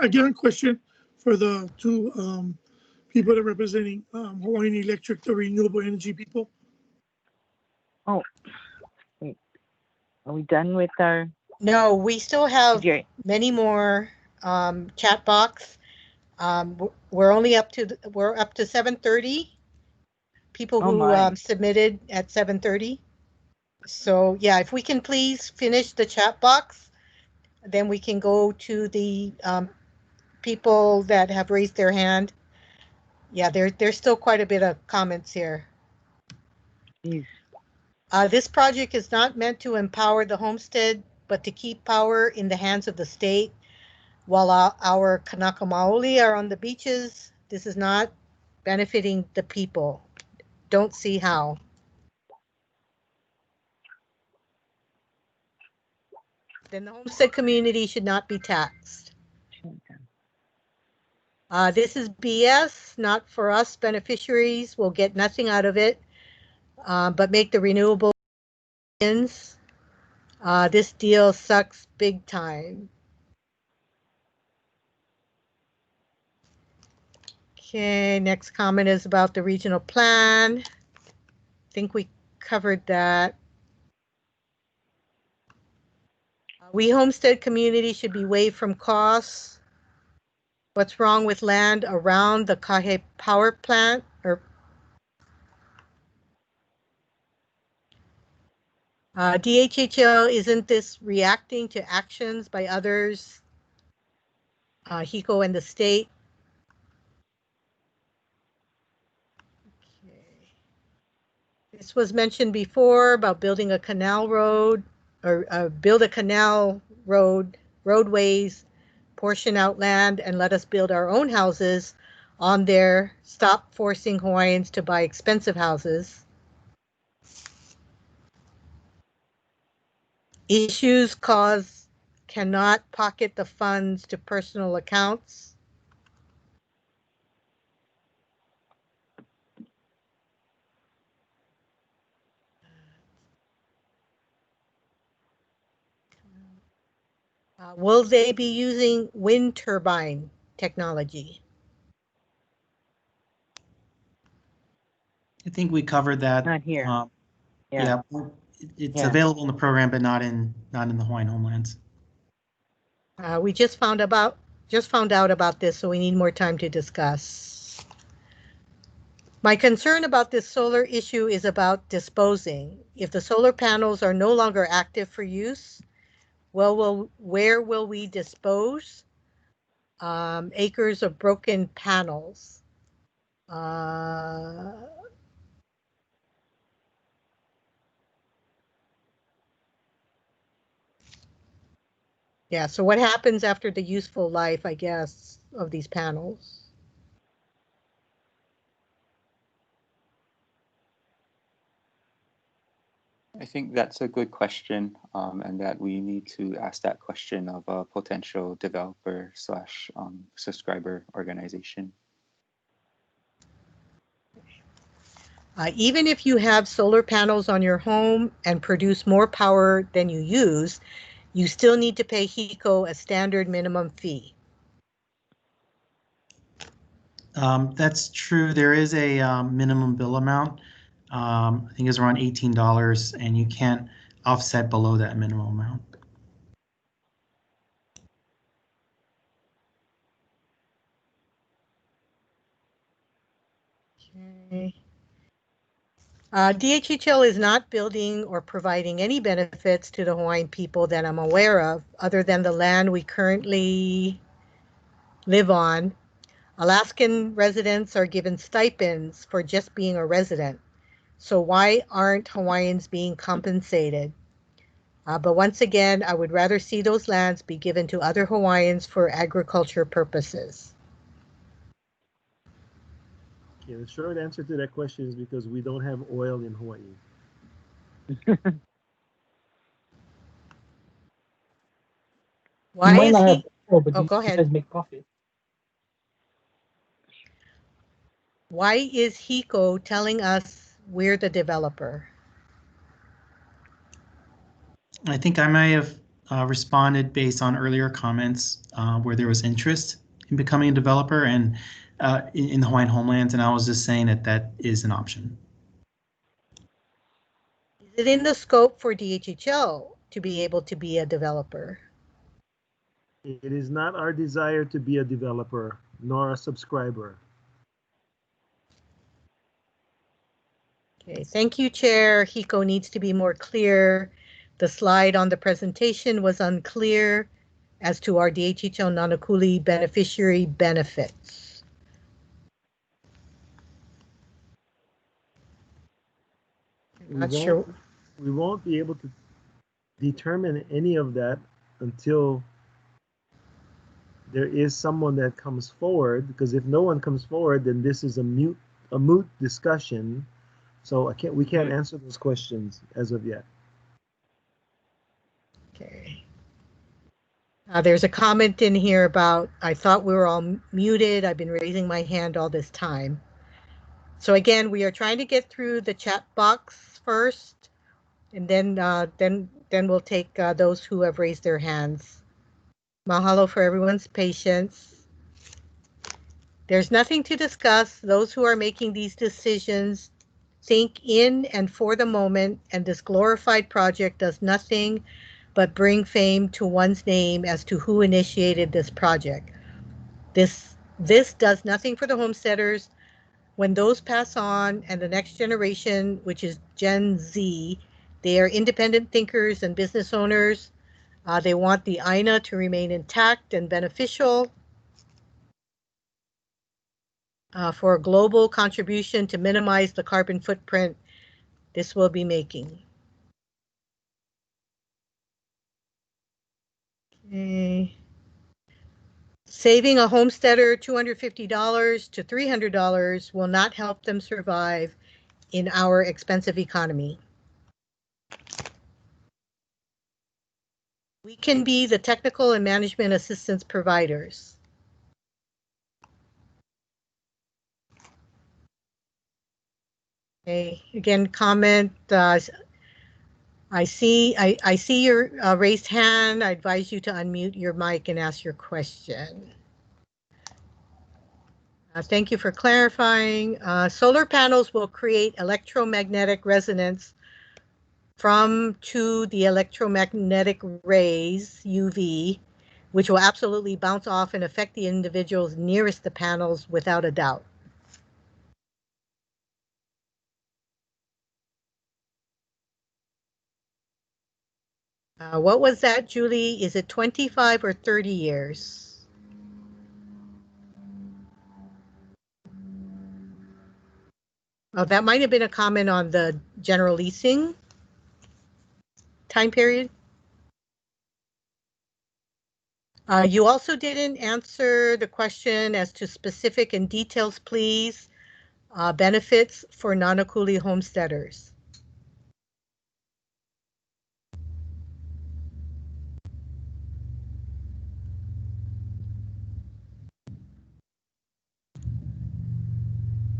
Again, a question for the two people that are representing Hawaiian Electric, the renewable energy people. Oh, wait. Are we done with our? No, we still have many more chat box. We're up to 7:30. People who submitted at 7:30. So yeah, if we can please finish the chat box, then we can go to the people that have raised their hand. Yeah, there's still quite a bit of comments here. Jeez. This project is not meant to empower the homestead, but to keep power in the hands of the state. While our Kanaka Maoli are on the beaches, this is not benefiting the people. Don't see how. Then the homestead community should not be taxed. This is BS, not for us beneficiaries. We'll get nothing out of it, but make the renewable wins. This deal sucks big time. Okay, next comment is about the regional plan. I think we covered that. We homestead community should be waived from costs. What's wrong with land around the Kahe power plant? DHHL, isn't this reacting to actions by others? HECO and the state. Okay. This was mentioned before about building a canal road, or build a canal road, roadways, portion out land, and let us build our own houses on there. Stop forcing Hawaiians to buy expensive houses. Issues cannot pocket the funds to personal accounts. Will they be using wind turbine technology? I think we covered that. Not here. Yeah, it's available in the program, but not in the Hawaiian homelands. We just found out about this, so we need more time to discuss. My concern about this solar issue is about disposing. If the solar panels are no longer active for use, well, where will we dispose acres of broken panels? Yeah, so what happens after the useful life, I guess, of these panels? I think that's a good question, and that we need to ask that question of a potential developer slash subscriber organization. Even if you have solar panels on your home and produce more power than you use, you still need to pay HECO a standard minimum fee. That's true. There is a minimum bill amount. I think it's around $18, and you can't offset below that minimum amount. Okay. DHHL is not building or providing any benefits to the Hawaiian people that I'm aware of, other than the land we currently live on. Alaskan residents are given stipends for just being a resident. So why aren't Hawaiians being compensated? But once again, I would rather see those lands be given to other Hawaiians for agriculture purposes. Okay, the short answer to that question is because we don't have oil in Hawaii. Why is he? Oh, but Oh, you go ahead. guys make profit. Why is HECO telling us we're the developer? I think I may have responded based on earlier comments where there was interest in becoming a developer and in the Hawaiian homelands, and I was just saying that that is an option. Is it in the scope for DHHL to be able to be a developer? It is not our desire to be a developer nor a subscriber. Okay, thank you, Chair. HECO needs to be more clear. The slide on the presentation was unclear as to our DHHL Nanakuli beneficiary benefits. I'm not sure. We won't be able to determine any of that until there is someone that comes forward, because if no one comes forward, then this is a moot discussion. So we can't answer those questions as of yet. Okay. There's a comment in here about, I thought we were all muted. I've been raising my hand all this time. So again, we are trying to get through the chat box first, and then we'll take those who have raised their hands. Mahalo for everyone's patience. There's nothing to discuss. Those who are making these decisions think in and for the moment, and this glorified project does nothing but bring fame to one's name as to who initiated this project. This does nothing for the homesteaders. When those pass on and the next generation, which is Gen Z, they are independent thinkers and business owners. They want the INA to remain intact and beneficial for a global contribution to minimize the carbon footprint this will be making. Okay. Saving a homesteader $250 to $300 will not help them survive in our expensive economy. We can be the technical and management assistance providers. Okay, again, comment. I see your raised hand. I advise you to unmute your mic and ask your question. Thank you for clarifying. Solar panels will create electromagnetic resonance to the electromagnetic rays, UV, which will absolutely bounce off and affect the individuals nearest the panels without a doubt. What was that, Julie? Is it 25 or 30 years? Oh, that might have been a comment on the general leasing time period. You also didn't answer the question as to specific and details, please. Benefits for Nanakuli homesteaders.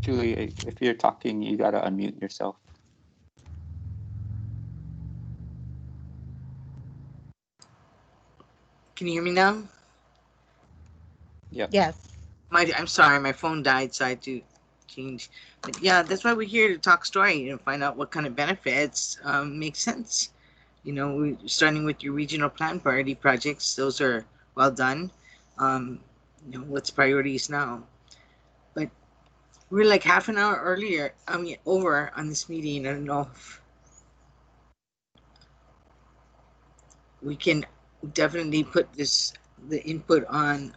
Julie, if you're talking, you gotta unmute yourself. Can you hear me now? Yep. Yes. I'm sorry, my phone died, so I had to change. But yeah, that's why we're here to talk story and find out what kind of benefits make sense. You know, starting with your regional plan priority projects, those are well done. You know, what's priorities now? But we're like half an hour earlier, over on this meeting. I don't know if we can definitely put the input on,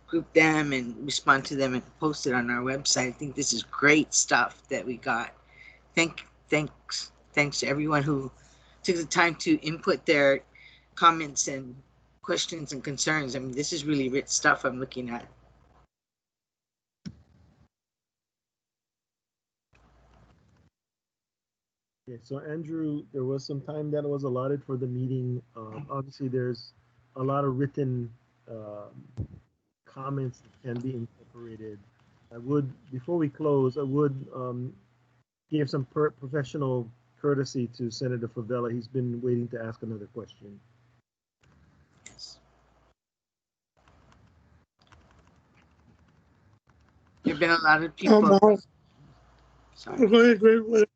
group them and respond to them and post it on our website. I think this is great stuff that we got. Thanks to everyone who took the time to input their comments and questions and concerns. I mean, this is really rich stuff I'm looking at. Okay, so Andrew, there was some time that was allotted for the meeting. Obviously, there's a lot of written comments that can be incorporated. I would, before we close, I would give some professional courtesy to Senator Favela. He's been waiting to ask another question. There've been a lot of people. Sorry. Go ahead, Greg.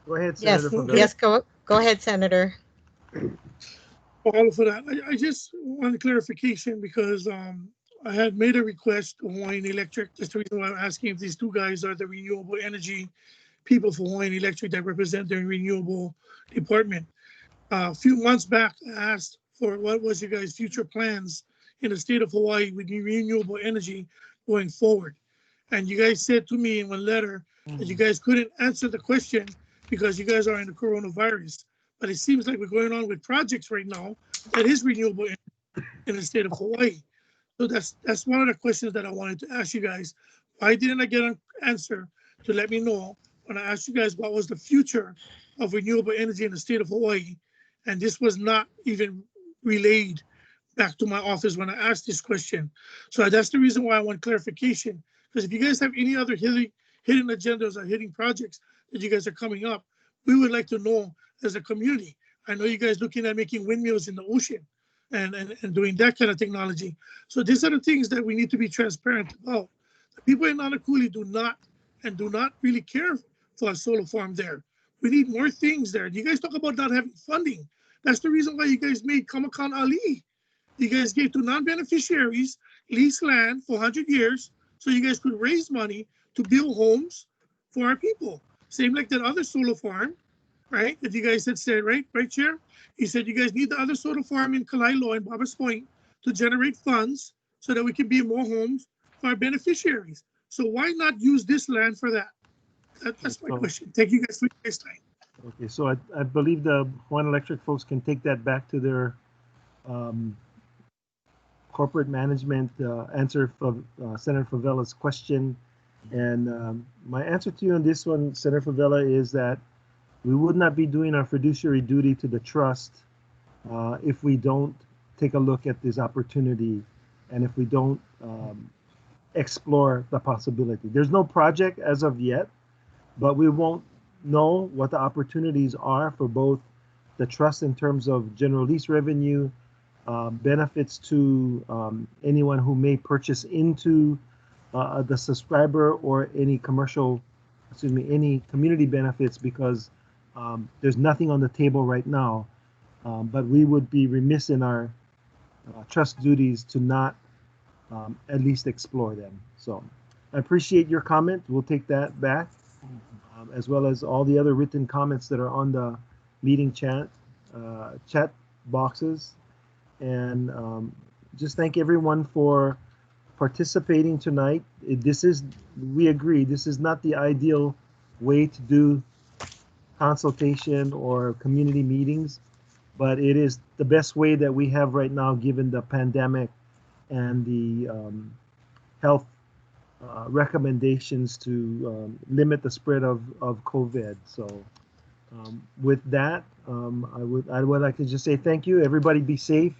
Go ahead, Senator. Yes, go ahead, Senator. All for that. I just want clarification because I had made a request to Hawaiian Electric. That's the reason why I'm asking if these two guys are the renewable energy people for Hawaiian Electric that represent their renewable department. A few months back, I asked for what was your guys' future plans in the state of Hawaii with renewable energy going forward. And you guys said to me in one letter that you guys couldn't answer the question because you guys are in the coronavirus. But it seems like we're going on with projects right now that is renewable in the state of Hawaii. So that's one of the questions that I wanted to ask you guys. Why didn't I get an answer to let me know when I asked you guys what was the future of renewable energy in the state of Hawaii? And this was not even relayed back to my office when I asked this question. So that's the reason why I want clarification. Because if you guys have any other hidden agendas or hidden projects that you guys are coming up, we would like to know as a community. I know you guys looking at making windmills in the ocean and doing that kind of technology. So these are the things that we need to be transparent about. The people in Nanakuli do not really care for a solar farm there. We need more things there. You guys talk about not having funding. That's the reason why you guys made Kamakan Ali. You guys gave to non-beneficiaries lease land for 100 years so you guys could raise money to build homes for our people. Same like that other solar farm, right? That you guys had said, right, Chair? He said you guys need the other solar farm in Kalailo and Barbers Point to generate funds so that we can build more homes for our beneficiaries. So why not use this land for that? That's my question. Thank you guys for your guys' time. Okay, so I believe the Hawaiian Electric folks can take that back to their corporate management, answer for Senator Favela's question. And my answer to you on this one, Senator Favela, is that we would not be doing our fiduciary duty to the trust if we don't take a look at this opportunity and if we don't explore the possibility. There's no project as of yet, but we won't know what the opportunities are for both the trust in terms of general lease revenue, benefits to anyone who may purchase into the subscriber, or any any community benefits, because there's nothing on the table right now. But we would be remiss in our trust duties to not at least explore them. So I appreciate your comment. We'll take that back. as well as all the other written comments that are on the meeting chat boxes. And just thank everyone for participating tonight. We agree, this is not the ideal way to do consultation or community meetings, but it is the best way that we have right now given the pandemic and the health recommendations to limit the spread of COVID. So with that, I would like to just say thank you. Everybody be safe,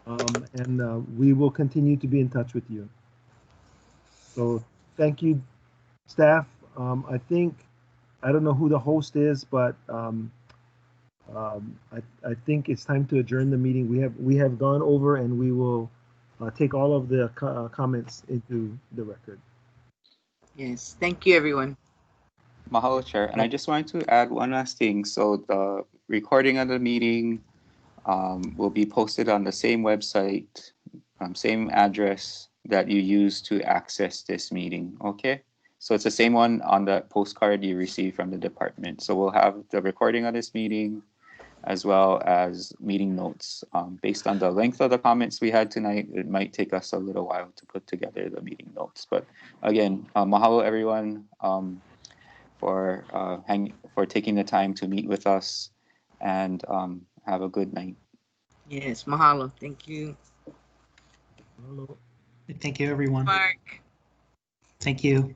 and we will continue to be in touch with you. So thank you, staff. I don't know who the host is, but I think it's time to adjourn the meeting. We have gone over, and we will take all of the comments into the record. Yes, thank you, everyone. Mahalo, Chair. And I just wanted to add one last thing. So the recording of the meeting will be posted on the same website, same address that you use to access this meeting. Okay? So it's the same one on the postcard you received from the department. So we'll have the recording of this meeting as well as meeting notes. Based on the length of the comments we had tonight, it might take us a little while to put together the meeting notes. But again, mahalo everyone for taking the time to meet with us, and have a good night. Yes, mahalo. Thank you. Mahalo. Thank you, everyone. Mark. Thank you.